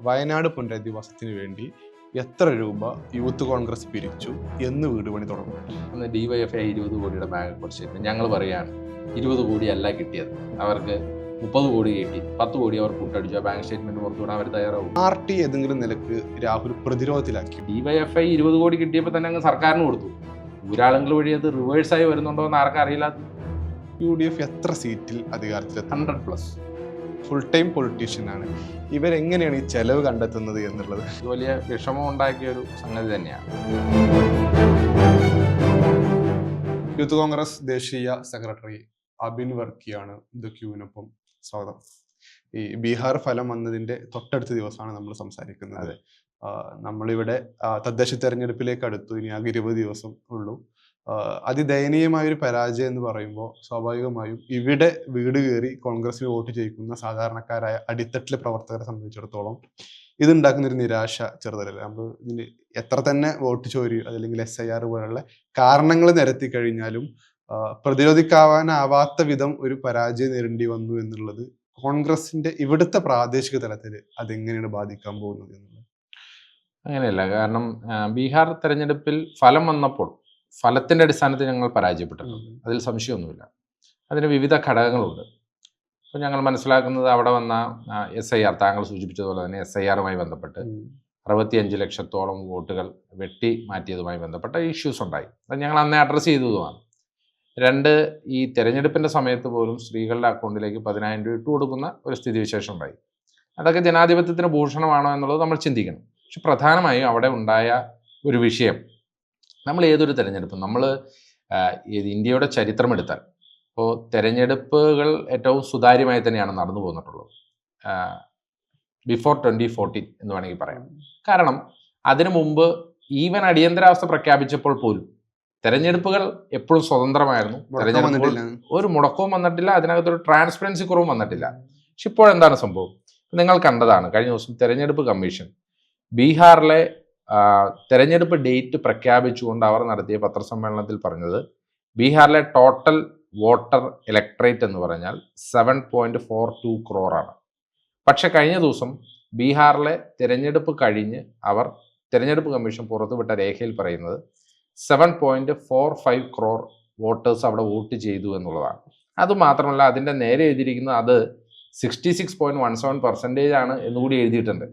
വയനാട് പുനരധിവാസത്തിന് വേണ്ടി എത്ര രൂപ യൂത്ത് കോൺഗ്രസ് പിരിച്ചു, എന്ന് വീട് പണി തുടങ്ങും? അന്ന് ഡിവൈഎഫ്ഐ 20 കോടിയുടെ ബാങ്ക് കുറച്ചിരുന്നു. ഞങ്ങൾ പറയുകയാണ് 20 കോടിയല്ല കിട്ടിയത്, അവർക്ക് 30 കോടി കിട്ടി, 10 കോടി അവർ കൂട്ടടിച്ചു. ആ ബാങ്ക് സ്റ്റേറ്റ്മെന്റ് പുറത്തുവിടാൻ അവർ തയ്യാറാവും. പാർട്ടി ഏതെങ്കിലും നിലക്ക് രാഹുൽ പ്രതിരോധത്തിലാക്കി? ഡിവൈഎഫ്ഐ 20 കോടി കിട്ടിയപ്പോൾ തന്നെ അങ്ങ് സർക്കാരിന് കൊടുത്തു. ഊരാളുകൾ വഴി അത് റിവേഴ്സായി വരുന്നുണ്ടോ എന്ന് ആർക്കും അറിയില്ല. UDF എത്ര സീറ്റിൽ അധികാരത്തിലെത്തും? 100+. Full time പൊളിറ്റീഷ്യനാണ്. ഇവരെങ്ങനെയാണ് ഈ ചെലവ് കണ്ടെത്തുന്നത് എന്നുള്ളത് ഇത് വലിയ വിഷമം ഉണ്ടാക്കിയ ഒരു സംഗതി തന്നെയാണ്. യൂത്ത് കോൺഗ്രസ് ദേശീയ സെക്രട്ടറി അബിൻ വർക്കിയാണ് ദ ക്യൂവിനൊപ്പം. സ്വാഗതം. ഈ ബീഹാർ ഫലം വന്നതിന്റെ തൊട്ടടുത്ത ദിവസമാണ് നമ്മൾ സംസാരിക്കുന്നത്. നമ്മളിവിടെ തദ്ദേശ തെരഞ്ഞെടുപ്പിലേക്ക് അടുത്തു. ഇനി ആകെ 20 ദിവസം ഉള്ളൂ. അതിദയനീയമായ ഒരു പരാജയം എന്ന് പറയുമ്പോൾ സ്വാഭാവികമായും ഇവിടെ വീട് കയറി കോൺഗ്രസിൽ വോട്ട് ചെയ്യിക്കുന്ന സാധാരണക്കാരായ അടിത്തട്ടിലെ പ്രവർത്തകരെ സംബന്ധിച്ചിടത്തോളം ഇതുണ്ടാക്കുന്ന ഒരു നിരാശ ചെറുതല്ല. നമ്മൾ ഇതിന് എത്ര തന്നെ വോട്ട് ചോരി അതല്ലെങ്കിൽ SIR പോലുള്ള കാരണങ്ങൾ നിരത്തി കഴിഞ്ഞാലും പ്രതിരോധിക്കാവാനാവാത്ത വിധം ഒരു പരാജയം നേരിടേണ്ടി വന്നു എന്നുള്ളത് കോൺഗ്രസിന്റെ ഇവിടുത്തെ പ്രാദേശിക തലത്തിൽ അതെങ്ങനെയാണ് ബാധിക്കാൻ പോകുന്നത് എന്നുള്ളത്? അങ്ങനെയല്ല. കാരണം ബീഹാർ തെരഞ്ഞെടുപ്പിൽ ഫലം വന്നപ്പോൾ ഫലത്തിന്റെ അടിസ്ഥാനത്തിൽ ഞങ്ങൾ പരാജയപ്പെട്ടിട്ടുണ്ട്. അതിൽ സംശയമൊന്നുമില്ല. അതിന് വിവിധ ഘടകങ്ങളുണ്ട്. അപ്പോൾ ഞങ്ങൾ മനസ്സിലാക്കുന്നത് അവിടെ വന്ന SIR, താങ്കൾ സൂചിപ്പിച്ചതുപോലെ തന്നെ SIR-മായി ബന്ധപ്പെട്ട് 65 ലക്ഷത്തോളം വോട്ടുകൾ വെട്ടി മാറ്റിയതുമായി ബന്ധപ്പെട്ട ഇഷ്യൂസ് ഉണ്ടായി. അത് ഞങ്ങൾ അന്നേ അഡ്രസ്സ് ചെയ്തതുമാണ്. 2, ഈ തെരഞ്ഞെടുപ്പിൻ്റെ സമയത്ത് പോലും സ്ത്രീകളുടെ അക്കൗണ്ടിലേക്ക് 10,000 രൂപ ഇട്ട് കൊടുക്കുന്ന ഒരു സ്ഥിതിവിശേഷം ഉണ്ടായി. അതൊക്കെ ജനാധിപത്യത്തിന് ഭൂഷണമാണോ എന്നുള്ളത് നമ്മൾ ചിന്തിക്കണം. പക്ഷെ പ്രധാനമായും അവിടെ ഉണ്ടായ ഒരു വിഷയം, നമ്മൾ ഏതൊരു തെരഞ്ഞെടുപ്പും, നമ്മൾ ഇന്ത്യയുടെ ചരിത്രം എടുത്താൽ ഇപ്പോൾ തെരഞ്ഞെടുപ്പുകൾ ഏറ്റവും സുതാര്യമായി തന്നെയാണ് നടന്നു പോന്നിട്ടുള്ളത്. ബിഫോർ 2014 എന്ന് വേണമെങ്കിൽ പറയാം. കാരണം അതിനു മുമ്പ് ഈവൻ അടിയന്തരാവസ്ഥ പ്രഖ്യാപിച്ചപ്പോൾ പോലും തെരഞ്ഞെടുപ്പുകൾ എപ്പോഴും സ്വതന്ത്രമായിരുന്നു. തെരഞ്ഞെടുപ്പുകൾ ഒരു മുടക്കവും വന്നിട്ടില്ല, അതിനകത്തൊരു ട്രാൻസ്പെറൻസി കുറവും വന്നിട്ടില്ല. പക്ഷെ ഇപ്പോഴെന്താണ് സംഭവം? നിങ്ങൾ കണ്ടതാണ് കഴിഞ്ഞ ദിവസം തെരഞ്ഞെടുപ്പ് കമ്മീഷൻ ബീഹാറിലെ തെരഞ്ഞെടുപ്പ് ഡേറ്റ് പ്രഖ്യാപിച്ചുകൊണ്ട് അവർ നടത്തിയ പത്രസമ്മേളനത്തിൽ പറഞ്ഞത് ബീഹാറിലെ ടോട്ടൽ വോട്ടർ ഇലക്ട്രേറ്റ് എന്ന് പറഞ്ഞാൽ 7.42 crore. പക്ഷെ കഴിഞ്ഞ ദിവസം ബീഹാറിലെ തിരഞ്ഞെടുപ്പ് കഴിഞ്ഞ് അവർ തിരഞ്ഞെടുപ്പ് കമ്മീഷൻ പുറത്തുവിട്ട രേഖയിൽ പറയുന്നത് 7.45 crore വോട്ടേഴ്സ് അവിടെ വോട്ട് ചെയ്തു എന്നുള്ളതാണ്. അതുമാത്രമല്ല, അതിൻ്റെ നേരെ എഴുതിയിരിക്കുന്നത് അത് 66.17% ആണ് എന്നുകൂടി എഴുതിയിട്ടുണ്ട്.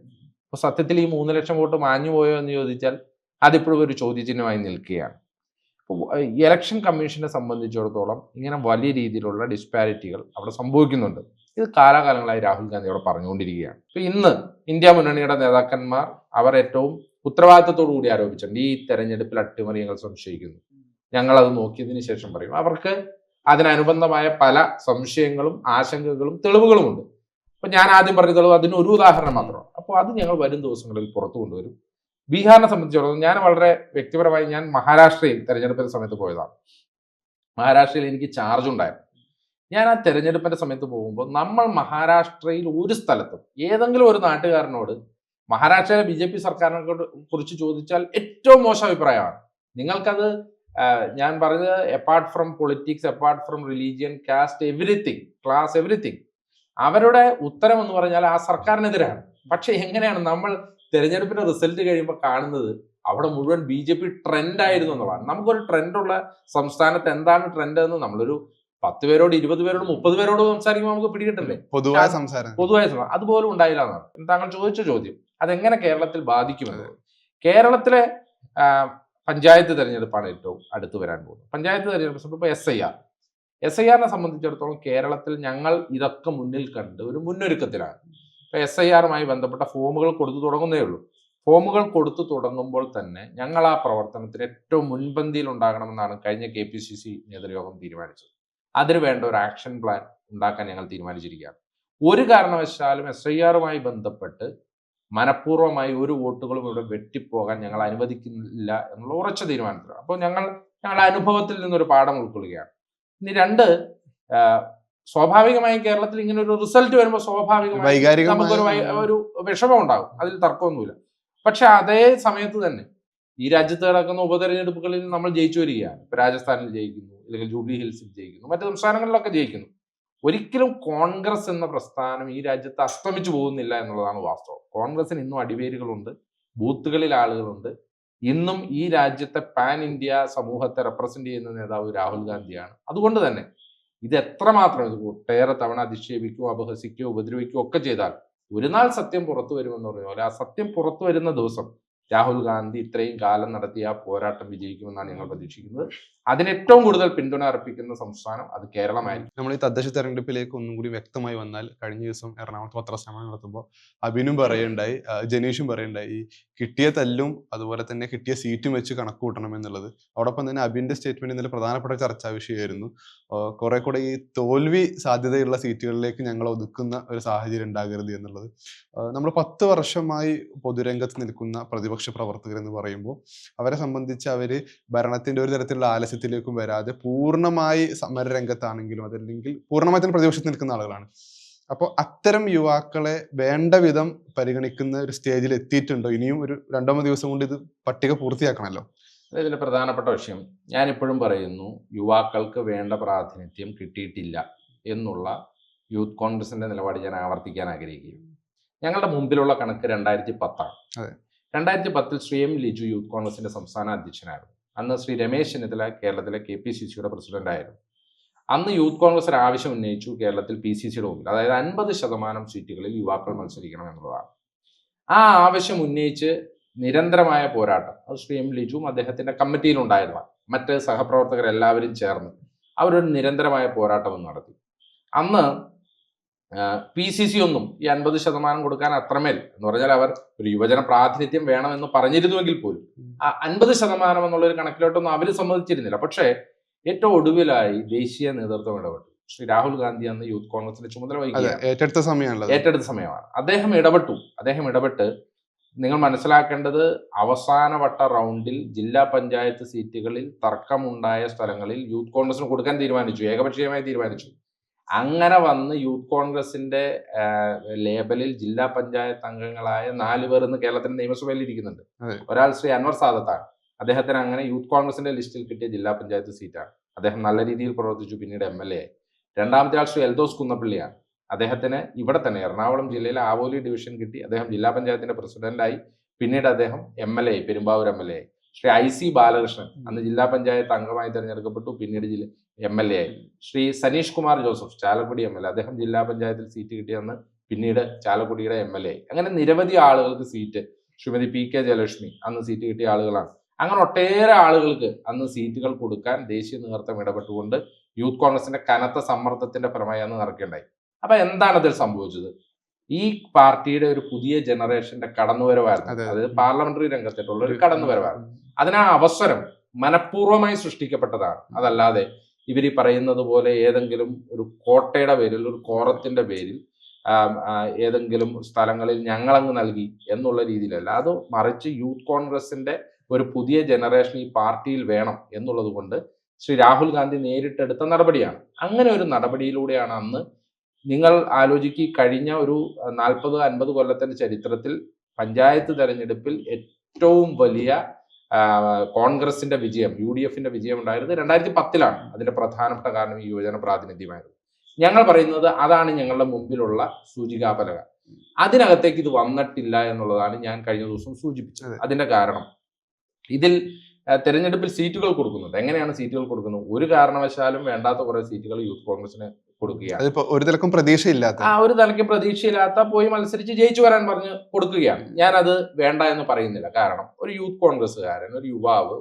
അപ്പോൾ സത്യത്തിൽ ഈ 3 ലക്ഷം വോട്ട് മാഞ്ഞു പോയോ എന്ന് ചോദിച്ചാൽ അതിപ്പോഴും ഒരു ചോദ്യചിഹ്നമായി നിൽക്കുകയാണ്. അപ്പോൾ ഇലക്ഷൻ കമ്മീഷനെ സംബന്ധിച്ചിടത്തോളം ഇങ്ങനെ വലിയ രീതിയിലുള്ള ഡിസ്പാരിറ്റികൾ അവിടെ സംഭവിക്കുന്നുണ്ട്. ഇത് കാലാകാലങ്ങളായി രാഹുൽ ഗാന്ധി അവിടെ പറഞ്ഞുകൊണ്ടിരിക്കുകയാണ്. ഇപ്പോൾ ഇന്ന് ഇന്ത്യ മുന്നണിയുടെ നേതാക്കന്മാർ അവർ ഏറ്റവും ഉത്തരവാദിത്തത്തോടു കൂടി ആരോപിച്ചിട്ടുണ്ട്, ഈ തെരഞ്ഞെടുപ്പിൽ അട്ടിമറി ഞങ്ങൾ സംശയിക്കുന്നു, ഞങ്ങളത് നോക്കിയതിന് ശേഷം പറയും. അവർക്ക് അതിനനുബന്ധമായ പല സംശയങ്ങളും ആശങ്കകളും തെളിവുകളുമുണ്ട്. അപ്പോൾ ഞാൻ ആദ്യം പറഞ്ഞ തെളിവ് അതിന് ഒരു ഉദാഹരണം മാത്രമാണ്. അപ്പോൾ അത് ഞങ്ങൾ വരും ദിവസങ്ങളിൽ പുറത്തു കൊണ്ടുവരും. ബീഹാറിനെ സംബന്ധിച്ചിടത്തോളം ഞാൻ വളരെ വ്യക്തിപരമായി ഞാൻ മഹാരാഷ്ട്രയിൽ തെരഞ്ഞെടുപ്പിന്റെ സമയത്ത് പോയതാണ്. മഹാരാഷ്ട്രയിൽ എനിക്ക് ചാർജ് ഉണ്ടായിരുന്നു. ഞാൻ ആ തെരഞ്ഞെടുപ്പിന്റെ സമയത്ത് പോകുമ്പോൾ നമ്മൾ മഹാരാഷ്ട്രയിൽ ഒരു സ്ഥലത്തും ഏതെങ്കിലും ഒരു നാട്ടുകാരനോട് മഹാരാഷ്ട്രയിലെ BJP സർക്കാരിനെ കുറിച്ച് ചോദിച്ചാൽ ഏറ്റവും മോശം അഭിപ്രായമാണ്. നിങ്ങൾക്കത് ഞാൻ പറഞ്ഞത് apart from politics, apart from religion, caste, everything, class, everything, അവരുടെ ഉത്തരം എന്ന് പറഞ്ഞാൽ ആ സർക്കാരിനെതിരാണ്. പക്ഷെ എങ്ങനെയാണ് നമ്മൾ തെരഞ്ഞെടുപ്പിന്റെ റിസൾട്ട് കഴിയുമ്പോൾ കാണുന്നത് അവിടെ മുഴുവൻ BJP ട്രെൻഡ് ആയിരുന്നു എന്നുള്ളതാണ്. നമുക്കൊരു ട്രെൻഡുള്ള സംസ്ഥാനത്ത് എന്താണ് ട്രെൻഡ് എന്ന് നമ്മളൊരു 10 പേരോട് 20 പേരോട് 30 പേരോട് സംസാരിക്കുമ്പോൾ നമുക്ക് പിടികിട്ടണ്ടേ? പൊതുവായ സംസാരം അതുപോലും ഉണ്ടായില്ല എന്നാണ് താങ്കൾ ചോദിച്ച ചോദ്യം. അതെങ്ങനെ കേരളത്തിൽ ബാധിക്കുമെന്നത്? കേരളത്തിലെ പഞ്ചായത്ത് തെരഞ്ഞെടുപ്പാണ് ഏറ്റവും അടുത്ത് വരാൻ പോകുന്നത്. പഞ്ചായത്ത് തെരഞ്ഞെടുപ്പ് ഇപ്പോൾ SIR-നെ സംബന്ധിച്ചിടത്തോളം കേരളത്തിൽ ഞങ്ങൾ ഇതൊക്കെ മുന്നിൽ കണ്ട് ഒരു മുന്നൊരുക്കത്തിലാണ്. ഇപ്പോൾ SIR-മായി ബന്ധപ്പെട്ട ഫോമുകൾ കൊടുത്തു തുടങ്ങുന്നേ ഉള്ളൂ. ഫോമുകൾ കൊടുത്തു തുടങ്ങുമ്പോൾ തന്നെ ഞങ്ങൾ ആ പ്രവർത്തനത്തിന് ഏറ്റവും മുൻപന്തിയിൽ ഉണ്ടാകണമെന്നാണ് കഴിഞ്ഞ KPCC നേതൃയോഗം തീരുമാനിച്ചത്. അതിന് വേണ്ട ഒരു ആക്ഷൻ പ്ലാൻ ഉണ്ടാക്കാൻ ഞങ്ങൾ തീരുമാനിച്ചിരിക്കുകയാണ്. ഒരു കാരണവശാലും SIR-മായി ബന്ധപ്പെട്ട് മനഃപൂർവ്വമായി ഒരു വോട്ടുകളും ഇവിടെ വെട്ടിപ്പോകാൻ ഞങ്ങൾ അനുവദിക്കുന്നില്ല എന്നുള്ള ഉറച്ച തീരുമാനത്തിലാണ്. അപ്പോൾ ഞങ്ങളുടെ അനുഭവത്തിൽ നിന്നൊരു പാഠം ഉൾക്കൊള്ളുകയാണ്. ഇനി 2, സ്വാഭാവികമായും കേരളത്തിൽ ഇങ്ങനെ ഒരു റിസൾട്ട് വരുമ്പോൾ സ്വാഭാവികമായി നമുക്കൊരു വിഷമം ഉണ്ടാകും, അതിൽ തർക്കമൊന്നുമില്ല. പക്ഷെ അതേ സമയത്ത് തന്നെ ഈ രാജ്യത്ത് നടക്കുന്ന ഉപതെരഞ്ഞെടുപ്പുകളിൽ നമ്മൾ ജയിച്ചു വരികയാണ്. ഇപ്പൊ രാജസ്ഥാനിൽ ജയിക്കുന്നു, അല്ലെങ്കിൽ ജൂബിലി ഹിൽസിൽ ജയിക്കുന്നു, മറ്റു സംസ്ഥാനങ്ങളിലൊക്കെ ജയിക്കുന്നു. ഒരിക്കലും കോൺഗ്രസ് എന്ന പ്രസ്ഥാനം ഈ രാജ്യത്ത് അസ്തമിച്ചു പോകുന്നില്ല എന്നുള്ളതാണ് വാസ്തവം. കോൺഗ്രസിന് ഇന്നും അടിവേരുകളുണ്ട്, ബൂത്തുകളിൽ ആളുകളുണ്ട്. ഇന്നും ഈ രാജ്യത്തെ പാൻ ഇന്ത്യ സമൂഹത്തെ റെപ്രസെന്റ് ചെയ്യുന്ന നേതാവ് രാഹുൽ ഗാന്ധിയാണ്. അതുകൊണ്ട് തന്നെ ഇത് എത്രമാത്രം ഇത് ഒട്ടേറെ തവണ അധിക്ഷേപിക്കുകയോ അപഹസിക്കുകയോ ഉപദ്രവിക്കുകയോ ഒക്കെ ചെയ്താൽ ഒരു നാൾ സത്യം പുറത്തു വരുമെന്ന് പറഞ്ഞ പോലെ ആ സത്യം പുറത്തു വരുന്ന ദിവസം രാഹുൽ ഗാന്ധി ഇത്രയും കാലം നടത്തിയ ആ പോരാട്ടം വിജയിക്കുമെന്നാണ് ഞങ്ങൾ പ്രതീക്ഷിക്കുന്നത്. അതിന് ഏറ്റവും കൂടുതൽ പിന്തുണ അർപ്പിക്കുന്ന സംസ്ഥാനം അത് കേരളമായിരിക്കും. നമ്മൾ ഈ തദ്ദേശ തെരഞ്ഞെടുപ്പിലേക്ക് ഒന്നും കൂടി വ്യക്തമായി വന്നാൽ, കഴിഞ്ഞ ദിവസം എറണാകുളത്ത് പത്രസമ്മേളനം നടത്തുമ്പോൾ അബിനും പറയുണ്ടായി, ജനീഷും പറയുണ്ടായി, ഈ കിട്ടിയ തല്ലും അതുപോലെ തന്നെ കിട്ടിയ സീറ്റും വെച്ച് കണക്ക് കൂട്ടണം എന്നുള്ളത്. അതോടൊപ്പം തന്നെ അബിന്റെ സ്റ്റേറ്റ്മെന്റ് ഇന്നലെ പ്രധാനപ്പെട്ട ചർച്ചാ വിഷയമായിരുന്നു. കുറെ കൂടെ ഈ തോൽവി സാധ്യതയുള്ള സീറ്റുകളിലേക്ക് ഞങ്ങൾ ഒതുക്കുന്ന ഒരു സാഹചര്യം ഉണ്ടാകരുത് എന്നുള്ളത്. നമ്മൾ 10 വർഷമായി പൊതുരംഗത്ത് നിൽക്കുന്ന പ്രതിപക്ഷ പ്രവർത്തകർ എന്ന് പറയുമ്പോൾ അവരെ സംബന്ധിച്ച് അവര് ഭരണത്തിന്റെ ഒരു തരത്തിലുള്ള ആലസ്യത്തിലേക്കും വരാതെ പൂർണ്ണമായി സമരരംഗത്താണെങ്കിലും അതല്ലെങ്കിൽ പൂർണ്ണമായി തന്നെ പ്രതിപക്ഷത്ത് നിൽക്കുന്ന ആളുകളാണ്. അപ്പോൾ അത്തരം യുവാക്കളെ വേണ്ട വിധം പരിഗണിക്കുന്ന ഒരു സ്റ്റേജിൽ എത്തിയിട്ടുണ്ടോ? ഇനിയും ഒരു 2-3 ദിവസം കൊണ്ട് ഇത് പട്ടിക പൂർത്തിയാക്കണമല്ലോ. ഇതിന്റെ പ്രധാനപ്പെട്ട വിഷയം ഞാൻ ഇപ്പോഴും പറയുന്നു, യുവാക്കൾക്ക് വേണ്ട പ്രാതിനിധ്യം കിട്ടിയിട്ടില്ല എന്നുള്ള യൂത്ത് കോൺഗ്രസിന്റെ നിലപാട് ഞാൻ ആവർത്തിക്കാൻ ആഗ്രഹിക്കുകയാണ്. ഞങ്ങളുടെ മുമ്പിലുള്ള കണക്ക് 2010 അതെ. 2010 ശ്രീ എം ലിജു യൂത്ത് കോൺഗ്രസിന്റെ സംസ്ഥാന അധ്യക്ഷനായിരുന്നു. അന്ന് ശ്രീ രമേശ് ചെന്നിത്തല കേരളത്തിലെ KPCCയുടെ പ്രസിഡന്റ് ആയിരുന്നു. അന്ന് യൂത്ത് കോൺഗ്രസ് ഒരു ആവശ്യം ഉന്നയിച്ചു കേരളത്തിൽ PCCയുടെ മുമ്പിൽ, അതായത് 50% സീറ്റുകളിൽ യുവാക്കൾ മത്സരിക്കണം എന്നുള്ളതാണ്. ആ ആവശ്യം ഉന്നയിച്ച് നിരന്തരമായ പോരാട്ടം അത് ശ്രീ എം ലിജുവും അദ്ദേഹത്തിന്റെ കമ്മിറ്റിയിലുണ്ടായിരുന്ന മറ്റ് സഹപ്രവർത്തകരെല്ലാവരും ചേർന്ന് അവരൊരു നിരന്തരമായ പോരാട്ടം നടത്തി. അന്ന് PCC ഒന്നും ഈ 50% കൊടുക്കാൻ അത്രമേൽ എന്ന് പറഞ്ഞാൽ അവർ ഒരു യുവജന പ്രാതിനിധ്യം വേണമെന്ന് പറഞ്ഞിരുന്നുവെങ്കിൽ പോലും ആ 50% എന്നുള്ളൊരു കണക്കിലോട്ടൊന്നും അവർ സമ്മതിച്ചിരുന്നില്ല. പക്ഷേ ഏറ്റവും ഒടുവിലായി ദേശീയ നേതൃത്വം ഇടപെട്ടു. ശ്രീ രാഹുൽ ഗാന്ധി അന്ന് യൂത്ത് കോൺഗ്രസിന്റെ ചുമതല വഹിക്കുകയാണ്. ഏറ്റെടുത്ത സമയമാണ്. അദ്ദേഹം ഇടപെട്ട് നിങ്ങൾ മനസ്സിലാക്കേണ്ടത്, അവസാനവട്ട റൗണ്ടിൽ ജില്ലാ പഞ്ചായത്ത് സീറ്റുകളിൽ തർക്കമുണ്ടായ സ്ഥലങ്ങളിൽ യൂത്ത് കോൺഗ്രസിന് കൊടുക്കാൻ തീരുമാനിച്ചു, ഏകപക്ഷീയമായി തീരുമാനിച്ചു. അങ്ങനെ വന്ന് യൂത്ത് കോൺഗ്രസിന്റെ ലേബലിൽ ജില്ലാ പഞ്ചായത്ത് അംഗങ്ങളായ 4 പേർ ഇന്ന് കേരളത്തിന്റെ നിയമസഭയിൽ ഇരിക്കുന്നുണ്ട്. ഒരാൾ ശ്രീ അൻവർ സാദത്താണ്. അദ്ദേഹത്തിന് അങ്ങനെ യൂത്ത് കോൺഗ്രസിന്റെ ലിസ്റ്റിൽ കിട്ടിയ ജില്ലാ പഞ്ചായത്ത് സീറ്റാണ്. അദ്ദേഹം നല്ല രീതിയിൽ പ്രവർത്തിച്ചു, പിന്നീട് MLA ആയി. രണ്ടാമത്തെ ആൾ ശ്രീ എൽദോസ് കുന്നപ്പള്ളിയാണ്. അദ്ദേഹത്തിന് ഇവിടെ തന്നെ എറണാകുളം ജില്ലയിലെ ആവോലി ഡിവിഷൻ കിട്ടി. അദ്ദേഹം ജില്ലാ പഞ്ചായത്തിന്റെ പ്രസിഡന്റായി, പിന്നീട് അദ്ദേഹം MLA ആയി, പെരുമ്പാവൂർ MLA ആയി. ശ്രീ IC ബാലകൃഷ്ണൻ അന്ന് ജില്ലാ പഞ്ചായത്ത് അംഗമായി തിരഞ്ഞെടുക്കപ്പെട്ടു, പിന്നീട് MLA ആയി. ശ്രീ സനീഷ് കുമാർ ജോസഫ് ചാലക്കുടി MLA, അദ്ദേഹം ജില്ലാ പഞ്ചായത്തിൽ സീറ്റ് കിട്ടിയെന്ന് പിന്നീട് ചാലക്കുടിയുടെ MLA ആയി. അങ്ങനെ നിരവധി ആളുകൾക്ക് സീറ്റ്. ശ്രീമതി PK ജയലക്ഷ്മി അന്ന് സീറ്റ് കിട്ടിയ ആളുകളാണ്. അങ്ങനെ ഒട്ടേറെ ആളുകൾക്ക് അന്ന് സീറ്റുകൾ കൊടുക്കാൻ ദേശീയ നേതൃത്വം ഇടപെട്ടുകൊണ്ട് യൂത്ത് കോൺഗ്രസിന്റെ കനത്ത സമ്മർദ്ദത്തിന്റെ ഫലമായി അന്ന് നടക്കേണ്ടായി. അപ്പൊ എന്താണ് അതിൽ സംഭവിച്ചത്? ഈ പാർട്ടിയുടെ ഒരു പുതിയ ജനറേഷന്റെ കടന്നുവരവായിരുന്നു, അതായത് പാർലമെന്ററി രംഗത്തിട്ടുള്ള ഒരു കടന്നുവരവായിരുന്നു. അതിനാ അവസരം മനഃപൂർവ്വമായി സൃഷ്ടിക്കപ്പെട്ടതാണ്. അതല്ലാതെ ഇവർ പറയുന്നത് പോലെ ഏതെങ്കിലും ഒരു കോട്ടയുടെ പേരിൽ, ഒരു കോറത്തിന്റെ പേരിൽ ഏതെങ്കിലും സ്ഥലങ്ങളിൽ ഞങ്ങളങ്ങ് നൽകി എന്നുള്ള രീതിയിലല്ല. അത് മറിച്ച് യൂത്ത് കോൺഗ്രസിന്റെ ഒരു പുതിയ ജനറേഷൻ ഈ പാർട്ടിയിൽ വേണം എന്നുള്ളത് കൊണ്ട് ശ്രീ രാഹുൽ ഗാന്ധി നേരിട്ടെടുത്ത നടപടിയാണ്. അങ്ങനെ ഒരു നടപടിയിലൂടെയാണ് അന്ന് നിങ്ങൾ ആലോചിക്കി, കഴിഞ്ഞ ഒരു 40-50 കൊല്ലത്തിന്റെ ചരിത്രത്തിൽ പഞ്ചായത്ത് തെരഞ്ഞെടുപ്പിൽ ഏറ്റവും വലിയ കോൺഗ്രസിന്റെ വിജയം, UDFന്റെ വിജയം ഉണ്ടായിരുന്നത് 2010 അതിന്റെ പ്രധാനപ്പെട്ട കാരണം ഈ യുവജന പ്രാതിനിധ്യമായിരുന്നു. ഞങ്ങൾ പറയുന്നത് അതാണ് ഞങ്ങളുടെ മുമ്പിലുള്ള സൂചികാപലക. അതിനകത്തേക്ക് ഇത് വന്നിട്ടില്ല എന്നുള്ളതാണ് ഞാൻ കഴിഞ്ഞ ദിവസം സൂചിപ്പിച്ചത്. അതിന്റെ കാരണം, ഇതിൽ തെരഞ്ഞെടുപ്പിൽ സീറ്റുകൾ കൊടുക്കുന്നുണ്ട്. എങ്ങനെയാണ് സീറ്റുകൾ കൊടുക്കുന്നത്? ഒരു കാരണവശാലും വേണ്ടാത്ത കുറെ സീറ്റുകൾ യൂത്ത് കോൺഗ്രസിന് കൊടുക്കുകയാണ്. ഒരു തലക്കും പ്രതീക്ഷയില്ലാത്ത പോയി മത്സരിച്ച് ജയിച്ചു വരാൻ പറഞ്ഞ് കൊടുക്കുകയാണ്. ഞാനത് വേണ്ട എന്ന് പറയുന്നില്ല. കാരണം ഒരു യൂത്ത് കോൺഗ്രസ്സുകാരൻ, ഒരു യുവാവ്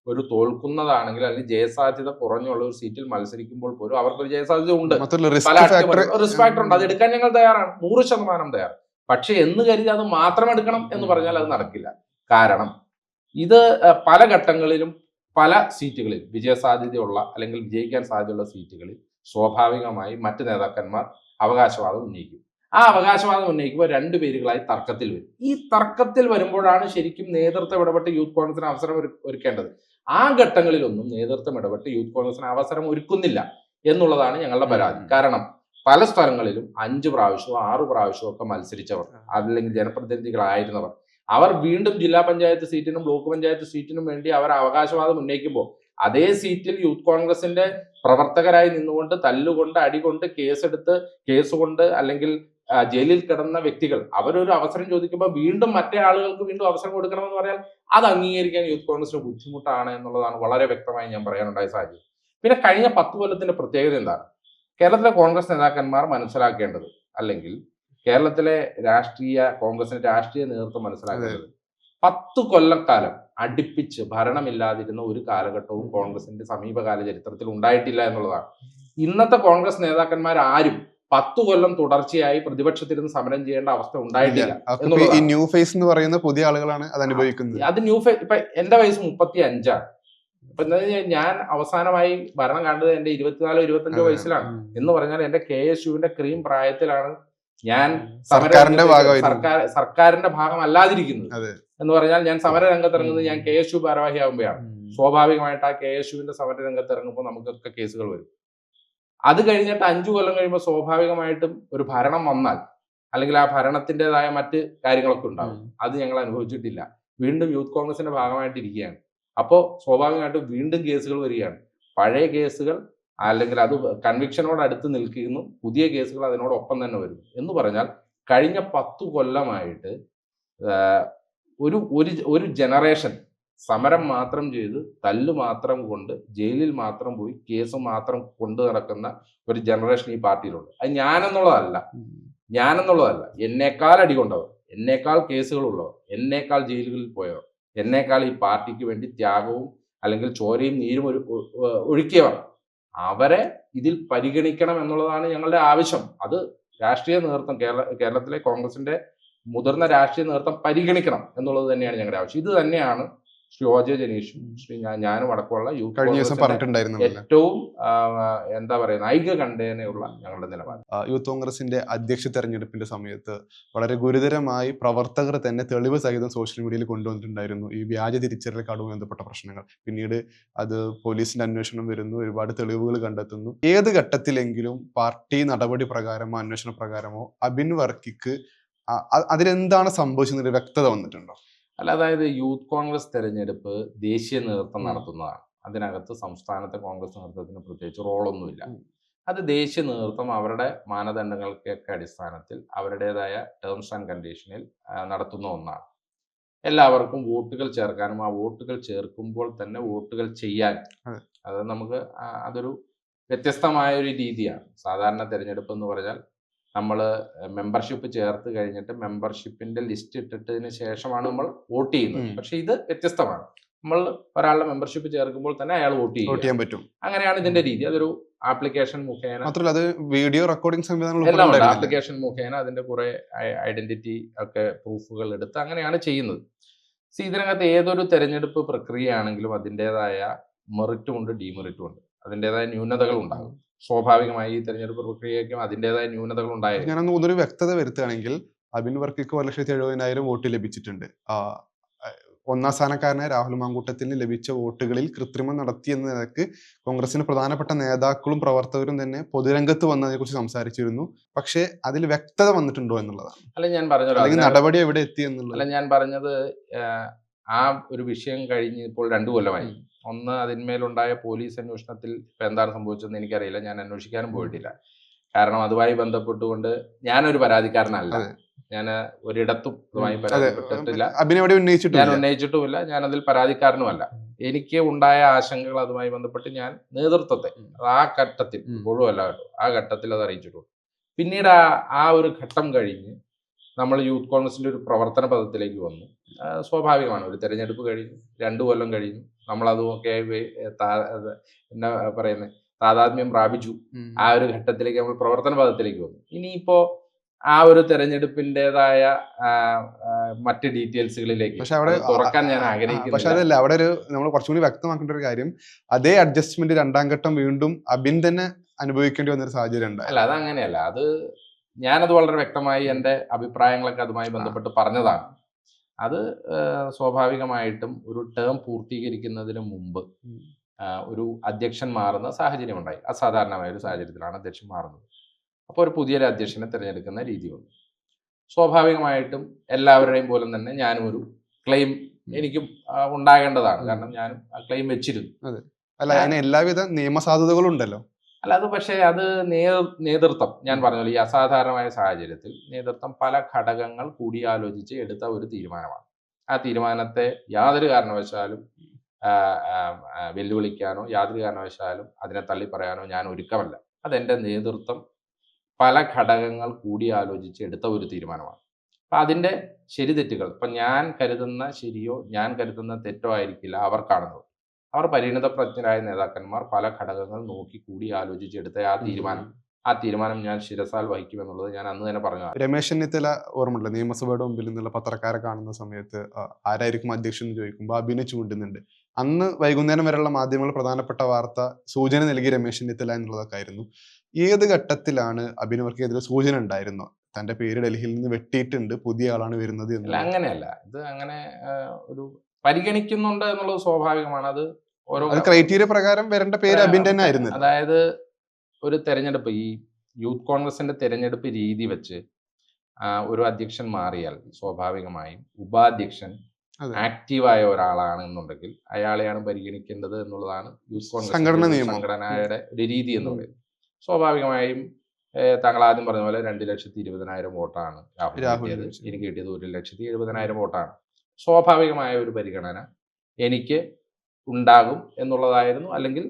ഒരു തോൽക്കുന്നതാണെങ്കിൽ അല്ലെങ്കിൽ ജയസാധ്യത കുറഞ്ഞുള്ള ഒരു സീറ്റിൽ മത്സരിക്കുമ്പോൾ പോലും അവർക്കൊരു ജയസാധ്യത ഉണ്ട്, റിസ്ക് ഫാക്ടർ ഉണ്ട്. അത് എടുക്കാൻ ഞങ്ങൾ തയ്യാറാണ്, 100% തയ്യാറ്. പക്ഷെ എന്ന് കരുതി അത് മാത്രം എടുക്കണം എന്ന് പറഞ്ഞാൽ അത് നടക്കില്ല. കാരണം ഇത് പല ഘട്ടങ്ങളിലും പല സീറ്റുകളിൽ വിജയസാധ്യതയുള്ള അല്ലെങ്കിൽ വിജയിക്കാൻ സാധ്യതയുള്ള സീറ്റുകളിൽ സ്വാഭാവികമായി മറ്റ് നേതാക്കന്മാർ അവകാശവാദം ഉന്നയിക്കും. ആ അവകാശവാദം ഉന്നയിക്കുമ്പോൾ 2 പേരുകളായി തർക്കത്തിൽ വരും. ഈ തർക്കത്തിൽ വരുമ്പോഴാണ് ശരിക്കും നേതൃത്വം ഇടപെട്ട് യൂത്ത് കോൺഗ്രസിന് അവസരം ഒരുക്കേണ്ടത്. ആ ഘട്ടങ്ങളിലൊന്നും നേതൃത്വം ഇടപെട്ട് യൂത്ത് കോൺഗ്രസിന് അവസരം ഒരുക്കുന്നില്ല എന്നുള്ളതാണ് ഞങ്ങളുടെ പരാതി. കാരണം പല സ്ഥലങ്ങളിലും 5 പ്രാവശ്യമോ 6 പ്രാവശ്യമോ ഒക്കെ മത്സരിച്ചവർ, അല്ലെങ്കിൽ ജനപ്രതിനിധികളായിരുന്നവർ, അവർ വീണ്ടും ജില്ലാ പഞ്ചായത്ത് സീറ്റിനും ബ്ലോക്ക് പഞ്ചായത്ത് സീറ്റിനും വേണ്ടി അവർ അവകാശവാദം ഉന്നയിക്കുമ്പോൾ അതേ സീറ്റിൽ യൂത്ത് കോൺഗ്രസിന്റെ പ്രവർത്തകരായി നിന്നുകൊണ്ട് തല്ലുകൊണ്ട് അടികൊണ്ട് കേസ് കൊണ്ട് അല്ലെങ്കിൽ ജയിലിൽ കിടന്ന വ്യക്തികൾ അവരൊരു അവസരം ചോദിക്കുമ്പോൾ വീണ്ടും മറ്റേ ആളുകൾക്ക് വീണ്ടും അവസരം കൊടുക്കണമെന്ന് പറഞ്ഞാൽ അത് അംഗീകരിക്കാൻ യൂത്ത് കോൺഗ്രസിന് ബുദ്ധിമുട്ടാണ് എന്നുള്ളതാണ് വളരെ വ്യക്തമായി ഞാൻ പറയാനുണ്ടായ സാഹചര്യം. പിന്നെ കഴിഞ്ഞ 10 കൊല്ലത്തിന്റെ പ്രത്യേകത എന്താണ്? കേരളത്തിലെ കോൺഗ്രസ് നേതാക്കന്മാർ മനസ്സിലാക്കേണ്ടത്, അല്ലെങ്കിൽ കേരളത്തിലെ കോൺഗ്രസിന്റെ രാഷ്ട്രീയ നേതൃത്വം മനസ്സിലാക്കേണ്ടത്, 10 കൊല്ലക്കാലം അടുപ്പിച്ച് ഭരണമില്ലാതിരുന്ന ഒരു കാലഘട്ടവും കോൺഗ്രസിന്റെ സമീപകാല ചരിത്രത്തിൽ ഉണ്ടായിട്ടില്ല എന്നുള്ളതാണ്. ഇന്നത്തെ കോൺഗ്രസ് നേതാക്കന്മാർ ആരും 10 കൊല്ലം തുടർച്ചയായി പ്രതിപക്ഷത്തിരുന്ന് സമരം ചെയ്യേണ്ട അവസ്ഥ ഉണ്ടായിട്ടില്ല ഈ ന്യൂ ഫേസ് എന്ന് പറയുന്ന പുതിയ ആളുകളാണ് അത് അനുഭവിക്കുന്നത്. അത് ന്യൂ ഫേസ്. ഇപ്പൊ എന്റെ വയസ്സ് 35 അപ്പൊ എന്താ ഞാൻ അവസാനമായി ഭരണം കണ്ടത് എന്റെ 24-25 വയസ്സിലാണ് എന്ന് പറഞ്ഞാൽ എന്റെ KSUവിന്റെ ക്രീം പ്രായത്തിലാണ് ഞാൻ സർക്കാരിന്റെ ഭാഗമല്ലാതിരിക്കുന്നത് എന്ന് പറഞ്ഞാൽ ഞാൻ സമര രംഗത്തിറങ്ങുന്നത് ഞാൻ KSU ഭാരവാഹിയാകുമ്പോഴാണ്. സ്വാഭാവികമായിട്ട് ആ KSUവിന്റെ സമര രംഗത്ത് ഇറങ്ങുമ്പോൾ നമുക്കൊക്കെ കേസുകൾ വരും. അത് കഴിഞ്ഞിട്ട് 5 കൊല്ലം കഴിയുമ്പോൾ സ്വാഭാവികമായിട്ടും ഒരു ഭരണം വന്നാൽ അല്ലെങ്കിൽ ആ ഭരണത്തിൻ്റെതായ മറ്റ് കാര്യങ്ങളൊക്കെ ഉണ്ടാകും. അത് ഞങ്ങൾ അനുഭവിച്ചിട്ടില്ല. വീണ്ടും യൂത്ത് കോൺഗ്രസിന്റെ ഭാഗമായിട്ടിരിക്കുകയാണ്. അപ്പോൾ സ്വാഭാവികമായിട്ടും വീണ്ടും കേസുകൾ വരികയാണ്. പഴയ കേസുകൾ അല്ലെങ്കിൽ അത് കൺവിക്ഷനോട് അടുത്ത് നിൽക്കുന്നു, പുതിയ കേസുകൾ അതിനോടൊപ്പം തന്നെ വരും എന്ന് പറഞ്ഞാൽ കഴിഞ്ഞ 10 കൊല്ലമായിട്ട് ഒരു ജനറേഷൻ സമരം മാത്രം ചെയ്ത് തല്ല് മാത്രം കൊണ്ട് ജയിലിൽ മാത്രം പോയി കേസ് മാത്രം കൊണ്ടു നടക്കുന്ന ഒരു ജനറേഷൻ ഈ പാർട്ടിയിലുണ്ട്. അത് ഞാനെന്നുള്ളതല്ല, എന്നേക്കാൾ അടികൊണ്ടവർ, എന്നേക്കാൾ കേസുകളുള്ളവർ, എന്നേക്കാൾ ജയിലുകളിൽ പോയവർ, എന്നേക്കാൾ ഈ പാർട്ടിക്ക് വേണ്ടി ത്യാഗവും അല്ലെങ്കിൽ ചോരയും നീരും ഒഴുക്കിയവർ, അവരെ ഇതിൽ പരിഗണിക്കണം എന്നുള്ളതാണ് ഞങ്ങളുടെ ആവശ്യം. അത് രാഷ്ട്രീയ നേതൃത്വം, കേരളത്തിലെ കോൺഗ്രസിന്റെ മുതിർന്ന രാഷ്ട്രീയ നേതൃത്വം പരിഗണിക്കണം എന്നുള്ളത് തന്നെയാണ് ഞങ്ങളുടെ ആവശ്യം. ഇത് തന്നെയാണ് ശ്രീ OJ ജനീഷും ഞാനും അടക്കമുള്ള ഏറ്റവും എന്താ പറയുക ഐക്യകണ്ഠേനയുള്ള ഞങ്ങളുടെ നിലപാട്. യൂത്ത് കോൺഗ്രസിന്റെ അധ്യക്ഷ തെരഞ്ഞെടുപ്പിന്റെ സമയത്ത് വളരെ ഗുരുതരമായി പ്രവർത്തകർ തന്നെ തെളിവ് സഹിതം സോഷ്യൽ മീഡിയയിൽ കൊണ്ടുവന്നിട്ടുണ്ടായിരുന്നു ഈ വ്യാജ തിരിച്ചറിയൽ കാർഡുമായി ബന്ധപ്പെട്ട പ്രശ്നങ്ങൾ. പിന്നീട് അത് പോലീസിന്റെ അന്വേഷണം വരുന്നു, ഒരുപാട് തെളിവുകൾ കണ്ടെത്തുന്നു. ഏത് ഘട്ടത്തിലെങ്കിലും പാർട്ടി നടപടി പ്രകാരമോ അന്വേഷണ പ്രകാരമോ അബിൻ വർക്കിക്ക് അതിലെന്താണ് സംഭവിച്ചെന്നൊരു വ്യക്തത വന്നിട്ടുണ്ടോ? അല്ല, അതായത് യൂത്ത് കോൺഗ്രസ് തെരഞ്ഞെടുപ്പ് ദേശീയ നേതൃത്വം നടത്തുന്നതാണ്. അതിനകത്ത് സംസ്ഥാനത്തെ കോൺഗ്രസ് നേതൃത്വത്തിന് പ്രത്യേകിച്ച് റോളൊന്നുമില്ല. അത് ദേശീയ നേതൃത്വം അവരുടെ മാനദണ്ഡങ്ങൾക്കൊക്കെ അടിസ്ഥാനത്തിൽ അവരുടേതായ ടേംസ് ആൻഡ് കണ്ടീഷനിൽ നടത്തുന്ന ഒന്നാണ്. എല്ലാവർക്കും വോട്ടുകൾ ചേർക്കാനും ആ വോട്ടുകൾ ചേർക്കുമ്പോൾ തന്നെ വോട്ടുകൾ ചെയ്യാൻ, അത് നമുക്ക് അതൊരു വ്യത്യസ്തമായ ഒരു രീതിയാണ്. സാധാരണ തെരഞ്ഞെടുപ്പ് എന്ന് പറഞ്ഞാൽ നമ്മൾ മെമ്പർഷിപ്പ് ചേർത്ത് കഴിഞ്ഞിട്ട് മെമ്പർഷിപ്പിന്റെ ലിസ്റ്റ് ഇട്ടിട്ടതിന് ശേഷമാണ് നമ്മൾ വോട്ട് ചെയ്യുന്നത്. പക്ഷെ ഇത് വ്യത്യസ്തമാണ്. നമ്മൾ ഒരാളുടെ മെമ്പർഷിപ്പ് ചേർക്കുമ്പോൾ തന്നെ അയാൾ വോട്ട് ചെയ്യാൻ പറ്റും. അങ്ങനെയാണ് ഇതിന്റെ രീതി. അതൊരു ആപ്ലിക്കേഷൻ മുഖേന, വീഡിയോ റെക്കോർഡിംഗ് എല്ലാം ഉണ്ട്. ആപ്ലിക്കേഷൻ മുഖേന അതിന്റെ കുറെ ഐഡന്റിറ്റി ഒക്കെ പ്രൂഫുകൾ എടുത്ത് അങ്ങനെയാണ് ചെയ്യുന്നത്. ഇതിനകത്ത് ഏതൊരു തെരഞ്ഞെടുപ്പ് പ്രക്രിയയാണെങ്കിലും അതിൻ്റെതായ മെറിറ്റും ഉണ്ട്, ഡീമെറിറ്റും ഉണ്ട്. അതിൻ്റെതായ ന്യൂനതകൾ ഉണ്ടാകും. സ്വാഭാവികമായി ഈ തെരഞ്ഞെടുപ്പ് പ്രക്രിയയ്ക്കും അതിൻ്റെതായ ന്യൂനതകൾ ഉണ്ടായിരുന്നു. ഞാനൊന്ന് ഒന്നൊരു വ്യക്തത വരുത്തുകയാണെങ്കിൽ അബിൻ വർക്കിക്ക് 1,70,000 വോട്ട് ലഭിച്ചിട്ടുണ്ട്. ഒന്നാം സ്ഥാനക്കാരനായ രാഹുൽ മാങ്കൂട്ടത്തിന് ലഭിച്ച വോട്ടുകളിൽ കൃത്രിമം നടത്തി എന്ന നിലക്ക് കോൺഗ്രസിന് പ്രധാനപ്പെട്ട നേതാക്കളും പ്രവർത്തകരും തന്നെ പൊതുരംഗത്ത് വന്നതിനെ കുറിച്ച് സംസാരിച്ചിരുന്നു. പക്ഷേ അതിൽ വ്യക്തത വന്നിട്ടുണ്ടോ എന്നുള്ളതാണ്. അല്ല, ഞാൻ പറഞ്ഞല്ലോ, നടപടി എവിടെ എത്തി എന്നുള്ളത്. അല്ല, ഞാൻ പറഞ്ഞത് ആ ഒരു വിഷയം കഴിഞ്ഞ് ഇപ്പോൾ 2 കൊല്ലമായി. ഒന്ന്, അതിന്മേലുണ്ടായ പോലീസ് അന്വേഷണത്തിൽ ഇപ്പം എന്താണ് സംഭവിച്ചതെന്ന് എനിക്കറിയില്ല. ഞാൻ അന്വേഷിക്കാനും പോയിട്ടില്ല. കാരണം അതുമായി ബന്ധപ്പെട്ടുകൊണ്ട് ഞാനൊരു പരാതിക്കാരനല്ല. ഞാൻ ഒരിടത്തും അതുമായി പരാതിപ്പെട്ടിട്ടില്ല, ഞാൻ ഉന്നയിച്ചിട്ടുമില്ല. ഞാൻ അതിൽ പരാതിക്കാരനുമല്ല. എനിക്ക് ഉണ്ടായ ആശങ്കകൾ അതുമായി ബന്ധപ്പെട്ട് ഞാൻ നേതൃത്വത്തെ ആ ഘട്ടത്തിൽ മുഴുവല്ല കേട്ടോ, ആ ഘട്ടത്തിൽ അത് അറിയിച്ചിട്ടുണ്ട്. പിന്നീട് ആ ഒരു ഘട്ടം കഴിഞ്ഞ് നമ്മൾ യൂത്ത് കോൺഗ്രസിന്റെ ഒരു പ്രവർത്തന പദത്തിലേക്ക് വന്നു. സ്വാഭാവികമാണ്, ഒരു തെരഞ്ഞെടുപ്പ് കഴിഞ്ഞു, 2 കൊല്ലം കഴിഞ്ഞു, നമ്മളതുമൊക്കെ എന്നാ പറയുന്നത് താതാത്മ്യം പ്രാപിച്ചു. ആ ഒരു ഘട്ടത്തിലേക്ക് നമ്മൾ പ്രവർത്തന പദത്തിലേക്ക് വന്നു. ഇനിയിപ്പോ ആ ഒരു തെരഞ്ഞെടുപ്പിൻ്റെതായ മറ്റ് ഡീറ്റെയിൽസുകളിലേക്ക് തുറക്കാൻ ഞാൻ ആഗ്രഹിക്കുന്നു. പക്ഷെ അതല്ല, അവിടെ ഒരു നമ്മൾ കുറച്ചുകൂടി വ്യക്തമാക്കേണ്ട ഒരു കാര്യം, അതേ അഡ്ജസ്റ്റ്മെന്റ് 2ാം ഘട്ടം വീണ്ടും അബിൻ തന്നെ അനുഭവിക്കേണ്ടി വന്നൊരു സാഹചര്യം ഉണ്ട്. അല്ല, അതങ്ങനെയല്ല. ഞാനത് വളരെ വ്യക്തമായി എൻ്റെ അഭിപ്രായങ്ങളൊക്കെ അതുമായി ബന്ധപ്പെട്ട് പറഞ്ഞതാണ്. അത് സ്വാഭാവികമായിട്ടും ഒരു ടേം പൂർത്തീകരിക്കുന്നതിന് മുമ്പ് ഒരു അധ്യക്ഷൻ മാറുന്ന സാഹചര്യം ഉണ്ടായി. അസാധാരണമായ ഒരു സാഹചര്യത്തിലാണ് അധ്യക്ഷൻ മാറുന്നത്. അപ്പോൾ ഒരു പുതിയൊരു അധ്യക്ഷനെ തിരഞ്ഞെടുക്കുന്ന രീതി വന്നു. സ്വാഭാവികമായിട്ടും എല്ലാവരുടെയും പോലെ തന്നെ ഞാനും ഒരു ക്ലെയിം എനിക്കും ഉണ്ടാകേണ്ടതാണ്. കാരണം ഞാനും ആ ക്ലെയിം വെച്ചിരുന്നു. അല്ല, അതിന് എല്ലാവിധ നിയമസാധുതകളും ഉണ്ടല്ലോ. അല്ല അത് പക്ഷേ അത് നേതൃത്വം ഞാൻ പറഞ്ഞല്ലോ, ഈ അസാധാരണമായ സാഹചര്യത്തിൽ നേതൃത്വം പല ഘടകങ്ങൾ കൂടിയാലോചിച്ച് എടുത്ത ഒരു തീരുമാനമാണ്. ആ തീരുമാനത്തെ യാതൊരു കാരണവശാലും വെല്ലുവിളിക്കാനോ യാതൊരു കാരണവശാലും അതിനെ തള്ളിപ്പറയാനോ ഞാൻ ഒരുക്കമല്ല. അതെൻ്റെ നേതൃത്വം പല ഘടകങ്ങൾ കൂടിയാലോചിച്ച് എടുത്ത ഒരു തീരുമാനമാണ്. അപ്പം അതിൻ്റെ ശരി തെറ്റുകൾ ഇപ്പം ഞാൻ കരുതുന്ന ശരിയോ ഞാൻ കരുതുന്ന തെറ്റോ ആയിരിക്കില്ല അവർ കാണുന്നത്. അവർ പരിണിതപ്രജ്ഞരായ നേതാക്കന്മാർ പല ഘടകങ്ങൾ നോക്കി കൂടിയാലോചിച്ചെടുത്ത ആ തീരുമാനം ഞാൻ ശിരസാൽ വഹിക്കുമെന്നുള്ളത് ഞാൻ അന്ന് തന്നെ പറഞ്ഞതാണ്. രമേശ് ചെന്നിത്തല ഓർമ്മയുണ്ട്, നിയമസഭയുടെ മുമ്പിൽ നിന്നുള്ള പത്രക്കാരെ കാണുന്ന സമയത്ത് ആരായിരിക്കും അധ്യക്ഷൻ എന്ന് ചോദിക്കുമ്പോൾ അഭിനെ ചൂണ്ടുന്നുണ്ട്. അന്ന് വൈകുന്നേരം വരെയുള്ള മാധ്യമങ്ങൾ പ്രധാനപ്പെട്ട വാർത്ത സൂചന നൽകി രമേശ് ചെന്നിത്തല എന്നുള്ളതൊക്കെ ആയിരുന്നു. ഏത് ഘട്ടത്തിലാണ് അഭിനവർക്കെതിരെ സൂചന ഉണ്ടായിരുന്നോ തന്റെ പേര് ഡൽഹിയിൽ നിന്ന് വെട്ടിയിട്ടുണ്ട്, പുതിയ ആളാണ് വരുന്നത് അല്ല, അങ്ങനെയല്ല. ഇത് അങ്ങനെ ഒരു പരിഗണിക്കുന്നുണ്ട് എന്നുള്ളത് സ്വാഭാവികമാണ്. അത് ഓരോ ക്രൈറ്റീരിയ പ്രകാരം വരേണ്ട പേര് അഭിന്റെ തന്നെ ആയിരുന്നു. അതായത് ഒരു തെരഞ്ഞെടുപ്പ്, ഈ യൂത്ത് കോൺഗ്രസിന്റെ തെരഞ്ഞെടുപ്പ് രീതി വെച്ച് ഒരു അധ്യക്ഷൻ മാറിയാൽ സ്വാഭാവികമായും ഉപാധ്യക്ഷൻ ആക്റ്റീവായ ഒരാളാണ് എന്നുണ്ടെങ്കിൽ അയാളെയാണ് പരിഗണിക്കേണ്ടത് എന്നുള്ളതാണ് യൂത്ത് കോൺഗ്രസ് സംഘടനയുടെ ഒരു രീതി എന്ന് പറയുന്നത്. സ്വാഭാവികമായും താങ്കൾ ആദ്യം പറഞ്ഞ പോലെ 2,20,000 വോട്ടാണ് രാഹുൽ കിട്ടിയത്. എനിക്ക് കിട്ടിയത് 1,70,000 വോട്ടാണ്. സ്വാഭാവികമായ ഒരു പരിഗണന എനിക്ക് ഉണ്ടാകും എന്നുള്ളതായിരുന്നു. അല്ലെങ്കിൽ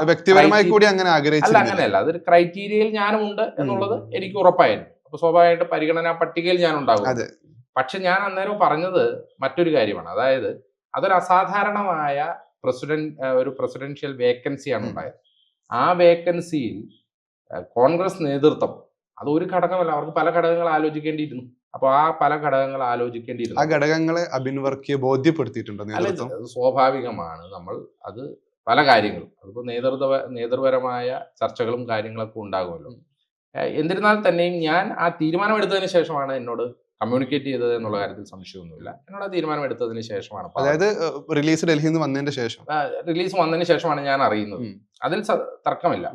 വ്യക്തിപരമായി കൂടി അങ്ങനെ അല്ല, അങ്ങനെയല്ല, അതൊരു ക്രൈറ്റീരിയയിൽ ഞാനും ഉണ്ട് എന്നുള്ളത് എനിക്ക് ഉറപ്പായിരുന്നു. അപ്പൊ സ്വാഭാവികമായിട്ട് പരിഗണനാ പട്ടികയിൽ ഞാൻ ഉണ്ടാകും. പക്ഷെ ഞാൻ അന്നേരം പറഞ്ഞത് മറ്റൊരു കാര്യമാണ്. അതായത് അതൊരു അസാധാരണമായ ഒരു പ്രസിഡൻഷ്യൽ വേക്കൻസിയാണ് ഉണ്ടായത്. ആ വേക്കൻസിയിൽ കോൺഗ്രസ് നേതൃത്വം അത് ഒരു ഘടകമല്ല, അവർക്ക് പല ഘടകങ്ങൾ ആലോചിക്കേണ്ടിയിരുന്നു. അപ്പൊ ആ പല ഘടകങ്ങൾ ആലോചിക്കേണ്ടിയിരുന്നു. ആ ഘടകങ്ങളെ അബിൻ വർക്കിയെ ബോധ്യപ്പെടുത്തിയിട്ടുണ്ടോ? സ്വാഭാവികമാണ്. നമ്മൾ അത് പല കാര്യങ്ങളും അതിപ്പോ നേതൃപരമായ ചർച്ചകളും കാര്യങ്ങളൊക്കെ ഉണ്ടാകുമല്ലോ. എന്നിരുന്നാൽ തന്നെയും ഞാൻ ആ തീരുമാനം എടുത്തതിന് ശേഷമാണ് എന്നോട് കമ്മ്യൂണിക്കേറ്റ് ചെയ്തത് എന്നുള്ള കാര്യത്തിൽ സംശയമൊന്നുമില്ല. എന്നോട് ആ തീരുമാനം എടുത്തതിന് ശേഷമാണ്, അതായത് റിലീസ് ഡൽഹിയിൽ നിന്ന് വന്നതിന് ശേഷം, റിലീസ് വന്നതിന് ശേഷമാണ് ഞാൻ അറിയുന്നത്. അതിൽ തർക്കമില്ല.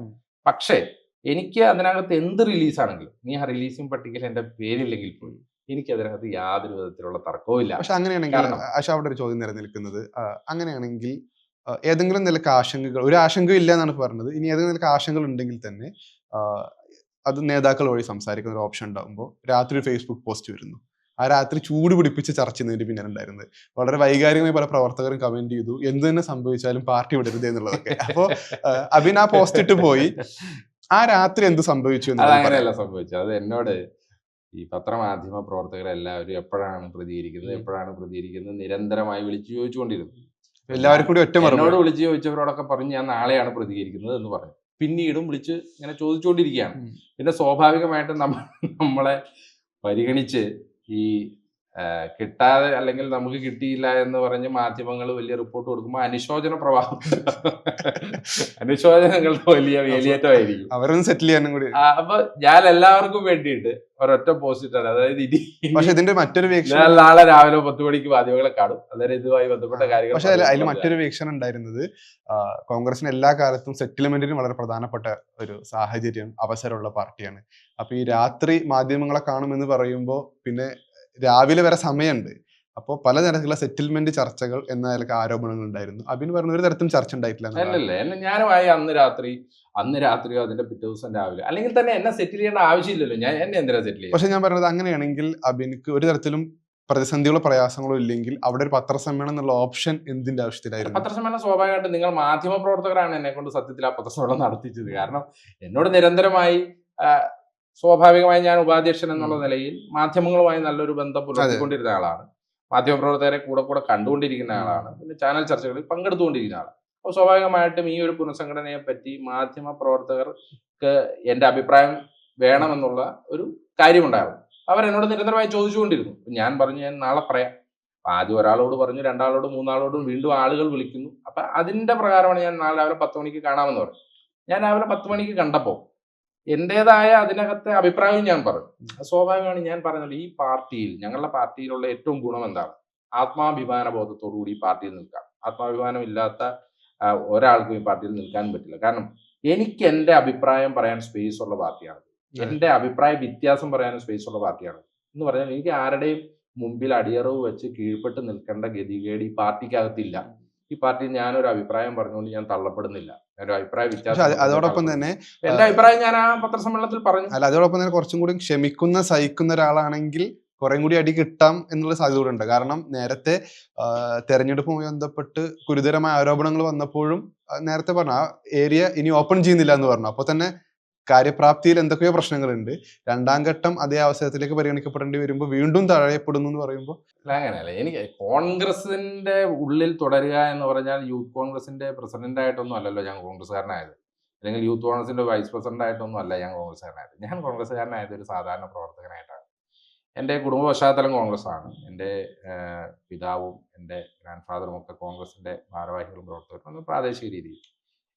പക്ഷേ എനിക്ക് അതിനകത്ത് എന്ത് റിലീസാണെങ്കിലും, നീ ആ റിലീസിംഗ് പട്ടികയിൽ എൻ്റെ പേരില്ലെങ്കിൽ പോലും എനിക്ക് അതിനകത്ത് യാതൊരു വിധത്തിലുള്ള തർക്കവും ഇല്ല. പക്ഷെ അങ്ങനെയാണെങ്കിൽ അവിടെ ഒരു ചോദ്യം നിലനിൽക്കുന്നത്, അങ്ങനെയാണെങ്കിൽ ഏതെങ്കിലും നിലക്ക് ആശങ്കകൾ, ഒരു ആശങ്കയും ഇല്ല എന്നാണ് പറഞ്ഞത്, ഇനി ഏതെങ്കിലും നിലക്ക് ആശങ്കകൾ ഉണ്ടെങ്കിൽ തന്നെ അത് നേതാക്കൾ വഴി സംസാരിക്കുന്ന ഒരു ഓപ്ഷൻ ഉണ്ടാകുമ്പോൾ രാത്രി ഫേസ്ബുക്ക് പോസ്റ്റ് വരുന്നു. ആ രാത്രി ചൂട് പിടിപ്പിച്ച് ചർച്ച ചെയ്യുന്നതിന് പിന്നാണ് ഉണ്ടായിരുന്നത്. വളരെ വൈകാരികമായി പല പ്രവർത്തകരും കമന്റ് ചെയ്തു, എന്ത് തന്നെ സംഭവിച്ചാലും പാർട്ടി വിടരുത് എന്നുള്ളതൊക്കെ. അപ്പോ അബിൻ ആ പോസ്റ്റ് ഇട്ട് പോയി. ആ രാത്രി എന്ത് സംഭവിച്ചു? അങ്ങനെയല്ല സംഭവിച്ചത്. അത് എന്നോട് ഈ പത്രമാധ്യമ പ്രവർത്തകരെല്ലാവരും എപ്പോഴാണ് പ്രതികരിക്കുന്നത് നിരന്തരമായി വിളിച്ചു ചോദിച്ചുകൊണ്ടിരുന്നു. എല്ലാവരും കൂടി ഒറ്റ എന്നോട് വിളിച്ചു ചോദിച്ചവരോടൊക്കെ പറഞ്ഞു ഞാൻ നാളെയാണ് പ്രതികരിക്കുന്നത് എന്ന് പറഞ്ഞു. പിന്നീടും വിളിച്ച് ഇങ്ങനെ ചോദിച്ചുകൊണ്ടിരിക്കുകയാണ്. പിന്നെ സ്വാഭാവികമായിട്ടും നമ്മളെ പരിഗണിച്ച് ഈ കിട്ടാതെ അല്ലെങ്കിൽ നമുക്ക് കിട്ടിയില്ല എന്ന് പറഞ്ഞ് മാധ്യമങ്ങൾ വലിയ റിപ്പോർട്ട് കൊടുക്കുമ്പോൾ അനുശോചനങ്ങളുടെ വലിയ വേലിയേറ്റമായിരിക്കും. അവരൊന്ന് സെറ്റിൽ ചെയ്യാനും കൂടി. അപ്പൊ ഞാൻ എല്ലാവർക്കും വേണ്ടിയിട്ട് ഒരൊറ്റ പോസ്റ്റ് ഇട്ടാണ്. അതായത് ഇതിന്റെ മറ്റൊരു നാളെ രാവിലെ 10 മണിക്ക് മാധ്യമങ്ങളെ കാണും. അതായത് ഇതുമായി ബന്ധപ്പെട്ട കാര്യങ്ങൾ. പക്ഷെ അതിൽ മറ്റൊരു വീക്ഷണം ഉണ്ടായിരുന്നത്, കോൺഗ്രസിന് എല്ലാ കാലത്തും സെറ്റിൽമെന്റിന് വളരെ പ്രധാനപ്പെട്ട ഒരു സാഹചര്യം, അവസരമുള്ള പാർട്ടിയാണ്. അപ്പൊ ഈ രാത്രി മാധ്യമങ്ങളെ കാണുമെന്ന് പറയുമ്പോൾ പിന്നെ രാവിലെ വരെ സമയമുണ്ട്. അപ്പോൾ പലതരത്തിലുള്ള സെറ്റിൽമെന്റ് ചർച്ചകൾ എന്ന നിലക്ക് ആരോപണങ്ങൾ ഉണ്ടായിരുന്നു. അബിൻ പറഞ്ഞ ഒരു തരത്തിലും ചർച്ച ഉണ്ടായിട്ടില്ല. അല്ലല്ലേ, ഞാനുമായി അന്ന് രാത്രിയോ അതിന്റെ പിറ്റേ ദിവസം രാവിലെ, അല്ലെങ്കിൽ തന്നെ എന്നെ സെറ്റിൽ ചെയ്യേണ്ട ആവശ്യമില്ലല്ലോ. എന്നെ എന്തിനാ സെറ്റിൽ ചെയ്യുക? പക്ഷെ ഞാൻ പറഞ്ഞത് അങ്ങനെയാണെങ്കിൽ അബിൻക്ക് ഒരു തരത്തിലും പ്രതിസന്ധികളോ പ്രയാസങ്ങളോ ഇല്ലെങ്കിൽ അവിടെ ഒരു പത്രസമ്മേളനം എന്നുള്ള ഓപ്ഷൻ എന്തിന്റെ ആവശ്യത്തിലായിരുന്നു? പത്രസമ്മേളനം സ്വാഭാവികമായിട്ടും നിങ്ങൾ മാധ്യമ പ്രവർത്തകരാണ് എന്നെ കൊണ്ട് സത്യത്തിൽ ആ പത്രസമ്മേളനം നടത്തിച്ചത്. കാരണം എന്നോട് നിരന്തരമായി സ്വാഭാവികമായി ഞാൻ ഉപാധ്യക്ഷൻ എന്നുള്ള നിലയിൽ മാധ്യമങ്ങളുമായി നല്ലൊരു ബന്ധം പുലർത്തിക്കൊണ്ടിരുന്ന ആളാണ്. മാധ്യമപ്രവർത്തകരെ കൂടെ കണ്ടുകൊണ്ടിരിക്കുന്ന ആളാണ്. പിന്നെ ചാനൽ ചർച്ചകളിൽ പങ്കെടുത്തുകൊണ്ടിരിക്കുന്ന ആളാണ്. അപ്പോൾ സ്വാഭാവികമായിട്ടും ഈ ഒരു പുനഃസംഘടനയെ പറ്റി മാധ്യമ പ്രവർത്തകർക്ക് എൻ്റെ അഭിപ്രായം വേണമെന്നുള്ള ഒരു കാര്യമുണ്ടായിരുന്നു. അവരെന്നോട് നിരന്തരമായി ചോദിച്ചുകൊണ്ടിരുന്നു. ഞാൻ പറഞ്ഞു ഞാൻ നാളെ പറയാം. ആദ്യം ഒരാളോട് പറഞ്ഞു, 2 3 വീണ്ടും ആളുകൾ വിളിക്കുന്നു. അപ്പം അതിൻ്റെ പ്രകാരമാണ് ഞാൻ നാളെ രാവിലെ 10 മണിക്ക് കാണാമെന്ന് പറഞ്ഞു. ഞാൻ രാവിലെ 10 മണിക്ക് കണ്ടപ്പോൾ എൻ്റെതായ അതിനകത്തെ അഭിപ്രായം ഞാൻ പറഞ്ഞു. സ്വാഭാവികമാണ്. ഞാൻ പറഞ്ഞത് ഈ പാർട്ടിയിൽ, ഞങ്ങളുടെ പാർട്ടിയിലുള്ള ഏറ്റവും ഗുണം എന്താണ്? ആത്മാഭിമാന ബോധത്തോടുകൂടി ഈ പാർട്ടിയിൽ നിൽക്കാം. ആത്മാഭിമാനം ഇല്ലാത്ത ഒരാൾക്കും ഈ പാർട്ടിയിൽ നിൽക്കാൻ പറ്റില്ല. കാരണം എനിക്ക് എൻ്റെ അഭിപ്രായം പറയാൻ സ്പേസ് ഉള്ള പാർട്ടിയാണ്. എൻ്റെ അഭിപ്രായ വ്യത്യാസം പറയാനും സ്പേസ് ഉള്ള പാർട്ടിയാണ്. എന്ന് പറഞ്ഞാൽ എനിക്ക് ആരുടെയും മുമ്പിൽ അടിയറവ് വെച്ച് കീഴ്പ്പെട്ട് നിൽക്കേണ്ട ഗതികേട് ഈ പാർട്ടിക്കകത്തില്ല. ഈ പാർട്ടിയിൽ ഞാനൊരു അഭിപ്രായം പറഞ്ഞുകൊണ്ട് ഞാൻ തള്ളപ്പെടുന്നില്ല. ഞാനൊരു അഭിപ്രായ പക്ഷെ വ്യത്യാസം പറഞ്ഞുകൊണ്ട് അതോടൊപ്പം തള്ളപ്പെടുന്നില്ല. തന്നെ എന്റെ അഭിപ്രായം ഞാൻ ആ പത്രസമ്മേളനത്തിൽ പറഞ്ഞു. അല്ല അതോടൊപ്പം തന്നെ കുറച്ചും കൂടി സഹിക്കുന്ന ഒരാളാണെങ്കിൽ കുറേ കൂടി അടി കിട്ടാം എന്നുള്ള സാധ്യത കൂടെ ഉണ്ട്. കാരണം നേരത്തെ തെരഞ്ഞെടുപ്പുമായി ബന്ധപ്പെട്ട് ഗുരുതരമായ ആരോപണങ്ങൾ വന്നപ്പോഴും നേരത്തെ പറഞ്ഞു ആ ഏരിയ ഇനി ഓപ്പൺ ചെയ്യുന്നില്ല എന്ന് പറഞ്ഞു. അപ്പോൾ തന്നെ കാര്യപ്രാപ്തിയിൽ എന്തൊക്കെയോ പ്രശ്നങ്ങളുണ്ട്. രണ്ടാം ഘട്ടം അതേ അവസരത്തിലേക്ക് പരിഗണിക്കപ്പെടേണ്ടി വരുമ്പോൾ വീണ്ടും തഴയപ്പെടുന്നു എന്ന് പറയുമ്പോൾ അല്ല അങ്ങനെയല്ല. എനിക്ക് കോൺഗ്രസിന്റെ ഉള്ളിൽ തുടരുക എന്ന് പറഞ്ഞാൽ യൂത്ത് കോൺഗ്രസിന്റെ പ്രസിഡന്റ് ആയിട്ടൊന്നും അല്ലല്ലോ ഞാൻ കോൺഗ്രസ്സുകാരനായത്. അല്ലെങ്കിൽ യൂത്ത് കോൺഗ്രസിന്റെ വൈസ് പ്രസിഡന്റ് ആയിട്ടൊന്നും അല്ല ഞാൻ കോൺഗ്രസ്സുകാരനായത്. ഞാൻ കോൺഗ്രസ്സുകാരനായത് ഒരു സാധാരണ പ്രവർത്തകനായിട്ടാണ്. എൻ്റെ കുടുംബ പശ്ചാത്തലം കോൺഗ്രസ്സാണ്. എൻ്റെ പിതാവും എൻ്റെ ഗ്രാൻഡ് ഫാദറും ഒക്കെ കോൺഗ്രസിന്റെ ഭാരവാഹികളും പ്രവർത്തകരും പ്രാദേശിക രീതിയിൽ.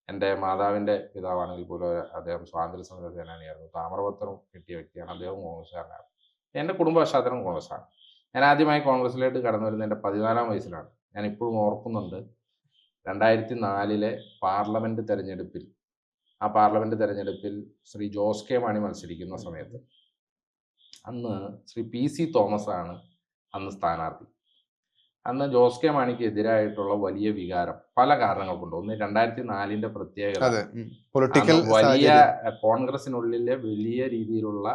എൻ്റെ മാതാവിൻ്റെ പിതാവാണെങ്കിൽ പോലും അദ്ദേഹം സ്വാതന്ത്ര്യ സമര സേനാനിയായിരുന്നു. താമ്രപത്രം കിട്ടിയ വ്യക്തിയാണ്. അദ്ദേഹം കോൺഗ്രസ്സുകാരനാണ്. എൻ്റെ കുടുംബ പശ്ചാത്തലം കോൺഗ്രസ്സാണ്. ഞാൻ ആദ്യമായി കോൺഗ്രസിലേക്ക് കടന്നു വരുന്നത് എൻ്റെ 14-ാം വയസ്സിലാണ്. ഞാൻ ഇപ്പോഴും ഓർക്കുന്നുണ്ട് 2004 പാർലമെന്റ് തെരഞ്ഞെടുപ്പിൽ. ആ പാർലമെന്റ് തെരഞ്ഞെടുപ്പിൽ ശ്രീ ജോസ് കെ മാണി മത്സരിക്കുന്ന സമയത്ത് അന്ന് ശ്രീ PC തോമസ് ആണ് അന്ന് സ്ഥാനാർത്ഥി. അന്ന് ജോസ് കെ മാണിക്ക് എതിരായിട്ടുള്ള വലിയ വികാരം പല കാരണങ്ങൾ കൊണ്ട്. ഒന്ന് 2004 പ്രത്യേകത, പൊളിറ്റിക്കൽ വലിയ കോൺഗ്രസിനുള്ളിലെ വലിയ രീതിയിലുള്ള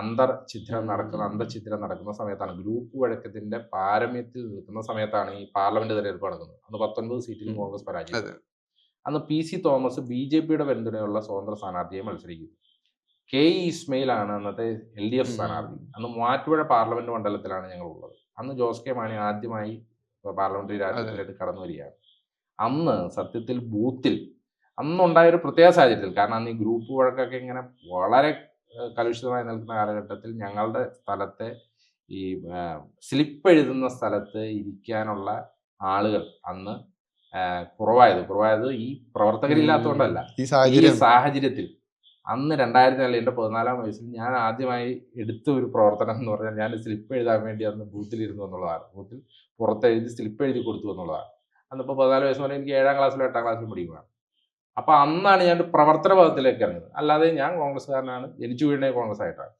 അന്തർഛിദ്രം നടക്കുന്ന സമയത്താണ്. ഗ്രൂപ്പ് വഴക്കത്തിന്റെ പാരമ്യത്തിൽ നിൽക്കുന്ന സമയത്താണ് ഈ പാർലമെന്റ് തെരഞ്ഞെടുപ്പ് നടക്കുന്നത്. അന്ന് 19 സീറ്റിലും കോൺഗ്രസ് പരാജയപ്പെട്ടു. അന്ന് PC തോമസ് BJPയുടെ പിന്തുണയുള്ള സ്വതന്ത്ര സ്ഥാനാർത്ഥിയെ മത്സരിക്കുന്നു. KE ഇസ്മയിൽ ആണ് അന്നത്തെ LDF സ്ഥാനാർത്ഥി. അന്ന് മൂവാറ്റുപുഴ പാർലമെന്റ് മണ്ഡലത്തിലാണ് ഞങ്ങൾ ഉള്ളത്. അന്ന് ജോസ് കെ മാണി ആദ്യമായി പാർലമെന്ററി രാഷ്ട്രീയത്തിലേക്ക് കടന്നു വരികയാണ്. അന്ന് സത്യത്തിൽ ബൂത്തിൽ അന്നുണ്ടായൊരു പ്രത്യേക സാഹചര്യത്തിൽ, കാരണം അന്ന് ഈ ഗ്രൂപ്പ് വഴക്കൊക്കെ ഇങ്ങനെ വളരെ കലുഷിതമായി നിൽക്കുന്ന കാലഘട്ടത്തിൽ ഞങ്ങളുടെ സ്ഥലത്തെ ഈ സ്ലിപ്പ് എഴുതുന്ന സ്ഥലത്ത് ഇരിക്കാനുള്ള ആളുകൾ അന്ന് കുറവായത് ഈ പ്രവർത്തകരില്ലാത്തതുകൊണ്ടല്ല, ഈ സാഹചര്യത്തിൽ അന്ന് 2004 എൻ്റെ 14-ാം വയസ്സിൽ ഞാൻ ആദ്യമായി എടുത്ത ഒരു പ്രവർത്തനം എന്ന് പറഞ്ഞാൽ ഞാൻ സ്ലിപ്പ് എഴുതാൻ വേണ്ടി അന്ന് ബൂത്തിലിരുന്നു എന്നുള്ളതാണ്. ബൂത്തിൽ പുറത്തെഴുതി സ്ലിപ്പ് എഴുതി കൊടുത്തു എന്നുള്ളതാണ്. അന്നിപ്പോൾ 14 വയസ്സ് പറഞ്ഞാൽ എനിക്ക് 7-ാം ക്ലാസ്സിലോ 8-ാം ക്ലാസ്സിലും പഠിക്കുകയാണ്. അപ്പോൾ അന്നാണ് ഞാൻ പ്രവർത്തന പദത്തിലേക്ക് ഇറങ്ങുന്നത്. അല്ലാതെ ഞാൻ കോൺഗ്രസ്സുകാരനാണ്, ജനിച്ചു വീണേ കോൺഗ്രസ് ആയിട്ടാണ്.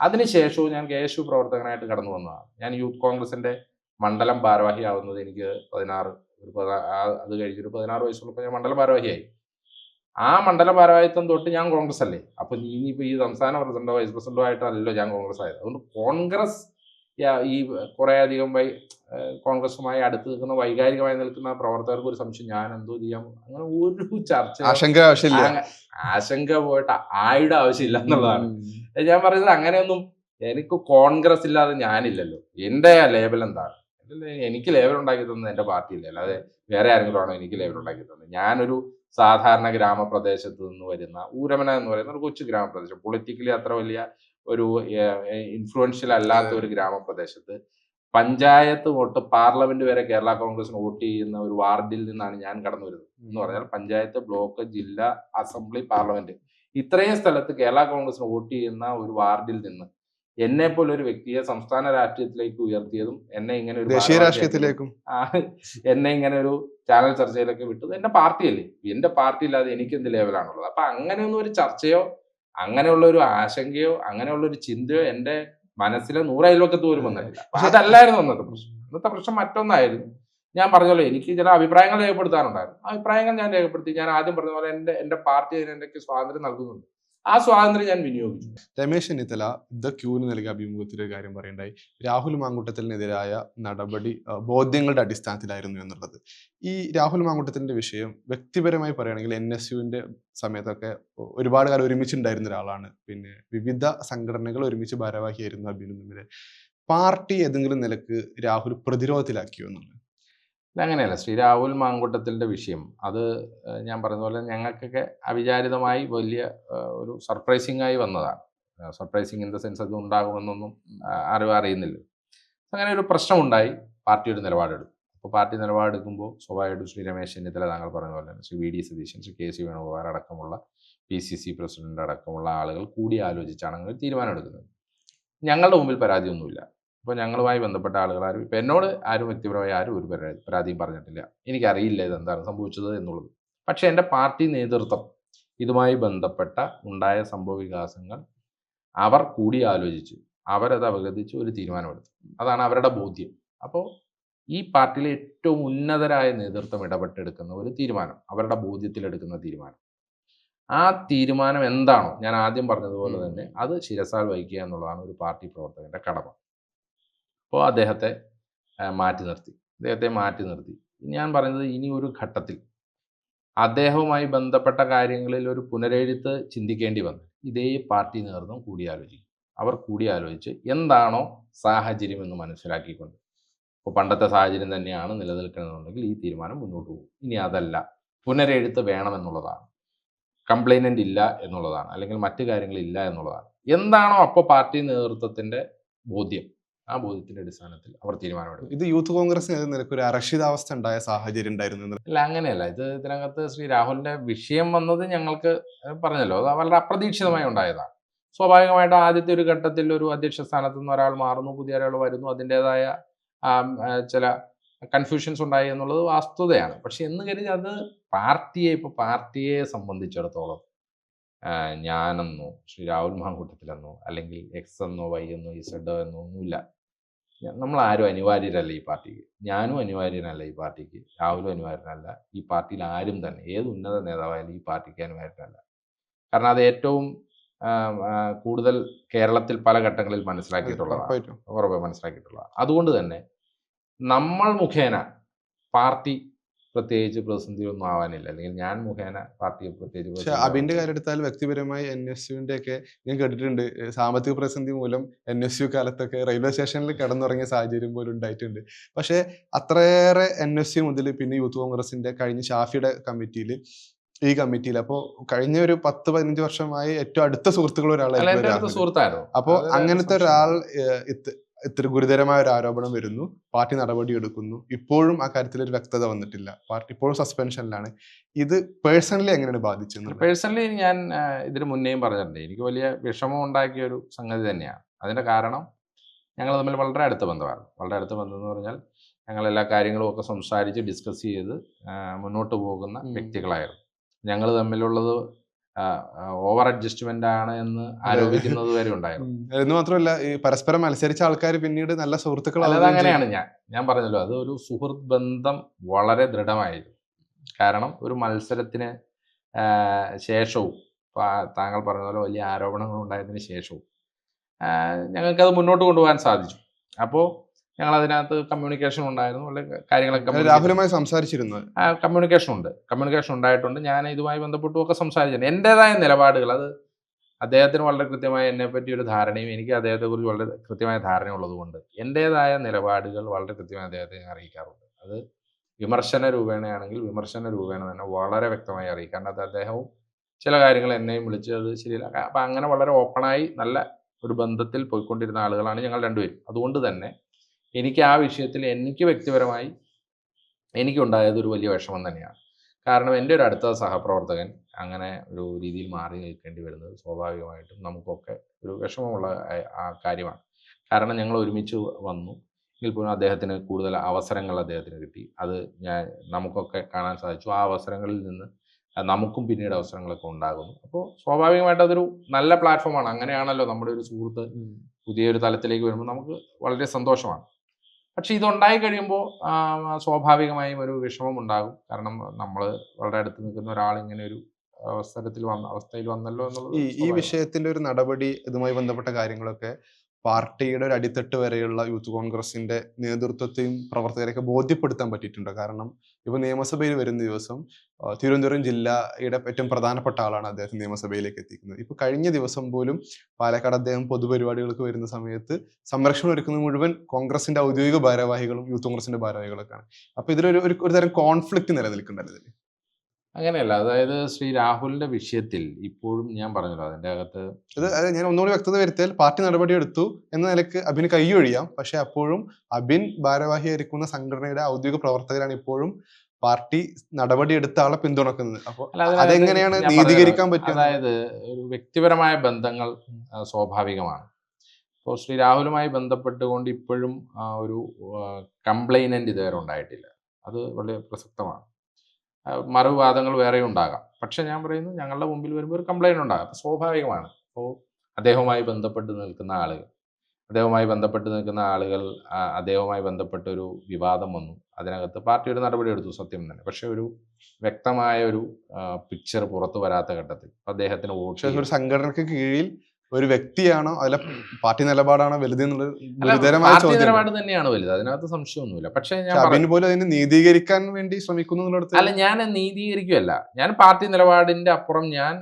അതിനുശേഷവും ഞാൻ KSU പ്രവർത്തകനായിട്ട് കടന്നു വന്നതാണ്. ഞാൻ യൂത്ത് കോൺഗ്രസിന്റെ മണ്ഡലം ഭാരവാഹിയാവുന്നത് എനിക്ക് 16 അത് കഴിഞ്ഞൊരു 16 വയസ്സുള്ളപ്പോൾ ഞാൻ മണ്ഡലം ഭാരവാഹിയായി. ആ മണ്ഡല ഭാരവാഹിത്വം തൊട്ട് ഞാൻ കോൺഗ്രസ് അല്ലേ. അപ്പൊ ഇനിയിപ്പോ ഈ സംസ്ഥാന പ്രസിഡന്റോ വൈസ് പ്രസിഡന്റോ ആയിട്ടല്ലോ ഞാൻ കോൺഗ്രസ് ആയത്. അതുകൊണ്ട് കോൺഗ്രസ് ഈ കുറെ അധികം കോൺഗ്രസുമായി അടുത്ത് നിൽക്കുന്ന വൈകാരികമായി നിൽക്കുന്ന പ്രവർത്തകർക്ക് ഒരു സംശയം, ഞാൻ എന്തോ ചെയ്യാം, അങ്ങനെ ഒരു ചർച്ച ആശങ്ക പോയിട്ട് ആയുടെ ആവശ്യമില്ല എന്നുള്ളതാണ് ഞാൻ പറയുന്നത്. അങ്ങനെയൊന്നും എനിക്ക് കോൺഗ്രസ് ഇല്ലാതെ ഞാനില്ലല്ലോ. എൻ്റെ ലേബൽ എന്താണ്? എനിക്ക് ലേബൽ ഉണ്ടാക്കി തന്നത് എൻ്റെ പാർട്ടിയില്ല, അല്ലാതെ വേറെ ആരെങ്കിലും ആണോ എനിക്ക് ലേബൽ ഉണ്ടാക്കി തന്നത്? ഞാനൊരു സാധാരണ ഗ്രാമപ്രദേശത്ത് നിന്ന് വരുന്ന ഊരമന എന്ന് പറയുന്ന ഒരു കൊച്ചു ഗ്രാമപ്രദേശം, പൊളിറ്റിക്കലി അത്ര വലിയ ഒരു ഇൻഫ്ലുവൻഷ്യൽ അല്ലാത്ത ഒരു ഗ്രാമപ്രദേശത്ത് പഞ്ചായത്ത് തൊട്ട് പാർലമെന്റ് വരെ കേരള കോൺഗ്രസിന് വോട്ട് ചെയ്യുന്ന ഒരു വാർഡിൽ നിന്നാണ് ഞാൻ കടന്നു വരുന്നത്. എന്ന് പറഞ്ഞാൽ പഞ്ചായത്ത്, ബ്ലോക്ക്, ജില്ല, അസംബ്ലി, പാർലമെന്റ്, ഇത്രയും സ്ഥലത്ത് കേരള കോൺഗ്രസിന് വോട്ട് ചെയ്യുന്ന ഒരു വാർഡിൽ നിന്ന് എന്നെ പോലെ ഒരു വ്യക്തിയെ സംസ്ഥാന രാഷ്ട്രീയത്തിലേക്ക് ഉയർത്തിയതും എന്നെ ഇങ്ങനെ ഒരു ദേശീയ രാഷ്ട്രീയത്തിലേക്കും എന്നെ ഇങ്ങനെ ഒരു ചാനൽ ചർച്ചയിലൊക്കെ വിട്ടത് എന്റെ പാർട്ടിയല്ലേ. എന്റെ പാർട്ടി ഇല്ലാതെ എനിക്ക് എന്ത് ലേവലാണുള്ളത്? അപ്പൊ അങ്ങനെയൊന്നും ഒരു ചർച്ചയോ അങ്ങനെയുള്ള ഒരു ആശങ്കയോ അങ്ങനെയുള്ള ഒരു ചിന്തയോ എന്റെ മനസ്സിലെ 100 അയൽവക്കത്ത് പോലും വന്നിട്ടില്ല. അതല്ലായിരുന്നു അന്നത്തെ പ്രശ്നം. അന്നത്തെ പ്രശ്നം മറ്റൊന്നായിരുന്നു. ഞാൻ പറഞ്ഞല്ലോ, എനിക്ക് ചില അഭിപ്രായങ്ങൾ രേഖപ്പെടുത്താനുണ്ടായിരുന്നു. അഭിപ്രായങ്ങൾ ഞാൻ രേഖപ്പെടുത്തി. ഞാൻ ആദ്യം പറഞ്ഞ പോലെ എന്റെ പാർട്ടി അതിനെനിക്ക് സ്വാതന്ത്ര്യം നൽകുന്നുണ്ട്. ആ സ്വാതന്ത്ര്യം ഞാൻ വിനിയോഗിച്ചു. രമേശ് ചെന്നിത്തല ക്യൂവിന് നൽകിയ അഭിമുഖത്തിൽ ഒരു കാര്യം പറയണ്ടായി, രാഹുൽ മാങ്കൂട്ടത്തിനെതിരായ നടപടി ബോധ്യങ്ങളുടെ അടിസ്ഥാനത്തിലായിരുന്നു എന്നുള്ളത്. ഈ രാഹുൽ മാങ്കൂട്ടത്തിന്റെ വിഷയം വ്യക്തിപരമായി പറയുകയാണെങ്കിൽ NSUവിന്റെ സമയത്തൊക്കെ ഒരുപാട് കാലം ഒരുമിച്ചുണ്ടായിരുന്ന ഒരാളാണ്. പിന്നെ വിവിധ സംഘടനകൾ ഒരുമിച്ച് ഭാരവാഹിയായിരുന്നു അബിനും തമ്മിൽ. പാർട്ടി ഏതെങ്കിലും നിലക്ക് രാഹുൽ പ്രതിരോധത്തിലാക്കിയോ എന്നുള്ളത്? അങ്ങനെയല്ല. ശ്രീ രാഹുൽ മാങ്കൂട്ടത്തിൻ്റെ വിഷയം അത് ഞാൻ പറഞ്ഞ പോലെ ഞങ്ങൾക്കൊക്കെ അവിചാരിതമായി വലിയ ഒരു സർപ്രൈസിങ് ആയി വന്നതാണ്. സർപ്രൈസിങ് ഇൻ ദ സെൻസ് അത് ഉണ്ടാകുമെന്നൊന്നും അറിയുന്നില്ല. അങ്ങനെ ഒരു പ്രശ്നമുണ്ടായി. പാർട്ടി ഒരു നിലപാടെടുത്തു. അപ്പോൾ പാർട്ടി നിലപാടെടുക്കുമ്പോൾ സ്വാഭാവികമായിട്ടും ശ്രീ രമേശ് ചെന്നിത്തല താങ്കൾ പറഞ്ഞ പോലെ ശ്രീ VD സതീശൻ, ശ്രീ KC വേണുഗോപാൽ അടക്കമുള്ള PCC പ്രസിഡന്റ് അടക്കമുള്ള ആളുകൾ കൂടി ആലോചിച്ചാണ് അങ്ങനെ തീരുമാനമെടുക്കുന്നത്. ഞങ്ങളുടെ മുമ്പിൽ പരാതിയൊന്നുമില്ല. അപ്പോൾ ഞങ്ങളുമായി ബന്ധപ്പെട്ട ആളുകൾ ആരും, ഇപ്പം എന്നോട് ആരും വ്യക്തിപരമായി ആരും ഒരു പരാതിയും പറഞ്ഞിട്ടില്ല. എനിക്കറിയില്ല ഇതെന്താണ് സംഭവിച്ചത് എന്നുള്ളത്. പക്ഷേ എൻ്റെ പാർട്ടി നേതൃത്വം ഇതുമായി ബന്ധപ്പെട്ട ഉണ്ടായ സംഭവ വികാസങ്ങൾ അവർ കൂടി ആലോചിച്ച് അവരത് അവഗണിച്ച് ഒരു തീരുമാനമെടുത്തു. അതാണ് അവരുടെ ബോധ്യം. അപ്പോൾ ഈ പാർട്ടിയിലെ ഏറ്റവും ഉന്നതരായ നേതൃത്വം ഇടപെട്ടെടുക്കുന്ന ഒരു തീരുമാനം, അവരുടെ ബോധ്യത്തിലെടുക്കുന്ന തീരുമാനം, ആ തീരുമാനം എന്താണോ ഞാൻ ആദ്യം പറഞ്ഞതുപോലെ തന്നെ അത് ശിരസാൽ വഹിക്കുക എന്നുള്ളതാണ് ഒരു പാർട്ടി പ്രവർത്തകന്റെ കടമ. അപ്പോൾ അദ്ദേഹത്തെ മാറ്റി നിർത്തി. ഞാൻ പറയുന്നത് ഇനി ഒരു ഘട്ടത്തിൽ അദ്ദേഹവുമായി ബന്ധപ്പെട്ട കാര്യങ്ങളിൽ ഒരു പുനരെഴുത്ത് ചിന്തിക്കേണ്ടി വന്നു ഇതേ പാർട്ടി നേതൃത്വം കൂടിയാലോചിക്കും. അവർ കൂടിയാലോചിച്ച് എന്താണോ സാഹചര്യം എന്ന് മനസ്സിലാക്കിക്കൊണ്ട്, ഇപ്പോൾ പണ്ടത്തെ സാഹചര്യം തന്നെയാണ് നിലനിൽക്കുന്നതെന്നുണ്ടെങ്കിൽ ഈ തീരുമാനം മുന്നോട്ട് പോകും. ഇനി അതല്ല, പുനരെഴുത്ത് വേണമെന്നുള്ളതാണ്, കംപ്ലൈനൻ്റ് ഇല്ല എന്നുള്ളതാണ്, അല്ലെങ്കിൽ മറ്റു കാര്യങ്ങളില്ല എന്നുള്ളതാണ്, എന്താണോ അപ്പോൾ പാർട്ടി നേതൃത്വത്തിൻ്റെ ബോധ്യം, ആ ബോധ്യത്തിന്റെ അടിസ്ഥാനത്തിൽ അവർ തീരുമാനമെടുക്കും. ഇത് യൂത്ത് കോൺഗ്രസിന് നിലയ്ക്ക് ഒരു അരക്ഷിതാവസ്ഥ ഉണ്ടായ സാഹചര്യം ഉണ്ടായിരുന്നു. അല്ല, അങ്ങനെയല്ല. ഇതിനകത്ത് ശ്രീ രാഹുലിന്റെ വിഷയം വന്നത് ഞങ്ങൾക്ക് പറഞ്ഞല്ലോ, അത് വളരെ അപ്രതീക്ഷിതമായി ഉണ്ടായതാണ്. സ്വാഭാവികമായിട്ടും ആദ്യത്തെ ഒരു ഘട്ടത്തിൽ ഒരു അധ്യക്ഷ സ്ഥാനത്ത് നിന്ന് ഒരാൾ മാറുന്നു, പുതിയ ഒരാൾ വരുന്നു, അതിൻ്റെതായ ചില കൺഫ്യൂഷൻസ് ഉണ്ടായി എന്നുള്ളത് വാസ്തുതയാണ്. പക്ഷെ എന്ന് കരുതി അത് പാർട്ടിയെ സംബന്ധിച്ചിടത്തോളം ഞാനെന്നോ ശ്രീ രാഹുൽ മാങ്കൂട്ടത്തിലെന്നോ അല്ലെങ്കിൽ എക്സ് എന്നോ വൈ എന്നോ ഇസഡ് എന്നോ ഒന്നുമില്ല. നമ്മൾ ആരും അനിവാര്യരല്ല ഈ പാർട്ടിക്ക്. ഞാനും അനിവാര്യനല്ല ഈ പാർട്ടിക്ക്, രാഹുലും അനിവാര്യനല്ല. ഈ പാർട്ടിയിൽ ആരും തന്നെ, ഏത് ഉന്നത നേതാവായാലും ഈ പാർട്ടിക്ക് അനിവാര്യനല്ല. കാരണം അത് ഏറ്റവും കൂടുതൽ കേരളത്തിൽ പല ഘട്ടങ്ങളിൽ മനസ്സിലാക്കിയിട്ടുള്ളതാണ്. അതുകൊണ്ട് തന്നെ നമ്മൾ മുഖേന പാർട്ടി പ്രത്യേകിച്ച് പ്രതിസന്ധിയൊന്നും ആവാനില്ല, അല്ലെങ്കിൽ ഞാൻ മുഖേന പാർട്ടി പ്രത്യേകിച്ച്. അബിന്റെ കാര്യം എടുത്താൽ വ്യക്തിപരമായി NSUവിന്റെ ഒക്കെ ഞാൻ കേട്ടിട്ടുണ്ട്, സാമ്പത്തിക പ്രതിസന്ധി മൂലം NSU കാലത്തൊക്കെ റെയിൽവേ സ്റ്റേഷനിൽ കിടന്നുറങ്ങിയ സാഹചര്യം പോലും ഉണ്ടായിട്ടുണ്ട്. പക്ഷെ അത്രയേറെ NSU മുതൽ പിന്നെ യൂത്ത് കോൺഗ്രസിന്റെ കഴിഞ്ഞ ഷാഫിയുടെ ഈ കമ്മിറ്റിയിൽ അപ്പോൾ കഴിഞ്ഞ ഒരു 10-15 വർഷമായി ഏറ്റവും അടുത്ത സുഹൃത്തുക്കൾ ഒരാളായിരുന്നു. അപ്പോൾ അങ്ങനത്തെ ഒരാൾ ഇത്ര ഗുരുതരമായ ഒരു ആരോപണം വരുന്നു, പാർട്ടി നടപടി എടുക്കുന്നു, ഇപ്പോഴും ആ കാര്യത്തിൽ ഒരു വ്യക്തത വന്നിട്ടില്ല, പാർട്ടി ഇപ്പോഴും സസ്പെൻഷനിലാണ്. ഇത് പേഴ്സണലി എങ്ങനെയാണ് ബാധിച്ചത്? പേഴ്സണലി ഞാൻ ഇതിന് മുന്നേയും പറഞ്ഞിട്ടുണ്ട്, എനിക്ക് വലിയ വിഷമം ഉണ്ടാക്കിയ ഒരു സംഗതി തന്നെയാണ്. അതിന്റെ കാരണം ഞങ്ങൾ തമ്മിൽ വളരെ അടുത്ത ബന്ധമാണ്. വളരെ അടുത്ത ബന്ധം എന്ന് പറഞ്ഞാൽ ഞങ്ങൾ എല്ലാ കാര്യങ്ങളും ഒക്കെ സംസാരിച്ച് ഡിസ്കസ് ചെയ്ത് മുന്നോട്ട് പോകുന്ന വ്യക്തികളായിരുന്നു. ഞങ്ങൾ തമ്മിലുള്ളത് ഓവർ അഡ്ജസ്റ്റ്മെന്റ് ആണ് എന്ന് ആരോപിക്കുന്നത് വരെ ഉണ്ടായിരുന്നു. എന്ന് മാത്രമല്ല, ഈ പരസ്പരം മത്സരിച്ച ആൾക്കാർ പിന്നീട് നല്ല സുഹൃത്തുക്കൾ. അങ്ങനെയാണ് ഞാൻ പറഞ്ഞല്ലോ, അത് ഒരു സുഹൃത്ത് ബന്ധം വളരെ ദൃഢമായിരുന്നു. കാരണം ഒരു മത്സരത്തിന് ശേഷവും, താങ്കൾ പറഞ്ഞ പോലെ വലിയ ആരോപണങ്ങൾ ഉണ്ടായതിനു ശേഷവും ഞങ്ങൾക്കത് മുന്നോട്ട് കൊണ്ടുപോകാൻ സാധിച്ചു. അപ്പോൾ ഞങ്ങൾ അതിനകത്ത് കമ്മ്യൂണിക്കേഷൻ ഉണ്ടായിരുന്നു, അല്ലെങ്കിൽ കാര്യങ്ങളൊക്കെ രാഹുലുമായി സംസാരിച്ചിരുന്നു. കമ്മ്യൂണിക്കേഷൻ ഉണ്ടായിട്ടുണ്ട്. ഞാൻ ഇതുമായി ബന്ധപ്പെട്ടുമൊക്കെ സംസാരിച്ചിട്ടുണ്ട്. എൻ്റെതായ നിലപാടുകൾ, അത് അദ്ദേഹത്തിന് വളരെ കൃത്യമായ എന്നെപ്പറ്റി ഒരു ധാരണയും എനിക്ക് അദ്ദേഹത്തെക്കുറിച്ച് വളരെ കൃത്യമായ ധാരണയുള്ളത് കൊണ്ട് എൻ്റെതായ നിലപാടുകൾ വളരെ കൃത്യമായി അദ്ദേഹത്തെ അറിയിക്കാറുണ്ട്. അത് വിമർശന രൂപേണയാണെങ്കിൽ വിമർശന രൂപേണ തന്നെ വളരെ വ്യക്തമായി അറിയിക്കാറുണ്ട്. അത് അദ്ദേഹവും ചില കാര്യങ്ങൾ എന്നെയും വിളിച്ച് അത് ശരിയല്ല. അപ്പം അങ്ങനെ വളരെ ഓപ്പണായി നല്ല ഒരു ബന്ധത്തിൽ പോയിക്കൊണ്ടിരുന്ന ആളുകളാണ് ഞങ്ങൾ രണ്ടുപേരും. അതുകൊണ്ട് തന്നെ എനിക്ക് ആ വിഷയത്തിൽ എനിക്ക് വ്യക്തിപരമായി എനിക്കുണ്ടായത് ഒരു വലിയ വിഷമം തന്നെയാണ്. കാരണം എൻ്റെ ഒരു അടുത്ത സഹപ്രവർത്തകൻ അങ്ങനെ ഒരു രീതിയിൽ മാറി നിൽക്കേണ്ടി വരുന്നത് സ്വാഭാവികമായിട്ടും നമുക്കൊക്കെ ഒരു വിഷമമുള്ള ആ കാര്യമാണ്. കാരണം ഞങ്ങൾ ഒരുമിച്ച് വന്നു എങ്കിൽ പോലും അദ്ദേഹത്തിന് കൂടുതൽ അവസരങ്ങൾ അദ്ദേഹത്തിന് കിട്ടി. അത് നമുക്കൊക്കെ കാണാൻ സാധിച്ചു. ആ അവസരങ്ങളിൽ നിന്ന് നമുക്കും പിന്നീട് അവസരങ്ങളൊക്കെ ഉണ്ടാകുന്നു. അപ്പോൾ സ്വാഭാവികമായിട്ട് അതൊരു നല്ല പ്ലാറ്റ്ഫോമാണ്. അങ്ങനെയാണല്ലോ നമ്മുടെ ഒരു സുഹൃത്ത് പുതിയൊരു തലത്തിലേക്ക് വരുമ്പോൾ നമുക്ക് വളരെ സന്തോഷമാണ്. പക്ഷെ ഇതുണ്ടായി കഴിയുമ്പോൾ സ്വാഭാവികമായും ഒരു വിഷമം ഉണ്ടാകും. കാരണം നമ്മൾ വളരെ അടുത്ത് നിൽക്കുന്ന ഒരാൾ ഇങ്ങനെ ഒരു അവസ്ഥയിൽ വന്നല്ലോ എന്നുള്ളത്. ഈ വിഷയത്തിന്റെ ഒരു നടപടി, ഇതുമായി ബന്ധപ്പെട്ട കാര്യങ്ങളൊക്കെ പാർട്ടിയുടെ ഒരു അടിത്തട്ട് വരെയുള്ള യൂത്ത് കോൺഗ്രസിന്റെ നേതൃത്വത്തെയും പ്രവർത്തകരെയൊക്കെ ബോധ്യപ്പെടുത്താൻ പറ്റിയിട്ടുണ്ടോ? കാരണം ഇപ്പൊ നിയമസഭയിൽ വരുന്ന ദിവസം തിരുവനന്തപുരം ജില്ലയുടെ ഏറ്റവും പ്രധാനപ്പെട്ട ആളാണ് അദ്ദേഹം നിയമസഭയിലേക്ക് എത്തിക്കുന്നത്. ഇപ്പൊ കഴിഞ്ഞ ദിവസം പോലും പാലക്കാട് അദ്ദേഹം പൊതുപരിപാടികൾക്ക് വരുന്ന സമയത്ത് സംരക്ഷണം ഒരുക്കുന്നത് മുഴുവൻ കോൺഗ്രസിന്റെ ഔദ്യോഗിക ഭാരവാഹികളും യൂത്ത് കോൺഗ്രസിന്റെ ഭാരവാഹികളൊക്കെയാണ്. അപ്പൊ ഇതിലൊരു ഒരു തരം കോൺഫ്ലിക്റ്റ് നിലനിൽക്കുന്നുണ്ടല്ലോ ഇതിൽ. അങ്ങനെയല്ല, അതായത് ശ്രീ രാഹുലിന്റെ വിഷയത്തിൽ ഇപ്പോഴും ഞാൻ പറഞ്ഞല്ലോ അതിന്റെ അകത്ത് ഞാൻ ഒന്നുകൂടി വ്യക്തത വരുത്തിയാൽ, പാർട്ടി നടപടിയെടുത്തു എന്ന നിലക്ക് അബിന് കൈയൊഴിയാം. പക്ഷെ അപ്പോഴും അബിൻ ഭാരവാഹിയായിരിക്കുന്ന സംഘടനയുടെ ഔദ്യോഗിക പ്രവർത്തകരാണ് ഇപ്പോഴും പാർട്ടി നടപടിയെടുത്ത ആളെ പിന്തുണക്കുന്നത്. അപ്പോൾ അതെങ്ങനെയാണ് നീതീകരിക്കാൻ പറ്റുക? അതായത് ഒരു വ്യക്തിപരമായ ബന്ധങ്ങൾ സ്വാഭാവികമാണ്. ഇപ്പോൾ ശ്രീ രാഹുലുമായി ബന്ധപ്പെട്ടുകൊണ്ട് ഇപ്പോഴും ഒരു കംപ്ലൈനന്റ് ഇതുവരെ ഉണ്ടായിട്ടില്ല. അത് വളരെ പ്രസക്തമാണ്. മറുവാദങ്ങൾ വേറെ ഉണ്ടാകാം. പക്ഷെ ഞാൻ പറയുന്നു, ഞങ്ങളുടെ മുമ്പിൽ വരുമ്പോൾ ഒരു കംപ്ലൈൻറ്റ് ഉണ്ടാകാം. അപ്പോൾ സ്വാഭാവികമാണ്. അപ്പോൾ അദ്ദേഹവുമായി ബന്ധപ്പെട്ട് നിൽക്കുന്ന ആളുകൾ, അദ്ദേഹവുമായി ബന്ധപ്പെട്ട് നിൽക്കുന്ന ആളുകൾ അദ്ദേഹവുമായി ബന്ധപ്പെട്ടൊരു വിവാദം വന്നു. അതിനകത്ത് പാർട്ടി ഒരു നടപടി എടുത്തു, സത്യം തന്നെ. പക്ഷെ ഒരു വ്യക്തമായ ഒരു പിക്ചർ പുറത്തു വരാത്ത ഘട്ടത്തിൽ അദ്ദേഹത്തിന് പക്ഷെ ഒരു സംഘടനയ്ക്ക് കീഴിൽ ഒരു വ്യക്തിയാണോ അല്ല പാർട്ടി നിലപാടാണോ വലുത് എന്നുള്ളത് ഗുരുതരമായ പാർട്ടി ചോദ്യം. നിലപാട് തന്നെയാണ് വലുത്, അതിനകത്ത് സംശയമൊന്നുമില്ല. പക്ഷെ ഞാൻ അബിൻ പോലും അതിനെ നീതീകരിക്കാൻ വേണ്ടി ശ്രമിക്കുന്നു എന്നുള്ളത്. അല്ല, ഞാൻ നീതീകരിക്കുകയല്ല. ഞാൻ പാർട്ടി നിലപാടിന്റെ അപ്പുറം ഞാൻ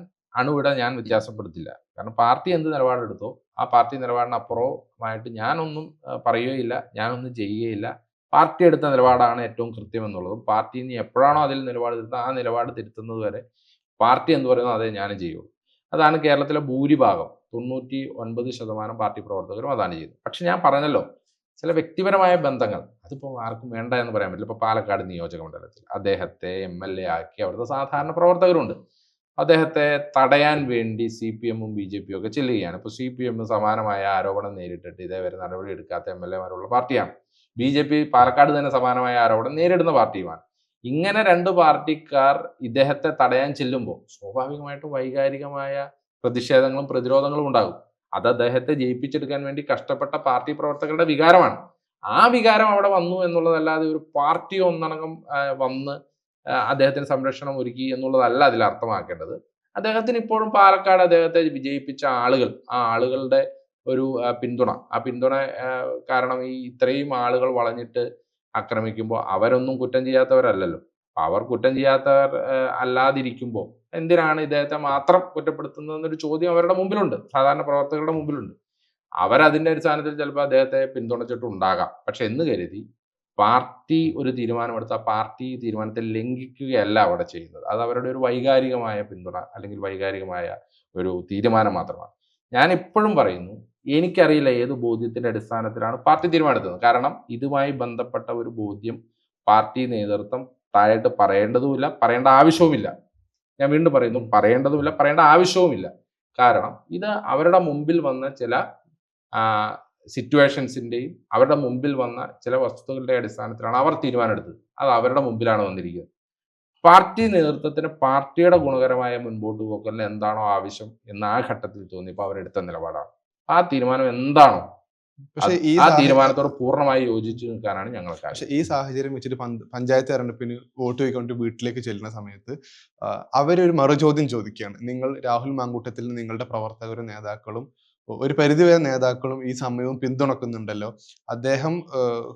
ഞാൻ വ്യത്യാസപ്പെടുത്തില്ല. കാരണം പാർട്ടി എന്ത് നിലപാടെടുത്തോ ആ പാർട്ടി നിലപാടിനപ്പുറമായിട്ട് ഞാനൊന്നും പറയുകയില്ല, ഞാനൊന്നും ചെയ്യുകയില്ല. പാർട്ടി എടുത്ത നിലപാടാണ് ഏറ്റവും കൃത്യം എന്നുള്ളതും പാർട്ടി ഇനി എപ്പോഴാണോ അതിൽ നിലപാട് തിരുത്തുന്നത് ആ നിലപാട് തിരുത്തുന്നത് വരെ പാർട്ടി എന്ത് പറയുന്നു അതേ ഞാനും ചെയ്യുള്ളൂ. അതാണ് കേരളത്തിലെ ഭൂരിഭാഗം 99% പാർട്ടി പ്രവർത്തകരും അതാണ് ചെയ്യുന്നത്. പക്ഷെ ഞാൻ പറഞ്ഞല്ലോ, ചില വ്യക്തിപരമായ ബന്ധങ്ങൾ അതിപ്പോൾ ആർക്കും വേണ്ട എന്ന് പറയാൻ പറ്റില്ല. ഇപ്പോൾ പാലക്കാട് നിയോജക മണ്ഡലത്തിൽ അദ്ദേഹത്തെ MLA ആക്കി അവിടുത്തെ സാധാരണ പ്രവർത്തകരുണ്ട്. അദ്ദേഹത്തെ തടയാൻ വേണ്ടി CPM-ഉം BJP-യും ഒക്കെ ചെല്ലുകയാണ്. ഇപ്പോൾ CPM സമാനമായ ആരോപണം നേരിട്ടിട്ട് ഇതേവരെ നടപടി എടുക്കാത്ത MLA-മാരുള്ള പാർട്ടിയാണ്. BJP പാലക്കാട് തന്നെ സമാനമായ ആരോപണം നേരിടുന്ന പാർട്ടിയുമാണ്. ഇങ്ങനെ രണ്ട് പാർട്ടിക്കാർ ഇദ്ദേഹത്തെ തടയാൻ ചെല്ലുമ്പോൾ സ്വാഭാവികമായിട്ടും വൈകാരികമായ പ്രതിഷേധങ്ങളും പ്രതിരോധങ്ങളും ഉണ്ടാകും. അത് അദ്ദേഹത്തെ ജയിപ്പിച്ചെടുക്കാൻ വേണ്ടി കഷ്ടപ്പെട്ട പാർട്ടി പ്രവർത്തകരുടെ വികാരമാണ്. ആ വികാരം അവിടെ വന്നു എന്നുള്ളതല്ലാതെ ഒരു പാർട്ടി ഒന്നടങ്കം വന്ന് അദ്ദേഹത്തിന് സംരക്ഷണം ഒരുക്കി എന്നുള്ളതല്ല അതിൽ അർത്ഥമാക്കേണ്ടത്. അദ്ദേഹത്തിന് ഇപ്പോഴും പാലക്കാട് അദ്ദേഹത്തെ വിജയിപ്പിച്ച ആളുകൾ, ആ ആളുകളുടെ ഒരു പിന്തുണ, ആ പിന്തുണ കാരണം ഈ ഇത്രയും ആളുകൾ വളഞ്ഞിട്ട് ആക്രമിക്കുമ്പോൾ അവരൊന്നും കുറ്റം ചെയ്യാത്തവരല്ലല്ലോ. അവർ കുറ്റം ചെയ്യാത്തവർ അല്ലാതിരിക്കുമ്പോൾ എന്തിനാണ് ഇദ്ദേഹത്തെ മാത്രം കുറ്റപ്പെടുത്തുന്നതെന്നൊരു ചോദ്യം അവരുടെ മുമ്പിലുണ്ട്, സാധാരണ പ്രവർത്തകരുടെ മുമ്പിലുണ്ട്. അവരതിൻ്റെ അടിസ്ഥാനത്തിൽ ചിലപ്പോൾ അദ്ദേഹത്തെ പിന്തുണച്ചിട്ടുണ്ടാകാം. പക്ഷെ എന്ന് കരുതി പാർട്ടി ഒരു തീരുമാനമെടുത്ത ആ പാർട്ടി തീരുമാനത്തെ ലംഘിക്കുകയല്ല അവിടെ ചെയ്യുന്നത്. അത് അവരുടെ ഒരു വൈകാരികമായ പിന്തുണ അല്ലെങ്കിൽ വൈകാരികമായ ഒരു തീരുമാനം മാത്രമാണ്. ഞാൻ ഇപ്പോഴും പറയുന്നു, എനിക്കറിയില്ല ഏത് ബോധ്യത്തിന്റെ അടിസ്ഥാനത്തിലാണ് പാർട്ടി തീരുമാനമെടുത്തത്. കാരണം ഇതുമായി ബന്ധപ്പെട്ട ഒരു ബോധ്യം പാർട്ടി നേതൃത്വം താഴായിട്ട് പറയേണ്ടതുമില്ല, പറയേണ്ട ആവശ്യവുമില്ല. ഞാൻ വീണ്ടും പറയുന്നു, പറയേണ്ടതുമില്ല, പറയേണ്ട ആവശ്യവുമില്ല. കാരണം ഇത് അവരുടെ മുമ്പിൽ വന്ന ചില സിറ്റുവേഷൻസിൻ്റെയും അവരുടെ മുമ്പിൽ വന്ന ചില വസ്തുതകളുടെ അടിസ്ഥാനത്തിലാണ് അവർ തീരുമാനമെടുത്തത്. അത് അവരുടെ മുമ്പിലാണ് വന്നിരിക്കുന്നത്. പാർട്ടി നേതൃത്വത്തിന് പാർട്ടിയുടെ ഗുണകരമായ മുൻപോട്ട് പോക്കലിന് എന്താണോ ആവശ്യം എന്ന് ആ ഘട്ടത്തിൽ തോന്നിയപ്പോൾ അവരെടുത്ത നിലപാടാണ്. ആ തീരുമാനം എന്താണോ ആ തീരുമാനത്തോട് പൂർണ്ണമായി യോജിച്ചു നിൽക്കാനാണ് ഞങ്ങൾ. പക്ഷെ ഈ സാഹചര്യം വെച്ചിട്ട് പഞ്ചായത്ത് തെരഞ്ഞെടുപ്പിന് വോട്ട് ചോദിക്കൊണ്ട് വീട്ടിലേക്ക് ചെല്ലുന്ന സമയത്ത് അവരൊരു മറുചോദ്യം ചോദിക്കുകയാണ്. നിങ്ങൾ രാഹുൽ മാങ്കൂട്ടത്തിൽ നിങ്ങളുടെ പ്രവർത്തകരും നേതാക്കളും ഒരു പരിധിവരെ നേതാക്കളും ഈ സമയവും പിന്തുണക്കുന്നുണ്ടല്ലോ. അദ്ദേഹം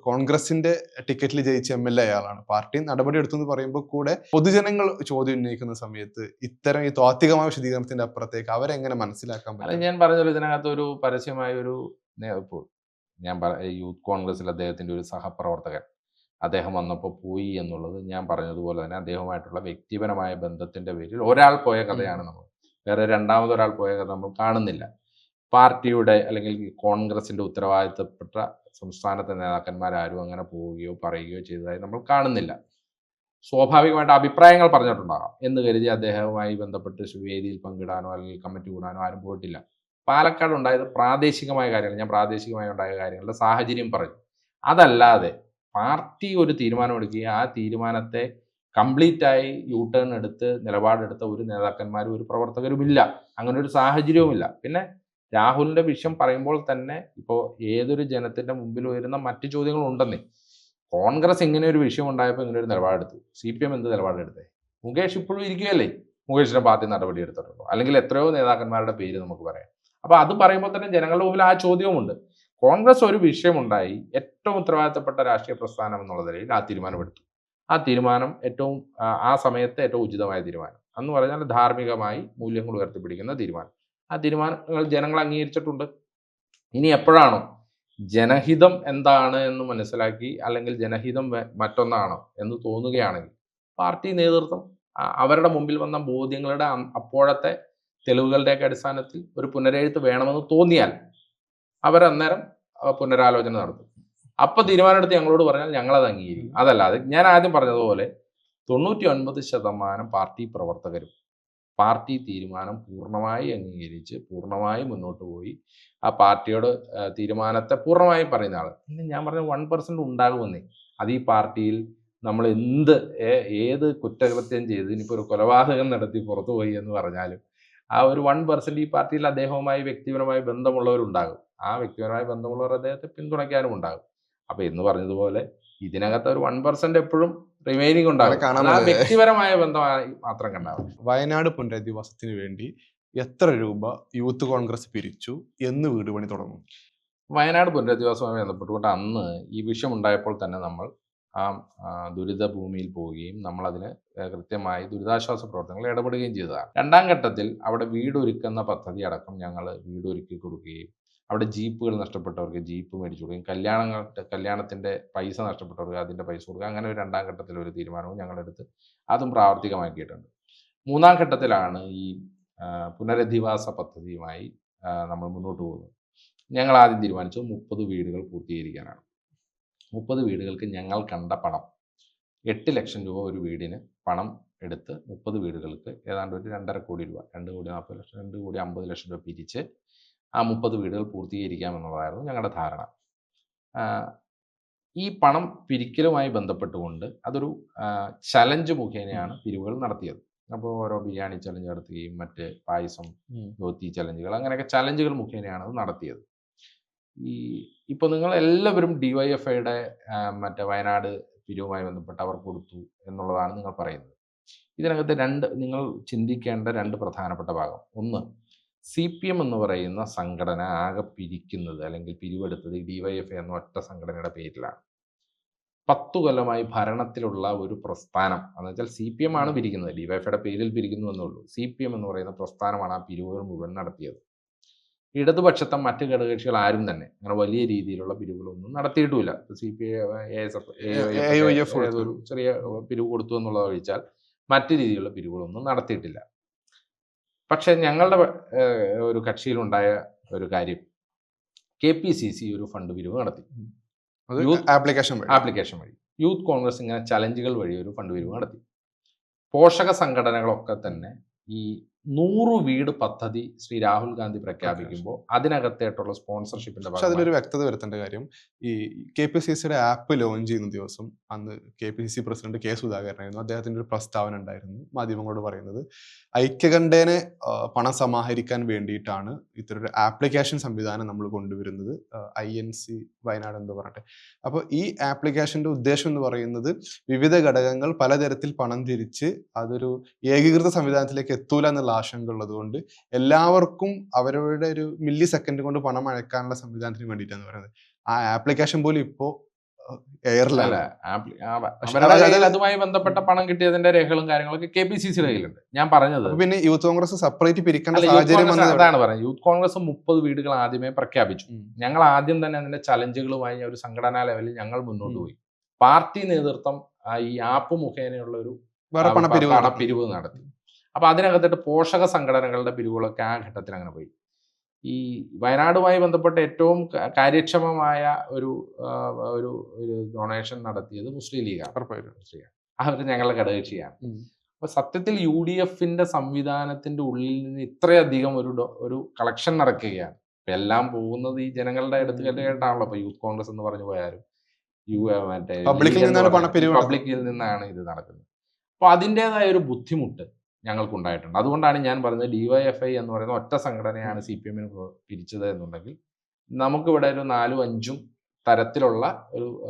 കോൺഗ്രസിന്റെ ടിക്കറ്റിൽ ജയിച്ച MLA ആളാണ്. പാർട്ടി നടപടി എടുത്തെന്ന് പറയുമ്പോൾ കൂടെ പൊതുജനങ്ങൾ ചോദ്യം ഉന്നയിക്കുന്ന സമയത്ത് ഇത്തരം ഈ താത്വികമായ വിശദീകരണത്തിന്റെ അപ്പുറത്തേക്ക് അവരെങ്ങനെ മനസ്സിലാക്കാൻ പറ്റും? ഞാൻ പറഞ്ഞല്ലോ, ഇതിനകത്ത് ഒരു പരസ്യമായ ഒരു യൂത്ത് കോൺഗ്രസിൽ അദ്ദേഹത്തിന്റെ ഒരു സഹപ്രവർത്തകൻ അദ്ദേഹം വന്നപ്പോൾ പോയി എന്നുള്ളത് ഞാൻ പറഞ്ഞതുപോലെ തന്നെ അദ്ദേഹവുമായിട്ടുള്ള വ്യക്തിപരമായ ബന്ധത്തിന്റെ പേരിൽ ഒരാൾ പോയ കഥയാണ് നമ്മൾ. വേറെ രണ്ടാമതൊരാൾ പോയ കഥ നമ്മൾ കാണുന്നില്ല. പാർട്ടിയുടെ അല്ലെങ്കിൽ കോൺഗ്രസിന്റെ ഉത്തരവാദിത്തപ്പെട്ട സംസ്ഥാനത്തെ നേതാക്കന്മാരാരും അങ്ങനെ പോവുകയോ പറയുകയോ ചെയ്തതായി നമ്മൾ കാണുന്നില്ല. സ്വാഭാവികമായിട്ട് അഭിപ്രായങ്ങൾ പറഞ്ഞിട്ടുണ്ടാകാം എന്ന് കരുതി അദ്ദേഹവുമായി ബന്ധപ്പെട്ട് വേദിയിൽ പങ്കിടാനോ അല്ലെങ്കിൽ കമ്മിറ്റി കൂടാനോ ആരും പോയിട്ടില്ല. പാലക്കാട് ഉണ്ടായത് പ്രാദേശികമായ കാര്യങ്ങൾ, ഞാൻ പ്രാദേശികമായി ഉണ്ടായ കാര്യങ്ങളുടെ സാഹചര്യം പറഞ്ഞു. അതല്ലാതെ പാർട്ടി ഒരു തീരുമാനമെടുക്കുകയും ആ തീരുമാനത്തെ കംപ്ലീറ്റായി ടേൺ എടുത്ത് നിലപാടെടുത്ത ഒരു നേതാക്കന്മാരും ഒരു പ്രവർത്തകരുമില്ല. അങ്ങനെ ഒരു സാഹചര്യവുമില്ല. പിന്നെ രാഹുലിന്റെ വിഷയം പറയുമ്പോൾ തന്നെ ഇപ്പോൾ ഏതൊരു ജനത്തിന്റെ മുമ്പിൽ വരുന്ന മറ്റു ചോദ്യങ്ങളുണ്ടെന്നേ. കോൺഗ്രസ് ഇങ്ങനെ ഒരു വിഷയം ഉണ്ടായപ്പോൾ ഇങ്ങനെ ഒരു നിലപാടെടുത്തു. CPM എന്ത് നിലപാടെടുത്തേ? മുകേഷ് ഇപ്പോഴും ഇരിക്കുകയല്ലേ? മുകേഷിന്റെ പാർട്ടി നടപടി എടുത്തിട്ടുണ്ടോ? അല്ലെങ്കിൽ എത്രയോ നേതാക്കന്മാരുടെ പേര് നമുക്ക് പറയാം. അപ്പൊ അത് പറയുമ്പോൾ തന്നെ ജനങ്ങളുടെ മുമ്പിൽ ആ ചോദ്യവുമുണ്ട്. കോൺഗ്രസ് ഒരു വിഷയമുണ്ടായി, ഏറ്റവും ഉത്തരവാദിത്തപ്പെട്ട രാഷ്ട്രീയ പ്രസ്ഥാനം എന്നുള്ള നിലയിൽ ആ തീരുമാനമെടുത്തു. ആ തീരുമാനം ഏറ്റവും ആ സമയത്ത് ഏറ്റവും ഉചിതമായ തീരുമാനം എന്ന് പറഞ്ഞാൽ ധാർമ്മികമായി മൂല്യങ്ങൾ ഉയർത്തിപ്പിടിക്കുന്ന തീരുമാനം. ആ തീരുമാനങ്ങൾ ജനങ്ങൾ അംഗീകരിച്ചിട്ടുണ്ട്. ഇനി എപ്പോഴാണോ ജനഹിതം എന്താണ് എന്ന് മനസ്സിലാക്കി അല്ലെങ്കിൽ ജനഹിതം മറ്റൊന്നാണോ എന്ന് തോന്നുകയാണെങ്കിൽ പാർട്ടി നേതൃത്വം അവരുടെ മുമ്പിൽ വന്ന ബോധ്യങ്ങളുടെ അപ്പോഴത്തെ തെളിവുകളുടെയൊക്കെ അടിസ്ഥാനത്തിൽ ഒരു പുനരെഴുത്ത് വേണമെന്ന് തോന്നിയാൽ അവരന്നേരം പുനരാലോചന നടത്തും. അപ്പൊ തീരുമാനമെടുത്ത് ഞങ്ങളോട് പറഞ്ഞാൽ ഞങ്ങളത് അംഗീകരിക്കും. അതല്ലാതെ ഞാൻ ആദ്യം പറഞ്ഞതുപോലെ 99% പാർട്ടി പ്രവർത്തകരും പാർട്ടി തീരുമാനം പൂർണ്ണമായി അംഗീകരിച്ച് പൂർണ്ണമായി മുന്നോട്ട് പോയി ആ പാർട്ടിയോട് തീരുമാനത്തെ പൂർണ്ണമായി പറയുന്ന ആൾ. പിന്നെ ഞാൻ പറഞ്ഞ 1% ഉണ്ടാകുമെന്നേ. അത് ഈ പാർട്ടിയിൽ നമ്മൾ ഏത് കുറ്റകൃത്യം ചെയ്ത് ഇനിയിപ്പോൾ ഒരു കൊലപാതകം നടത്തി പുറത്തു പോയി എന്ന് പറഞ്ഞാലും ആ ഒരു 1% ഈ പാർട്ടിയിൽ അദ്ദേഹവുമായി വ്യക്തിപരമായി ബന്ധമുള്ളവരുണ്ടാകും. ആ വ്യക്തിപരമായ ബന്ധമുള്ളവർ അദ്ദേഹത്തെ പിന്തുണയ്ക്കാനും ഉണ്ടാകും. അപ്പൊ എന്ന് പറഞ്ഞതുപോലെ ഇതിനകത്ത് ഒരു 1% എപ്പോഴും റിമൈനിങ് ഉണ്ടാകും. കാണാൻ അത് ആ നല്ലത്. വ്യക്തിപരമായ ബന്ധമായി മാത്രം കണ്ടാൽ മതി. വയനാട് പുനരധിവാസത്തിന് വേണ്ടി എത്ര രൂപ യൂത്ത് കോൺഗ്രസ് പിരിച്ചു, എന്ന് വീട് പണി തുടങ്ങും? വയനാട് പുനരധിവാസവുമായി ബന്ധപ്പെട്ടുകൊണ്ട് അന്ന് ഈ വിഷയം ഉണ്ടായപ്പോൾ തന്നെ നമ്മൾ ആ ദുരിത ഭൂമിയിൽ പോവുകയും നമ്മളതിന് കൃത്യമായി ദുരിതാശ്വാസ പ്രവർത്തനങ്ങൾ ഇടപെടുകയും ചെയ്തതാണ്. രണ്ടാം ഘട്ടത്തിൽ അവിടെ വീടൊരുക്കുന്ന പദ്ധതി അടക്കം ഞങ്ങൾ വീടൊരുക്കി കൊടുക്കുകയും അവിടെ ജീപ്പുകൾ നഷ്ടപ്പെട്ടവർക്ക് ജീപ്പ് മേടിച്ചു കൊടുക്കുകയും കല്യാണത്തിൻ്റെ പൈസ നഷ്ടപ്പെട്ടവർക്ക് അതിൻ്റെ പൈസ കൊടുക്കുക, അങ്ങനെ ഒരു രണ്ടാം ഘട്ടത്തിൽ ഒരു തീരുമാനവും ഞങ്ങളെടുത്ത് അതും പ്രാവർത്തികമാക്കിയിട്ടുണ്ട്. മൂന്നാം ഘട്ടത്തിലാണ് ഈ പുനരധിവാസ പദ്ധതിയുമായി നമ്മൾ മുന്നോട്ട് പോകുന്നത്. ഞങ്ങൾ ആദ്യം തീരുമാനിച്ചത് 30 വീടുകൾ പൂർത്തീകരിക്കാനാണ്. 30 വീടുകൾക്ക് ഞങ്ങൾ കണ്ട പണം 8 ലക്ഷം രൂപ ഒരു വീടിന് പണം എടുത്ത് 30 വീടുകൾക്ക് ഏതാണ്ട് ഒരു 2.5 കോടി രൂപ, 2 കോടി 40 ലക്ഷം, 2 കോടി 50 ലക്ഷം രൂപ പിരിച്ച് ആ 30 വീടുകൾ പൂർത്തീകരിക്കാമെന്നുള്ളതായിരുന്നു ഞങ്ങളുടെ ധാരണ. ഈ പണം പിരിക്കലുമായി ബന്ധപ്പെട്ടുകൊണ്ട് അതൊരു ചലഞ്ച് മുഖേനയാണ് പിരിവുകൾ നടത്തിയത്. അപ്പോൾ ഓരോ ബിരിയാണി ചലഞ്ച് നടത്തുകയും മറ്റ് പായസം, ധോത്തി ചലഞ്ചുകൾ, അങ്ങനെയൊക്കെ ചലഞ്ചുകൾ മുഖേനയാണ് അത് നടത്തിയത്. ഇപ്പോൾ നിങ്ങൾ എല്ലാവരും ഡിവൈഎഫ്ഐയുടെ മറ്റേ വയനാട് പിരിവുമായി ബന്ധപ്പെട്ട് അവർ കൊടുത്തു എന്നുള്ളതാണ് നിങ്ങൾ പറയുന്നത്. ഇതിനകത്ത് നിങ്ങൾ ചിന്തിക്കേണ്ട 2 പ്രധാനപ്പെട്ട ഭാഗം. ഒന്ന്, CPM എന്ന് പറയുന്ന സംഘടന ആകെ പിരിക്കുന്നത് അല്ലെങ്കിൽ പിരിവെടുത്തത് ഡിവൈഎഫ്ഐ എന്ന ഒറ്റ സംഘടനയുടെ പേരിലാണ്. 10 കൊല്ലമായി ഭരണത്തിലുള്ള ഒരു പ്രസ്ഥാനം എന്ന് വെച്ചാൽ CPM ആണ് പിരിക്കുന്നത്, ഡിവൈഎഫ്ഐയുടെ പേരിൽ പിരിക്കുന്നു എന്നുള്ളൂ. CPM എന്ന് പറയുന്ന പ്രസ്ഥാനമാണ് ആ പിരിവുകൾ മുഴുവൻ നടത്തിയത്. ഇടതുപക്ഷത്തെ മറ്റ് ഘടകകക്ഷികൾ ആരും തന്നെ അങ്ങനെ വലിയ രീതിയിലുള്ള പിരിവുകളൊന്നും നടത്തിയിട്ടുമില്ല. AIYF ഒരു ചെറിയ പിരിവ് കൊടുത്തു എന്നുള്ളത് ഒഴിച്ചാൽ മറ്റു രീതിയിലുള്ള പിരിവുകളൊന്നും നടത്തിയിട്ടില്ല. പക്ഷെ ഞങ്ങളുടെ ഒരു കക്ഷിയിലുണ്ടായ ഒരു കാര്യം, KPCC ഒരു ഫണ്ട് പിരിവ് നടത്തി, ആപ്ലിക്കേഷൻ വഴി. യൂത്ത് കോൺഗ്രസ് ഇങ്ങനെ ചലഞ്ചുകൾ വഴി ഒരു ഫണ്ട് പിരിവ് നടത്തി. പോഷക സംഘടനകളൊക്കെ തന്നെ ഈ 100 വീട് പദ്ധതി ശ്രീ രാഹുൽ ഗാന്ധി പ്രഖ്യാപിക്കുമ്പോൾ അതിനകത്തായിട്ടുള്ള സ്പോൺസർഷിപ്പിന്റെ പക്ഷെ അതിലൊരു വ്യക്തത വരുത്തേണ്ട കാര്യം, ഈ KPCCയുടെ ആപ്പ് ലോഞ്ച് ചെയ്യുന്ന ദിവസം അന്ന് KPCC പ്രസിഡന്റ് K സുധാകരനായിരുന്നു. അദ്ദേഹത്തിന്റെ ഒരു പ്രസ്താവന ഉണ്ടായിരുന്നു മാധ്യമങ്ങളോട് പറയുന്നത്, ഐക്യകണ്ഠേന പണം സമാഹരിക്കാൻ വേണ്ടിയിട്ടാണ് ഇത്തരൊരു ആപ്ലിക്കേഷൻ സംവിധാനം നമ്മൾ കൊണ്ടുവരുന്നത്, INC വയനാട് എന്ന് പറഞ്ഞിട്ട്. അപ്പോൾ ഈ ആപ്ലിക്കേഷന്റെ ഉദ്ദേശം എന്ന് പറയുന്നത് വിവിധ ഘടകങ്ങൾ പലതരത്തിൽ പണം തിരിച്ച് അതൊരു ഏകീകൃത സംവിധാനത്തിലേക്ക് എത്തൂല എന്നുള്ള ആശങ്ക ഉള്ളത് കൊണ്ട് എല്ലാവർക്കും അവരുടെ ഒരു മില്ലി സെക്കൻഡ് കൊണ്ട് പണം അയക്കാനുള്ള സംവിധാനത്തിന് വേണ്ടിയിട്ടാണ് പറയുന്നത്. ആ ആപ്ലിക്കേഷൻ പോലും ഇപ്പോ എയറിലല്ല. അതുമായി ബന്ധപ്പെട്ട പണം കിട്ടിയതിന്റെ രേഖകളും കാര്യങ്ങളൊക്കെ KPCCയുടെ കയ്യിലുണ്ട്. ഞാൻ പറഞ്ഞത് പിന്നെ യൂത്ത് കോൺഗ്രസ് സെപ്പറേറ്റ് പിരിക്കേണ്ട സാഹചര്യം അതാണ് പറയുന്നത്. യൂത്ത് കോൺഗ്രസ് 30 വീടുകൾ ആദ്യമേ പ്രഖ്യാപിച്ചു. ഞങ്ങൾ ആദ്യം തന്നെ അതിന്റെ ചലഞ്ചുകളുമായി ഒരു സംഘടനാ ലെവലിൽ ഞങ്ങൾ മുന്നോട്ട് പോയി. പാർട്ടി നേതൃത്വം ഈ ആപ്പ് മുഖേനയുള്ള ഒരു പണപ്പിരിവ് നടത്തി. അപ്പൊ അതിനകത്തിട്ട് പോഷക സംഘടനകളുടെ പിരിവുകളൊക്കെ ആ ഘട്ടത്തിൽ അങ്ങനെ പോയി. ഈ വയനാടുമായി ബന്ധപ്പെട്ട ഏറ്റവും കാര്യക്ഷമമായ ഒരു ഡൊണേഷൻ നടത്തിയത് മുസ്ലിം ലീഗാണ്. അവർ ഞങ്ങളുടെ ഘടകകക്ഷിയാണ്. അപ്പൊ സത്യത്തിൽ UDFന്റെ സംവിധാനത്തിന്റെ ഉള്ളിൽ നിന്ന് ഇത്രയധികം ഒരു കളക്ഷൻ നടക്കുകയാണ്. ഇപ്പൊ എല്ലാം പോകുന്നത് ഈ ജനങ്ങളുടെ അടുത്താണല്ലോ. ഇപ്പൊ യൂത്ത് കോൺഗ്രസ് എന്ന് പറഞ്ഞു പോയാലും മറ്റേ പബ്ലിക്കിൽ നിന്നാണ് ഇത് നടക്കുന്നത്. അപ്പൊ അതിൻ്റെതായ ഒരു ബുദ്ധിമുട്ട് ഞങ്ങൾക്കുണ്ടായിട്ടുണ്ട്. അതുകൊണ്ടാണ് ഞാൻ പറഞ്ഞത് DYFI എന്ന് പറയുന്ന ഒറ്റ സംഘടനയാണ് CPMന് പിരിച്ചത് എന്നുണ്ടെങ്കിൽ നമുക്കിവിടെ ഒരു 4-5 തരത്തിലുള്ള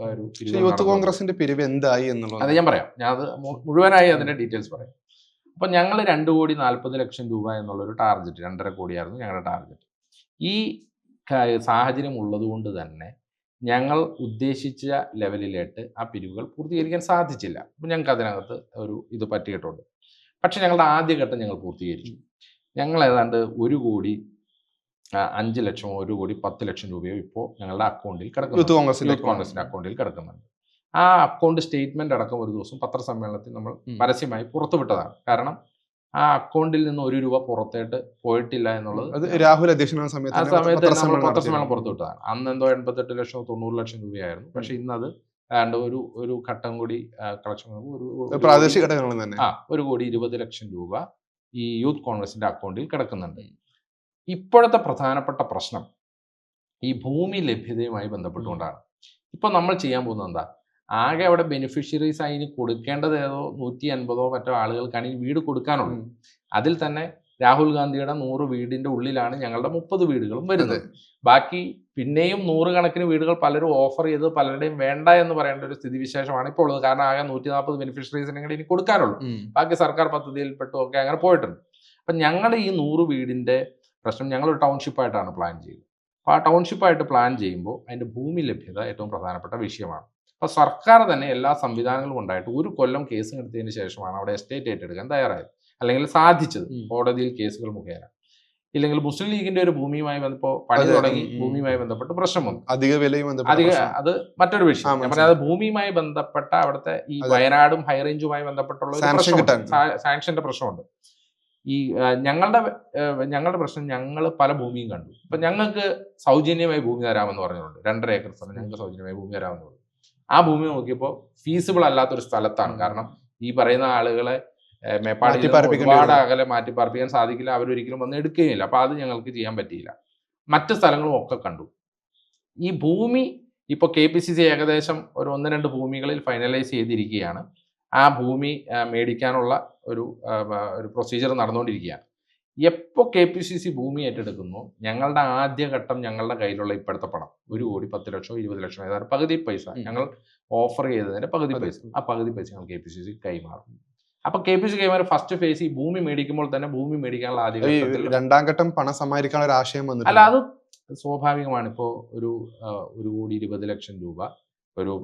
ഒരു യൂത്ത് കോൺഗ്രസിന്റെ പിരിവ് എന്തായി എന്നുള്ളത് അത് ഞാൻ പറയാം. ഞാൻ അത് മുഴുവനായി അതിന്റെ ഡീറ്റെയിൽസ് പറയാം. അപ്പൊ ഞങ്ങൾ 2,40,00,000 രൂപ എന്നുള്ളൊരു ടാർഗറ്റ്, 2.5 കോടിയായിരുന്നു ഞങ്ങളുടെ ടാർഗറ്റ്. ഈ സാഹചര്യം ഉള്ളതുകൊണ്ട് തന്നെ ഞങ്ങൾ ഉദ്ദേശിച്ച ലെവലിലേക്ക് ആ പിരിവുകൾ പൂർത്തീകരിക്കാൻ സാധിച്ചില്ല. അപ്പം ഞങ്ങൾക്ക് അതിനകത്ത് ഇത് പറ്റിയിട്ടുണ്ട്. പക്ഷെ ഞങ്ങളുടെ ആദ്യഘട്ടം ഞങ്ങൾ പൂർത്തീകരിച്ചു. ഞങ്ങൾ ഏതാണ്ട് 1 കോടി 5 ലക്ഷമോ 1 കോടി 10 ലക്ഷം രൂപയോ ഇപ്പോൾ ഞങ്ങളുടെ അക്കൗണ്ടിൽ കിടക്കുന്നു, യൂത്ത് കോൺഗ്രസിന്റെ അക്കൗണ്ടിൽ കിടക്കുന്നുണ്ട്. ആ അക്കൗണ്ട് സ്റ്റേറ്റ്മെന്റ് അടക്കം ഒരു ദിവസം പത്രസമ്മേളനത്തിൽ നമ്മൾ പരസ്യമായി പുറത്തുവിട്ടതാണ്. കാരണം ആ അക്കൗണ്ടിൽ നിന്ന് 1 രൂപ പുറത്തേട്ട് പോയിട്ടില്ല എന്നുള്ളത് രാഹുൽ അധ്യക്ഷനായ സമയത്ത് പത്രസമ്മേളനം പുറത്തുവിട്ടതാണ്. അന്ന് എന്തോ 88 ലക്ഷമോ 90 ലക്ഷം രൂപയായിരുന്നു. പക്ഷെ ഇന്നത് ഏതാണ്ട് ഒരു ഘട്ടം കൂടി കളക്ഷൻ പ്രാദേശിക ഘടകങ്ങൾ തന്നെ 1 കോടി 20 ലക്ഷം രൂപ ഈ യൂത്ത് കോൺഗ്രസിന്റെ അക്കൗണ്ടിൽ കിടക്കുന്നുണ്ട്. ഇപ്പോഴത്തെ പ്രധാനപ്പെട്ട പ്രശ്നം ഈ ഭൂമി ലഭ്യതയുമായി ബന്ധപ്പെട്ടുകൊണ്ടാണ്. ഇപ്പൊ നമ്മൾ ചെയ്യാൻ പോകുന്നത് എന്താ, ആകെ അവിടെ ബെനിഫിഷ്യറീസ് ആയി കൊടുക്കേണ്ടത് ഏതോ 150 മറ്റോ ആളുകൾക്കാണ് ഈ വീട് കൊടുക്കാനുള്ളൂ. അതിൽ തന്നെ രാഹുൽ ഗാന്ധിയുടെ 100 വീടിന്റെ ഉള്ളിലാണ് ഞങ്ങളുടെ 30 വീടുകളും വരുന്നത്. ബാക്കി പിന്നെയും 100 കണക്കിന് വീടുകൾ പലരും ഓഫർ ചെയ്ത് പലരുടെയും വേണ്ട എന്ന് പറയേണ്ട ഒരു സ്ഥിതിവിശേഷമാണ് ഇപ്പോൾ ഉള്ളത്. കാരണം ആകെ 140 ബെനിഫിഷ്യറീസിനെ കൂടി ഇനി കൊടുക്കാനുള്ളൂ. ബാക്കി സർക്കാർ പദ്ധതിയിൽപ്പെട്ടും ഒക്കെ അങ്ങനെ പോയിട്ടുണ്ട്. അപ്പം ഞങ്ങൾ ഈ 100 വീടിന്റെ പ്രശ്നം ഞങ്ങളൊരു ടൗൺഷിപ്പായിട്ടാണ് പ്ലാൻ ചെയ്തത്. അപ്പോൾ ആ ടൗൺഷിപ്പായിട്ട് പ്ലാൻ ചെയ്യുമ്പോൾ അതിൻ്റെ ഭൂമി ലഭ്യത ഏറ്റവും പ്രധാനപ്പെട്ട വിഷയമാണ്. അപ്പോൾ സർക്കാർ തന്നെ എല്ലാ സംവിധാനങ്ങളും ഉണ്ടായിട്ട് 1 കൊല്ലം കേസ് എടുത്തതിന് ശേഷമാണ് അവിടെ എസ്റ്റേറ്റ് ഏറ്റെടുക്കാൻ തയ്യാറായത്, അല്ലെങ്കിൽ സാധിച്ചത് കോടതിയിൽ കേസുകൾ മുഖേന. ഇല്ലെങ്കിൽ മുസ്ലിം ലീഗിന്റെ ഒരു ഭൂമിയുമായി ബന്ധപ്പോൾ പണി തുടങ്ങി ഭൂമിയുമായി ബന്ധപ്പെട്ട് പ്രശ്നം വന്നു. അത് മറ്റൊരു വിഷയം. ഞാൻ പറഞ്ഞത് ഭൂമിയുമായി ബന്ധപ്പെട്ട അവിടുത്തെ ഈ വയനാടും ഹൈറേഞ്ചുമായി ബന്ധപ്പെട്ടുള്ള സാങ്ഷന്റെ പ്രശ്നമുണ്ട്. ഈ ഞങ്ങളുടെ പ്രശ്നം, ഞങ്ങൾ പല ഭൂമിയും കണ്ടു. ഇപ്പൊ ഞങ്ങൾക്ക് സൗജന്യമായി ഭൂമി തരാമെന്ന് പറഞ്ഞിട്ടുണ്ട്. 2.5 ഏക്കർ സ്ഥലം ഞങ്ങൾക്ക് സൗജന്യമായി ഭൂമി തരാമെന്ന് പറഞ്ഞു. ആ ഭൂമി നോക്കിയപ്പോൾ ഫീസിബിൾ അല്ലാത്തൊരു സ്ഥലത്താണ്. കാരണം ഈ പറയുന്ന ആളുകളെ മേപ്പാടി ഒരുപാട് അകലെ മാറ്റിപ്പാർപ്പിക്കാൻ സാധിക്കില്ല, അവരൊരിക്കലും വന്ന് എടുക്കുകയില്ല. അപ്പൊ അത് ഞങ്ങൾക്ക് ചെയ്യാൻ പറ്റിയില്ല. മറ്റു സ്ഥലങ്ങളും ഒക്കെ കണ്ടു. ഈ ഭൂമി ഇപ്പോൾ KPCC ഏകദേശം ഒരു 1-2 ഭൂമികളിൽ ഫൈനലൈസ് ചെയ്തിരിക്കുകയാണ്. ആ ഭൂമി മേടിക്കാനുള്ള ഒരു പ്രൊസീജിയർ നടന്നുകൊണ്ടിരിക്കുകയാണ്. എപ്പോൾ KPCC ഭൂമി ഏറ്റെടുക്കുന്നു, ഞങ്ങളുടെ ആദ്യഘട്ടം ഞങ്ങളുടെ കയ്യിലുള്ള ഇപ്പോഴത്തെ പണം 1 കോടി 10 ലക്ഷം 20 ലക്ഷം ഏതാണ്ട് പകുതി പൈസ ഞങ്ങൾ ഓഫർ ചെയ്തതിന്റെ പകുതി പൈസ, ആ പകുതി പൈസ ഞങ്ങൾ KPCC കൈമാറും. അപ്പൊ KPCC കൈമാറി ഫസ്റ്റ് ഫേസ് ഈ ഭൂമി മേടിക്കുമ്പോൾ തന്നെ ഭൂമി മേടിക്കാനുള്ള ആദ്യഘട്ടത്തിൽ 2ാം ഘട്ടം പണം സമാഹരിക്കാനുള്ള ഒരു ആശയം വന്നു. അല്ല, അത് സ്വാഭാവികമാണ്. ഇപ്പോൾ ഒരു 1 കോടി 20 ലക്ഷം രൂപ ഒരു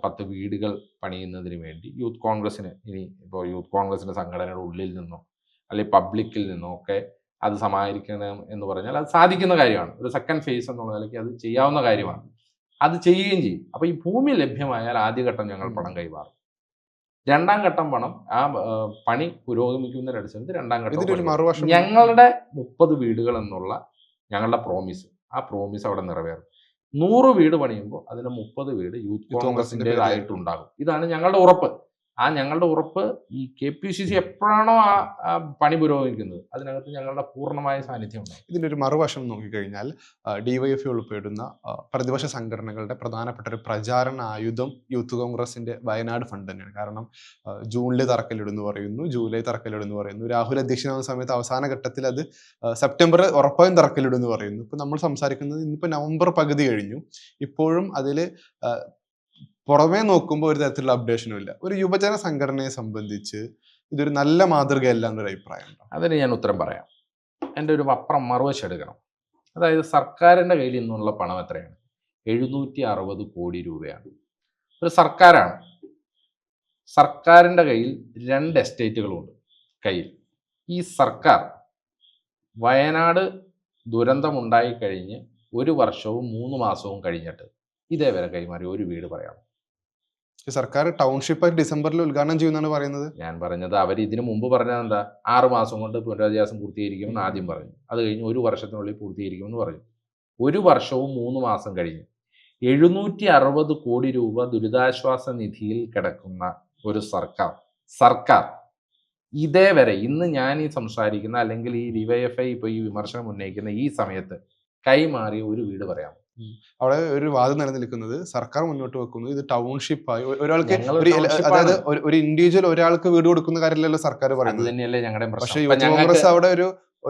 10 വീടുകൾ പണിയുന്നതിന് വേണ്ടി യൂത്ത് കോൺഗ്രസിന്, ഇനി ഇപ്പോൾ യൂത്ത് കോൺഗ്രസിന്റെ സംഘടനയുടെ ഉള്ളിൽ നിന്നോ അല്ലെങ്കിൽ പബ്ലിക്കിൽ നിന്നോ ഒക്കെ അത് സമാഹരിക്കണം എന്ന് പറഞ്ഞാൽ അത് സാധിക്കുന്ന കാര്യമാണ്. ഒരു സെക്കൻഡ് ഫേസ് എന്നുള്ള നിലയ്ക്ക് അത് ചെയ്യാവുന്ന കാര്യമാണ്. അത് ചെയ്യുകയും ചെയ്യും. അപ്പോൾ ഈ ഭൂമി ലഭ്യമായാൽ ആദ്യഘട്ടം ഞങ്ങൾ പണം കൈമാറും. 2ാം ഘട്ടം പണം ആ പണി പുരോഗമിക്കുന്നതിനനുസരിച്ച് 2ാം ഘട്ടം ഞങ്ങളുടെ 30 വീടുകൾ എന്നുള്ള ഞങ്ങളുടെ പ്രോമിസ്, ആ പ്രോമിസ് അവിടെ നിറവേറും. 100 വീട് പണിയുമ്പോൾ അതിന് 30 വീട് യൂത്ത് കോൺഗ്രസിൻ്റെതായിട്ടുണ്ടാകും. ഇതാണ് ഞങ്ങളുടെ ഉറപ്പ്. ആ ഞങ്ങളുടെ ഉറപ്പ് ഈ KPCC എപ്പോഴാണോ ആ പണി പുരോഗമിക്കുന്നത് അതിനകത്ത് ഞങ്ങളുടെ പൂർണ്ണമായ സാന്നിധ്യം ഉണ്ടാകും. ഇതിൻ്റെ ഒരു മറുവശം നോക്കിക്കഴിഞ്ഞാൽ DYFI ഉൾപ്പെടുന്ന പ്രതിപക്ഷ സംഘടനകളുടെ പ്രധാനപ്പെട്ട ഒരു പ്രചാരണ ആയുധം യൂത്ത് കോൺഗ്രസിന്റെ വയനാട് ഫണ്ട് തന്നെയാണ്. കാരണം ജൂണിൽ തറക്കല്ലിടുന്നു പറയുന്നു, ജൂലൈ തറക്കല്ലിടുന്നു പറയുന്നു, രാഹുൽ അധ്യക്ഷനാകുന്ന സമയത്ത് അവസാന ഘട്ടത്തിൽ അത് സെപ്റ്റംബർ ഉറപ്പായും തറക്കല്ലിടുന്നു പറയുന്നു. ഇപ്പം നമ്മൾ സംസാരിക്കുന്നത് ഇന്നിപ്പോൾ നവംബർ പകുതി കഴിഞ്ഞു, ഇപ്പോഴും അതിൽ പുറമേ നോക്കുമ്പോൾ ഒരു തരത്തിലുള്ള അപ്ഡേഷനും ഇല്ല. ഒരു യുവജന സംഘടനയെ സംബന്ധിച്ച് ഇതൊരു നല്ല മാതൃകയല്ല എന്നൊരു അഭിപ്രായം ഉണ്ടോ? അതിന് ഞാൻ ഉത്തരം പറയാം. എൻ്റെ ഒരു അപ്പുറം മറുവശം എടുക്കണം. അതായത് സർക്കാരിൻ്റെ കയ്യിൽ നിന്നുള്ള പണം എത്രയാണ്? 760 കോടി രൂപയാണ്. ഒരു സർക്കാരാണ്. സർക്കാരിൻ്റെ കയ്യിൽ 2 എസ്റ്റേറ്റുകളുണ്ട് കയ്യിൽ. ഈ സർക്കാർ വയനാട് ദുരന്തമുണ്ടായി കഴിഞ്ഞ് 1 വർഷവും 3 മാസവും കഴിഞ്ഞിട്ട് ഇതേവരെ കൈമാറി 1 വീട് പറയാം. സർക്കാർ ടൗൺഷിപ്പ് ഡിസംബറിൽ ഉദ്ഘാടനം ചെയ്യുമെന്നാണ് പറയുന്നത്. ഞാൻ പറഞ്ഞത് അവർ ഇതിനു മുമ്പ് പറഞ്ഞത് എന്താ, 6 മാസം കൊണ്ട് പുനരധിവാസം പൂർത്തീകരിക്കുമെന്ന് ആദ്യം പറഞ്ഞു. അത് കഴിഞ്ഞ് 1 വർഷത്തിനുള്ളിൽ പൂർത്തീകരിക്കുമെന്ന് പറഞ്ഞു. 1 വർഷവും 3 മാസം കഴിഞ്ഞ് 760 കോടി രൂപ ദുരിതാശ്വാസ നിധിയിൽ കിടക്കുന്ന ഒരു സർക്കാർ ഇതേവരെ ഇന്ന് ഞാൻ ഈ സംസാരിക്കുന്ന അല്ലെങ്കിൽ ഈ DYFI ഇപ്പോൾ ഈ വിമർശനം ഉന്നയിക്കുന്ന ഈ സമയത്ത് കൈമാറിയ 1 വീട് പറയാം. അവിടെ ഒരു വാദം നിലനിൽക്കുന്നത് സർക്കാർ മുന്നോട്ട് വെക്കുന്നത് ഇത് ടൗൺഷിപ്പായി ഒരാൾക്ക്, അതായത് ഒരു ഇൻഡിവിജ്വൽ ഒരാൾക്ക് വീട് കൊടുക്കുന്ന കാര്യമല്ലല്ലോ സർക്കാർ പറയുന്നത്. തന്നെയല്ലേ ഞങ്ങളുടെ പ്രശ്നം. പക്ഷേ യൂത്ത് കോൺഗ്രസ് അവിടെ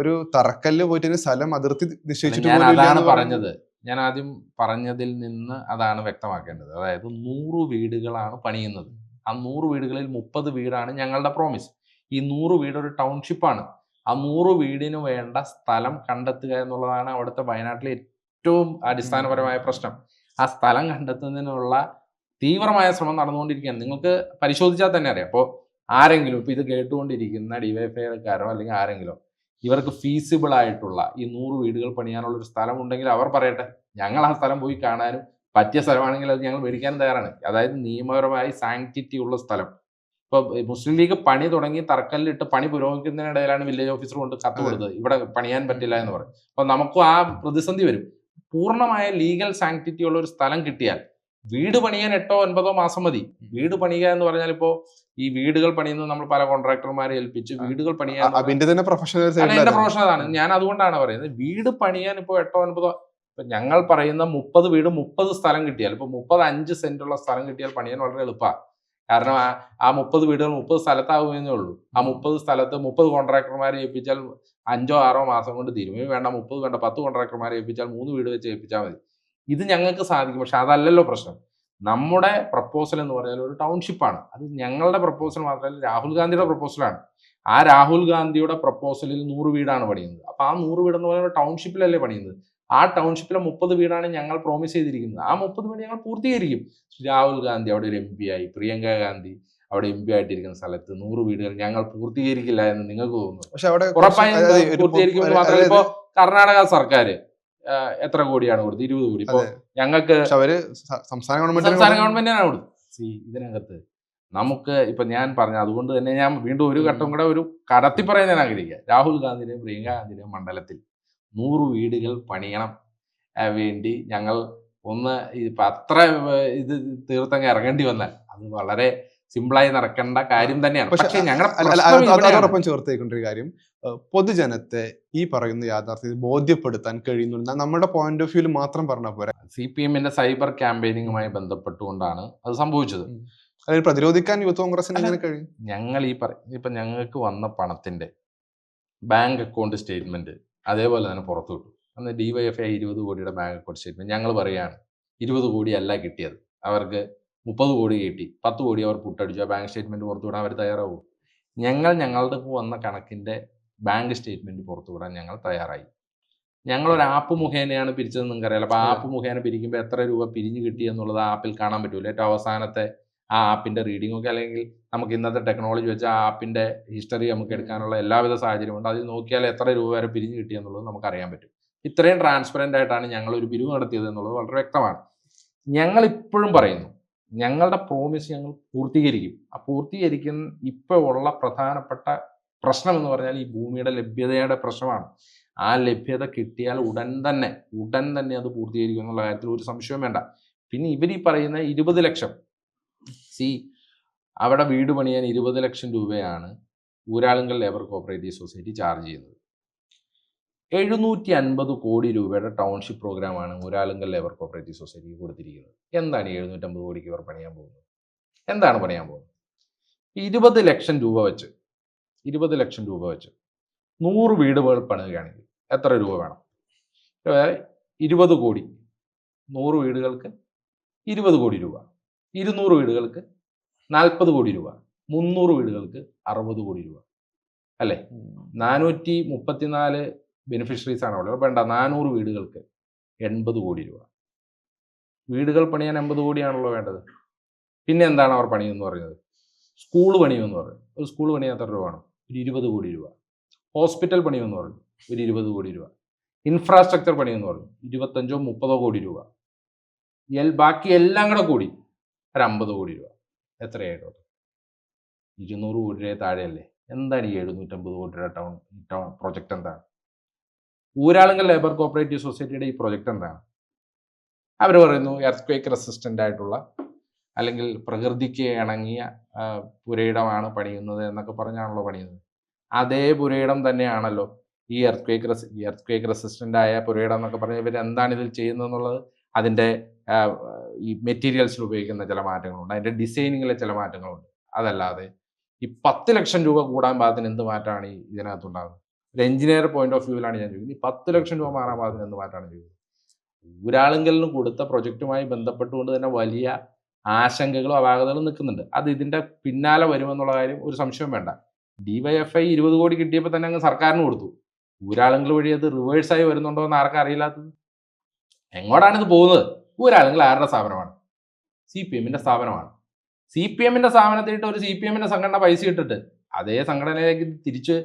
ഒരു തറക്കല്ല് പോയിട്ട് സ്ഥലം അതിർത്തി നിശ്ചയിച്ചിട്ട് അതാണ് പറഞ്ഞത്. ഞാൻ ആദ്യം പറഞ്ഞതിൽ നിന്ന് അതാണ് വ്യക്തമാക്കേണ്ടത്. അതായത് 100 വീടുകളാണ് പണിയുന്നത്. ആ 100 വീടുകളിൽ 30 വീടാണ് ഞങ്ങളുടെ പ്രോമിസ്. ഈ 100 വീട് ഒരു ടൗൺഷിപ്പാണ്. ആ 100 വീടിന് വേണ്ട സ്ഥലം കണ്ടെത്തുക എന്നുള്ളതാണ് അവിടുത്തെ വയനാട്ടിലെ ഏറ്റവും അടിസ്ഥാനപരമായ പ്രശ്നം. ആ സ്ഥലം കണ്ടെത്തുന്നതിനുള്ള തീവ്രമായ ശ്രമം നടന്നുകൊണ്ടിരിക്കുകയാണ്. നിങ്ങൾക്ക് പരിശോധിച്ചാൽ തന്നെ അറിയാം. അപ്പോൾ ആരെങ്കിലും ഇപ്പോൾ ഇത് കേട്ടുകൊണ്ടിരിക്കുന്ന DYFIക്കാരോ അല്ലെങ്കിൽ ആരെങ്കിലും ഇവർക്ക് ഫീസിബിൾ ആയിട്ടുള്ള ഈ 100 വീടുകൾ പണിയാനുള്ള ഒരു സ്ഥലം ഉണ്ടെങ്കിൽ അവർ പറയട്ടെ. ഞങ്ങൾ ആ സ്ഥലം പോയി കാണാനും പറ്റിയ സ്ഥലമാണെങ്കിൽ അത് ഞങ്ങൾ മേടിക്കാനും തയ്യാറാണ്. അതായത് നിയമപരമായി സാങ്ക്ടിറ്റി ഉള്ള സ്ഥലം. ഇപ്പോൾ മുസ്ലിം ലീഗ് പണി തുടങ്ങി തറക്കല്ലിട്ട് പണി പുരോഗമിക്കുന്നതിനിടയിലാണ് വില്ലേജ് ഓഫീസർ കൊണ്ട് കത്ത് കൊടുത്തത് ഇവിടെ പണിയാൻ പറ്റില്ല എന്ന് പറയും. അപ്പോൾ നമുക്കും ആ പ്രതിസന്ധി വരും. പൂർണ്ണമായ ലീഗൽ സാങ്ക്ടിറ്റി ഉള്ള ഒരു സ്ഥലം കിട്ടിയാൽ വീട് പണിയാൻ 8-9 മാസം മതി. വീട് പണിയുക എന്ന് പറഞ്ഞാൽ ഇപ്പോൾ ഈ വീടുകൾ പണിയുന്നത് നമ്മൾ പല കോൺട്രാക്ടർമാരെ ഏൽപ്പിച്ച് വീടുകൾ പണിയാൻ എന്റെ പ്രൊഫഷൻ അതാണ്. ഞാൻ അതുകൊണ്ടാണ് പറയുന്നത് വീട് പണിയാൻ ഇപ്പോൾ 8-9 ഞങ്ങൾ പറയുന്ന 30 വീട് 30 സ്ഥലം കിട്ടിയാൽ, ഇപ്പോൾ 35 സെന്റുള്ള സ്ഥലം കിട്ടിയാൽ പണിയാൻ വളരെ എളുപ്പമാണ്. കാരണം ആ 30 വീടുകൾ 30 സ്ഥലത്താകുമെന്നേ ഉള്ളൂ. ആ 30 സ്ഥലത്ത് 30 കോൺട്രാക്ടർമാരെ ഏൽപ്പിച്ചാൽ 5 6 മാസം കൊണ്ട് തീരും. വേണ്ട 30 വേണ്ട 10 കോൺട്രാക്ടർമാരെ ഏൽപ്പിച്ചാൽ 3 വീട് വെച്ച് ഏൽപ്പിച്ചാൽ മതി. ഇത് ഞങ്ങൾക്ക് സാധിക്കും. പക്ഷെ അതല്ലല്ലോ പ്രശ്നം. നമ്മുടെ പ്രപ്പോസൽ എന്ന് പറഞ്ഞാൽ ഒരു ടൗൺഷിപ്പാണ്. അത് ഞങ്ങളുടെ പ്രപ്പോസൽ മാത്രമല്ല, രാഹുൽ ഗാന്ധിയുടെ പ്രപ്പോസലാണ്. ആ രാഹുൽ ഗാന്ധിയുടെ പ്രപ്പോസലിൽ 100 വീടാണ് പണിയുന്നത്. അപ്പൊ ആ 100 വീടെന്ന് പറയുന്നത് ടൗൺഷിപ്പിലല്ലേ പണിയുന്നത്. ആ ടൗൺഷിപ്പിലെ 30 വീടാണ് ഞങ്ങൾ പ്രോമിസ് ചെയ്തിരിക്കുന്നത്. ആ 30 വീട് ഞങ്ങൾ പൂർത്തീകരിക്കും. രാഹുൽ ഗാന്ധി അവിടെ ഒരു MP ആയി, പ്രിയങ്ക ഗാന്ധി അവിടെ MP ആയിട്ടിരിക്കുന്ന സ്ഥലത്ത് 100 വീടുകൾ ഞങ്ങൾ പൂർത്തീകരിക്കില്ല എന്ന് നിങ്ങൾക്ക് തോന്നുന്നു? പക്ഷെ അവിടെ ഉറപ്പായും പൂർത്തീകരിക്കുമെന്ന് മാത്രമല്ല. ഇപ്പോ കർണാടക സർക്കാർ എത്ര കോടിയാണ് കൊടുത്തത്? 20 കോടി. ഇപ്പൊ ഞങ്ങൾക്ക് സംസ്ഥാന ഗവൺമെന്റിനാണ് കൊടുത്തത്. ഇതിനകത്ത് നമുക്ക് ഇപ്പൊ ഞാൻ പറഞ്ഞ, അതുകൊണ്ട് തന്നെ ഞാൻ വീണ്ടും ഒരു ഘട്ടം കൂടെ ഒരു കടത്തി പറയാൻ ഞാൻ ആഗ്രഹിക്കുക. രാഹുൽ ഗാന്ധിയുടെയും പ്രിയങ്ക ഗാന്ധിയുടെയും മണ്ഡലത്തിൽ 100 വീടുകൾ പണിയണം വേണ്ടി ഞങ്ങൾ ഇപ്പൊ അത്ര ഇത് തീർത്തങ്ങ് ഇറങ്ങേണ്ടി വന്നാൽ അത് വളരെ സിമ്പിളായി നടക്കേണ്ട കാര്യം തന്നെയാണ്. പക്ഷേ അതോടൊപ്പം ചേർത്തേക്കൊണ്ട ഒരു കാര്യം, പൊതുജനത്തെ ഈ പറയുന്ന യാഥാർത്ഥ്യത്തിൽ ബോധ്യപ്പെടുത്താൻ കഴിയുന്നു. നമ്മുടെ പോയിന്റ് ഓഫ് വ്യൂവിൽ മാത്രം പറഞ്ഞാൽ പോരാ. CPM-ന്റെ സൈബർ ക്യാമ്പയിനിങ്ങുമായി ബന്ധപ്പെട്ടുകൊണ്ടാണ് അത് സംഭവിച്ചത്. അതിൽ പ്രതിരോധിക്കാൻ യൂത്ത് കോൺഗ്രസിന് എങ്ങനെ കഴിയും? ഞങ്ങൾ ഇപ്പൊ ഞങ്ങൾക്ക് വന്ന പണത്തിന്റെ ബാങ്ക് അക്കൗണ്ട് സ്റ്റേറ്റ്മെന്റ് അതേപോലെ തന്നെ പുറത്തു വിട്ടു. അന്ന് DYFI 20 കോടിയുടെ ബാങ്ക് അക്കൗണ്ട് സ്റ്റേറ്റ്മെന്റ് ഞങ്ങൾ പറയുകയാണ് 20 കോടി അല്ല കിട്ടിയത്, അവർക്ക് 30 കോടി കിട്ടി, 10 കോടി അവർ പുട്ടടിച്ചു. ആ ബാങ്ക് സ്റ്റേറ്റ്മെന്റ് പുറത്തു വിടാൻ അവർ തയ്യാറാവും. ഞങ്ങളുടെ വന്ന കണക്കിന്റെ ബാങ്ക് സ്റ്റേറ്റ്മെന്റ് പുറത്തു വിടാൻ ഞങ്ങൾ തയ്യാറായി. ഞങ്ങളൊരു ആപ്പ് മുഖേനയാണ് പിരിച്ചതെന്ന് നിങ്ങൾക്കറിയാലോ. അപ്പോൾ ആപ്പ് മുഖേന പിരിക്കുമ്പോൾ എത്ര രൂപ പിരിഞ്ഞു കിട്ടി എന്നുള്ളത് ആപ്പിൽ കാണാൻ പറ്റൂല. ഏറ്റവും അവസാനത്തെ ആ ആപ്പിന്റെ റീഡിംഗ് ഒക്കെ, അല്ലെങ്കിൽ നമുക്ക് ഇന്നത്തെ ടെക്നോളജി വെച്ച് ആ ആപ്പിന്റെ ഹിസ്റ്ററി നമുക്ക് എടുക്കാനുള്ള എല്ലാവിധ സാഹചര്യമുണ്ട്. അതിൽ നോക്കിയാൽ എത്ര രൂപ വരെ പിരിഞ്ഞു കിട്ടി എന്നുള്ളത് നമുക്ക് അറിയാൻ പറ്റും. ഇത്രയും ട്രാൻസ്പെറൻ്റ് ആയിട്ടാണ് ഞങ്ങൾ ഒരു പിരിവ് നടത്തിയത് എന്നുള്ളത് വളരെ വ്യക്തമാണ്. ഞങ്ങൾ ഇപ്പോഴും പറയുന്നു, ഞങ്ങളുടെ പ്രോമിസ് ഞങ്ങൾ പൂർത്തീകരിക്കും. ആ പൂർത്തീകരിക്കുന്ന ഇപ്പോൾ ഉള്ള പ്രധാനപ്പെട്ട പ്രശ്നം എന്ന് പറഞ്ഞാൽ ഈ ഭൂമിയുടെ ലഭ്യതയുടെ പ്രശ്നമാണ്. ആ ലഭ്യത കിട്ടിയാൽ ഉടൻ തന്നെ അത് പൂർത്തീകരിക്കും എന്നുള്ള കാര്യത്തിൽ ഒരു സംശയവും വേണ്ട. പിന്നെ ഇവർ ഈ പറയുന്ന 20 ലക്ഷം, അവിടെ വീട് പണിയാൻ 20 ലക്ഷം രൂപയാണ് Uralungal labour cooperative society charge ചെയ്യുന്നത്. 750 കോടി രൂപയുടെ ടൗൺഷിപ്പ് പ്രോഗ്രാമാണ് ഊരാളുങ്കൽ ലേബർ കോപ്പറേറ്റീവ് സൊസൈറ്റിക്ക് കൊടുത്തിരിക്കുന്നത്. എന്താണ് 750 കോടിക്ക് ഇവർ പണിയാൻ പോകുന്നത്? എന്താണ് പണിയാൻ പോകുന്നത്? 20 ലക്ഷം രൂപ വെച്ച് 100 വീടുകൾ പണിയുകയാണെങ്കിൽ എത്ര രൂപ വേണം? 20 കോടി, 100 വീടുകൾക്ക് 20 കോടി രൂപ, 200 വീടുകൾക്ക് 40 കോടി രൂപ, 300 വീടുകൾക്ക് 60 കോടി രൂപ അല്ലേ? 434 ബെനിഫിഷ്യറീസ് ആണ് ഉള്ളത്. വേണ്ട, 400 വീടുകൾക്ക് 80 കോടി രൂപ. വീടുകൾ പണിയാൻ 80 കോടിയാണല്ലോ വേണ്ടത്. പിന്നെ എന്താണ് അവർ പണിയെന്ന് പറയുന്നത്? സ്കൂൾ പണിയെന്ന് പറയുന്നത്. ഒരു സ്കൂൾ പണിയാൻ എത്ര രൂപ വേണം? ഒരു 20 കോടി രൂപ. ഹോസ്പിറ്റൽ പണിയെന്ന് പറഞ്ഞു ഒരു 20 കോടി രൂപ. ഇൻഫ്രാസ്ട്രക്ചർ പണിയെന്ന് പറഞ്ഞു 25-30 കോടി രൂപ. ബാക്കി എല്ലാം കൂടെ കൂടി ഒരു 50 കോടി രൂപ. എത്രയായിട്ടോ? 200 കോടി രൂപ താഴെയല്ലേ? എന്താണ് ഈ 750 കോടി രൂപ ടൗൺ പ്രൊജക്റ്റ്? എന്താണ് ഊരാളുങ്കൽ ലേബർ കോപ്പറേറ്റീവ് സൊസൈറ്റിയുടെ ഈ പ്രൊജക്റ്റ്? എന്താണ് അവർ പറയുന്നു? എർത്ത് റെസിസ്റ്റൻ്റ് ആയിട്ടുള്ള, അല്ലെങ്കിൽ പ്രകൃതിക്ക് ഇണങ്ങിയ പുരയിടമാണ് പണിയുന്നത് എന്നൊക്കെ പറഞ്ഞാണല്ലോ പണിയുന്നത്. അതേ പുരയിടം തന്നെയാണല്ലോ ഈ എർത്ത് റെസിസ്റ്റൻ്റ് ആയ പുരയിടം എന്നൊക്കെ പറഞ്ഞാൽ ഇവർ എന്താണ് ഇതിൽ ചെയ്യുന്നതെന്നുള്ളത് അതിൻ്റെ ഈ മെറ്റീരിയൽസിൽ ഉപയോഗിക്കുന്ന ചില മാറ്റങ്ങളുണ്ട്, അതിൻ്റെ ഡിസൈനിങ്ങിലെ ചില മാറ്റങ്ങളുണ്ട്. അതല്ലാതെ ഈ 10 ലക്ഷം രൂപ കൂടാൻ പാകത്തിന് എന്ത് മാറ്റമാണ് ഇതിനകത്തുണ്ടാകുന്നത്? ഒരു എഞ്ചിനീയർ പോയിന്റ് ഓഫ് വ്യൂവിലാണ് ഞാൻ ചോദിക്കുന്നത്. ഈ 10 ലക്ഷം രൂപ മാറാൻ പാകത്തിന് എന്ത് മാറ്റമാണ് ചോദിക്കുന്നത്? ഊരാളുങ്കലിന് കൊടുത്ത പ്രൊജക്റ്റുമായി ബന്ധപ്പെട്ടുകൊണ്ട് തന്നെ വലിയ ആശങ്കകളും അപാകതകളും നിൽക്കുന്നുണ്ട്. അത് ഇതിൻ്റെ പിന്നാലെ വരുമെന്നുള്ള കാര്യം ഒരു സംശയവും വേണ്ട. DYFI 20 കോടി കിട്ടിയപ്പോൾ തന്നെ അങ്ങ് സർക്കാരിന് കൊടുത്തു. ഊരാളുങ്കൽ വഴി അത് റിവേഴ്സായി വരുന്നുണ്ടോ എന്ന് ആർക്കും അറിയില്ലാത്തത്. എങ്ങോട്ടാണിത് പോകുന്നത്? ഊരാളുങ്കൽ ആരുടെ സ്ഥാപനമാണ്? CPM-ന്റെ സ്ഥാപനമാണ്. CPM-ന്റെ സ്ഥാപനത്തിലിട്ട് ഒരു CPM-ന്റെ സംഘടന പൈസ ഇട്ടിട്ട് അതേ സംഘടനയിലേക്ക് തിരിച്ച്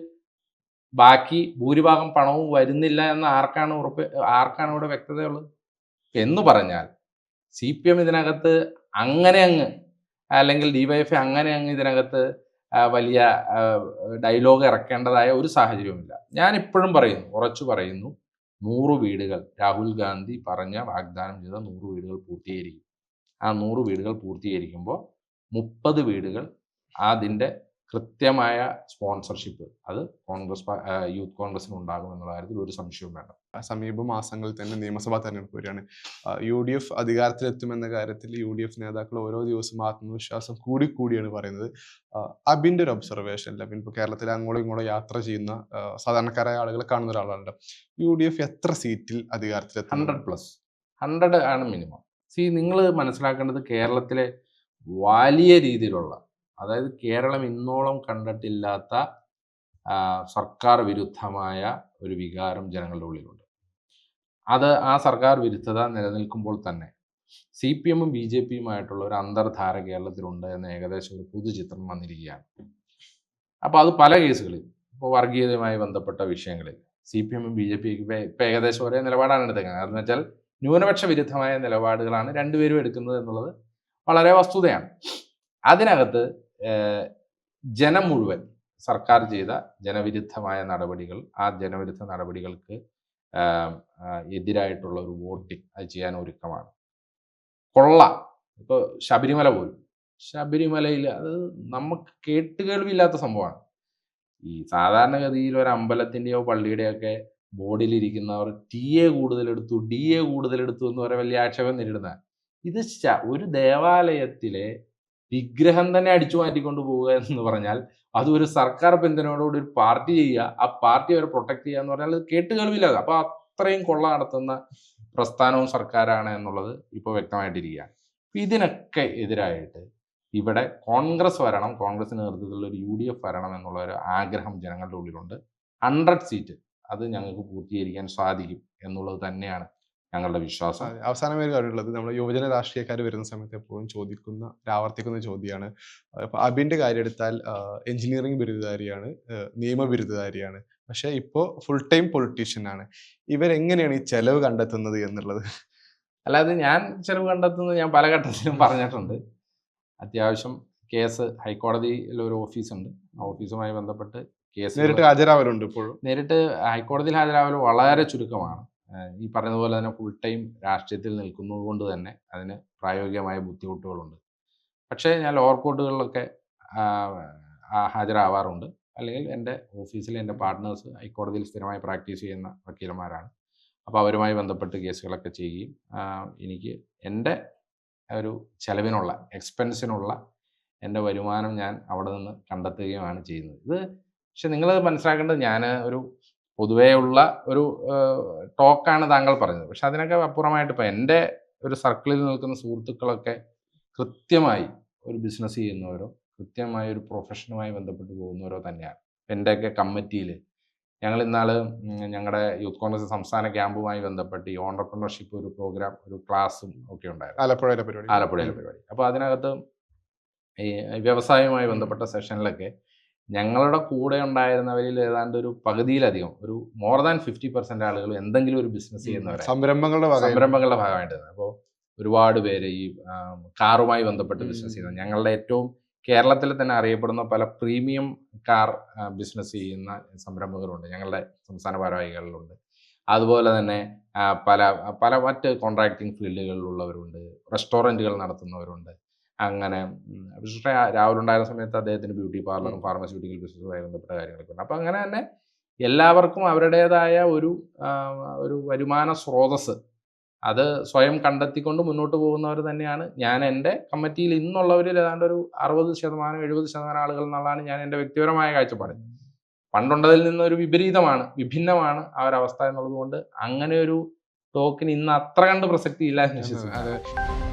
ബാക്കി ഭൂരിഭാഗം പണവും വരുന്നില്ല എന്ന് ആർക്കാണ് ഇവിടെ വ്യക്തതയുള്ളത്? എന്ന് പറഞ്ഞാൽ CPM ഇതിനകത്ത് അല്ലെങ്കിൽ DYFI ഇതിനകത്ത് വലിയ ഡയലോഗ് ഇറക്കേണ്ടതായ ഒരു സാഹചര്യവുമില്ല. ഞാൻ ഇപ്പോഴും പറയുന്നു, ഉറച്ചു പറയുന്നു, 100 വീടുകൾ രാഹുൽ ഗാന്ധി വാഗ്ദാനം ചെയ്ത 100 വീടുകൾ പൂർത്തീകരിക്കും. ആ 100 വീടുകൾ പൂർത്തീകരിക്കുമ്പോൾ 30 വീടുകൾ അതിൻ്റെ കൃത്യമായ സ്പോൺസർഷിപ്പ് അത് യൂത്ത് കോൺഗ്രസിന് ഉണ്ടാകും എന്നുള്ള കാര്യത്തിൽ ഒരു സംശയവും വേണ്ട. സമീപ മാസങ്ങളിൽ തന്നെ നിയമസഭാ തെരഞ്ഞെടുപ്പ് വരികയാണ്. UDF അധികാരത്തിലെത്തുമെന്ന കാര്യത്തിൽ UDF നേതാക്കൾ ഓരോ ദിവസവും ആത്മവിശ്വാസം കൂടിയാണ് പറയുന്നത്. അബിന്റെ ഒരു ഒബ്സർവേഷനിൽ, അബിൻ ഇപ്പോൾ കേരളത്തിൽ അങ്ങോട്ടും ഇങ്ങോട്ടും യാത്ര ചെയ്യുന്ന സാധാരണക്കാരായ ആളുകളെ കാണുന്ന ഒരാളാണ്. UDF എത്ര സീറ്റിൽ അധികാരത്തിലെത്തും? 100 ആണ് മിനിമം. നിങ്ങൾ മനസ്സിലാക്കേണ്ടത് കേരളത്തിലെ വലിയ രീതിയിലുള്ള, അതായത് കേരളം ഇന്നോളം കണ്ടിട്ടില്ലാത്ത സർക്കാർ വിരുദ്ധമായ ഒരു വികാരം ജനങ്ങളുടെ ഉള്ളിലുണ്ട്. അത് ആ സർക്കാർ വിരുദ്ധത നിലനിൽക്കുമ്പോൾ തന്നെ CPM-ഉം BJP-യുമായിട്ടുള്ള ഒരു അന്തർധാര കേരളത്തിലുണ്ട് എന്ന ഏകദേശം ഒരു പൊതുചിത്രം വന്നിരിക്കുകയാണ്. അപ്പോൾ അത് പല കേസുകളിൽ, ഇപ്പോൾ വർഗീയതയുമായി ബന്ധപ്പെട്ട വിഷയങ്ങളിൽ CPM-ഉം BJP-ക്കും ഇപ്പം ഏകദേശം ഒരേ നിലപാടാണ് എടുത്തേക്കുന്നത്. കാരണം എന്ന് വെച്ചാൽ ന്യൂനപക്ഷ വിരുദ്ധമായ നിലപാടുകളാണ് രണ്ടുപേരും എടുക്കുന്നത് എന്നുള്ളത് വളരെ വസ്തുതയാണ്. അതിനകത്ത് ജനം മുഴുവൻ സർക്കാർ ചെയ്ത ജനവിരുദ്ധമായ നടപടികൾ, ആ ജനവിരുദ്ധ നടപടികൾക്ക് എതിരായിട്ടുള്ള ഒരു വോട്ടിംഗ് അത് ചെയ്യാൻ ഒരുക്കമാണ്. ഇപ്പോൾ ശബരിമല പോലും, ശബരിമലയിൽ അത് നമുക്ക് കേട്ടുകേൾവില്ലാത്ത സംഭവമാണ്. ഈ സാധാരണഗതിയിൽ ഒരു അമ്പലത്തിൻ്റെയോ പള്ളിയുടെയൊക്കെ ബോർഡിലിരിക്കുന്നവർ TA കൂടുതലെടുത്തു, DA കൂടുതലെടുത്തു എന്ന് പറയാൻ വലിയ ആക്ഷേപം നേരിടുന്ന ഇത് ഒരു ദേവാലയത്തിലെ വിഗ്രഹം തന്നെ അടിച്ചു മാറ്റിക്കൊണ്ട് പോവുക എന്ന് പറഞ്ഞാൽ അത് ഒരു സർക്കാർ പിന്തുണയോടുകൂടി ഒരു പാർട്ടി ചെയ്യുക, ആ പാർട്ടി അവരെ പ്രൊട്ടക്ട് ചെയ്യുക എന്ന് പറഞ്ഞാൽ അത് കേട്ടുകേൾവില്ലാതെ. അപ്പോൾ അത്രയും കൊള്ള നടത്തുന്ന പ്രസ്ഥാനവും സർക്കാരാണ് എന്നുള്ളത് ഇപ്പോൾ വ്യക്തമായിട്ടിരിക്കുകയാണ്. ഇതിനൊക്കെ എതിരായിട്ട് ഇവിടെ കോൺഗ്രസ് വരണം, കോൺഗ്രസിന് നേതൃത്വത്തിലുള്ള ഒരു UDF വരണം എന്നുള്ള ഒരു ആഗ്രഹം ജനങ്ങളുടെ ഉള്ളിലുണ്ട്. 100 സീറ്റ് അത് ഞങ്ങൾക്ക് പൂർത്തീകരിക്കാൻ സാധിക്കും എന്നുള്ളത് തന്നെയാണ് ഞങ്ങളുടെ വിശ്വാസം. അവസാനമായി ഒരു കാര്യമുള്ളത്, നമ്മൾ യുവജന രാഷ്ട്രീയക്കാർ വരുന്ന സമയത്ത് എപ്പോഴും ആവർത്തിക്കുന്ന ചോദ്യമാണ്. ഇപ്പൊ അബിന്റെ കാര്യം എടുത്താൽ എഞ്ചിനീയറിംഗ് ബിരുദധാരിയാണ്, നിയമ ബിരുദധാരിയാണ്, പക്ഷെ ഇപ്പോൾ ഫുൾ ടൈം പൊളിറ്റീഷ്യൻ ആണ്. ഇവരെങ്ങനെയാണ് ഈ ചെലവ് കണ്ടെത്തുന്നത് എന്നുള്ളത്? അല്ലാതെ ഞാൻ ചെലവ് കണ്ടെത്തുന്നത് ഞാൻ പല ഘട്ടത്തിലും പറഞ്ഞിട്ടുണ്ട്. അത്യാവശ്യം കേസ് ഹൈക്കോടതിയിൽ ഒരു ഓഫീസുണ്ട്, ആ ഓഫീസുമായി ബന്ധപ്പെട്ട് കേസ് നേരിട്ട് ഹാജരാവലുണ്ട്. ഇപ്പോഴും നേരിട്ട് ഹൈക്കോടതിയിൽ ഹാജരാവൽ വളരെ ചുരുക്കമാണ്. ഈ പറഞ്ഞതുപോലെ തന്നെ ഫുൾ ടൈം രാഷ്ട്രീയത്തിൽ നിൽക്കുന്നത് കൊണ്ട് തന്നെ അതിന് പ്രായോഗികമായ ബുദ്ധിമുട്ടുകളുണ്ട്. പക്ഷേ ഞാൻ ലോവർ കോർട്ടുകളിലൊക്കെ ഹാജരാവാറുണ്ട്. അല്ലെങ്കിൽ എൻ്റെ ഓഫീസിലെ എൻ്റെ പാർട്ട്നേഴ്സ് ഹൈക്കോടതിയിൽ സ്ഥിരമായി പ്രാക്ടീസ് ചെയ്യുന്ന വക്കീലന്മാരാണ്. അപ്പോൾ അവരുമായി ബന്ധപ്പെട്ട് കേസുകളൊക്കെ ചെയ്യുകയും എനിക്ക് എൻ്റെ ഒരു ചെലവിനുള്ള, എക്സ്പെൻസിനുള്ള എൻ്റെ വരുമാനം ഞാൻ അവിടെ നിന്ന് കണ്ടെത്തുകയുമാണ് ചെയ്യുന്നത്. പക്ഷെ നിങ്ങൾ മനസ്സിലാക്കേണ്ടത്, ഞാൻ ഒരു പൊതുവേ ഉള്ള ഒരു ടോക്കാണ് താങ്കൾ പറഞ്ഞത്. പക്ഷെ അതിനൊക്കെ അപ്പുറമായിട്ട് ഇപ്പോൾ എൻ്റെ ഒരു സർക്കിളിൽ നിൽക്കുന്ന സുഹൃത്തുക്കളൊക്കെ കൃത്യമായി ഒരു ബിസിനസ് ചെയ്യുന്നവരോ കൃത്യമായ ഒരു പ്രൊഫഷനുമായി ബന്ധപ്പെട്ട് പോകുന്നവരോ തന്നെയാണ്. എൻ്റെയൊക്കെ കമ്മിറ്റിയിൽ ഞങ്ങൾ ഇന്നാൾ ഞങ്ങളുടെ യൂത്ത് കോൺഗ്രസ് സംസ്ഥാന ക്യാമ്പുമായി ബന്ധപ്പെട്ട് ഈ ഓണ്ടർപ്രണർഷിപ്പ് ഒരു പ്രോഗ്രാം, ഒരു ക്ലാസ്സും ഒക്കെ ഉണ്ടായിരുന്നു, ആലപ്പുഴയിലെ പരിപാടി. അപ്പോൾ അതിനകത്ത് ഈ വ്യവസായവുമായി ബന്ധപ്പെട്ട സെഷനിലൊക്കെ ഞങ്ങളുടെ കൂടെ ഉണ്ടായിരുന്നവരിൽ ഏതാണ്ട് ഒരു പകുതിയിലധികം, ഒരു മോർ ദാൻ 50% ആളുകൾ എന്തെങ്കിലും ഒരു ബിസിനസ് ചെയ്യുന്നവരാണ്, സംരംഭങ്ങളുടെ ഭാഗമായിട്ട്. അപ്പോൾ ഒരുപാട് പേര് ഈ കാറുമായി ബന്ധപ്പെട്ട് ബിസിനസ് ചെയ്യുന്നത്, ഞങ്ങളുടെ ഏറ്റവും കേരളത്തിൽ തന്നെ അറിയപ്പെടുന്ന പല പ്രീമിയം കാർ ബിസിനസ് ചെയ്യുന്ന സംരംഭകരുണ്ട് ഞങ്ങളുടെ സംസ്ഥാന ഭാരവാഹികളിലുണ്ട്. അതുപോലെ തന്നെ പല മറ്റ് കോൺട്രാക്ടിങ് ഫീൽഡുകളിലുള്ളവരുണ്ട്, റെസ്റ്റോറൻറ്റുകൾ നടത്തുന്നവരുണ്ട്. അങ്ങനെ രാഹുൽ ഉണ്ടായിരുന്ന സമയത്ത് അദ്ദേഹത്തിന് ബ്യൂട്ടി പാർലറും ഫാർമസ്യൂട്ടിക്കൽ ബിസിനസ്സുമായി ബന്ധപ്പെട്ട കാര്യങ്ങളൊക്കെ ഉണ്ട്. അപ്പോൾ അങ്ങനെ തന്നെ എല്ലാവർക്കും അവരുടേതായ ഒരു വരുമാന സ്രോതസ്സ് അത് സ്വയം കണ്ടെത്തിക്കൊണ്ട് മുന്നോട്ട് പോകുന്നവർ തന്നെയാണ്. ഞാൻ എൻ്റെ കമ്മിറ്റിയിൽ ഇന്നുള്ളവരിൽ ഏതാണ്ട് ഒരു 60% 70% ആളുകൾ എന്നുള്ളതാണ് ഞാൻ എൻ്റെ വ്യക്തിപരമായ കാഴ്ചപ്പാട്. പണ്ടുണ്ടതിൽ നിന്നൊരു വിഭിന്നമാണ് ആ ഒരു അവസ്ഥ എന്നുള്ളത് കൊണ്ട് അങ്ങനെ ഒരു ടോക്കിന് ഇന്ന് അത്ര കണ്ട് പ്രസക്തി ഇല്ല എന്ന് വിശ്വസിക്കുന്നു.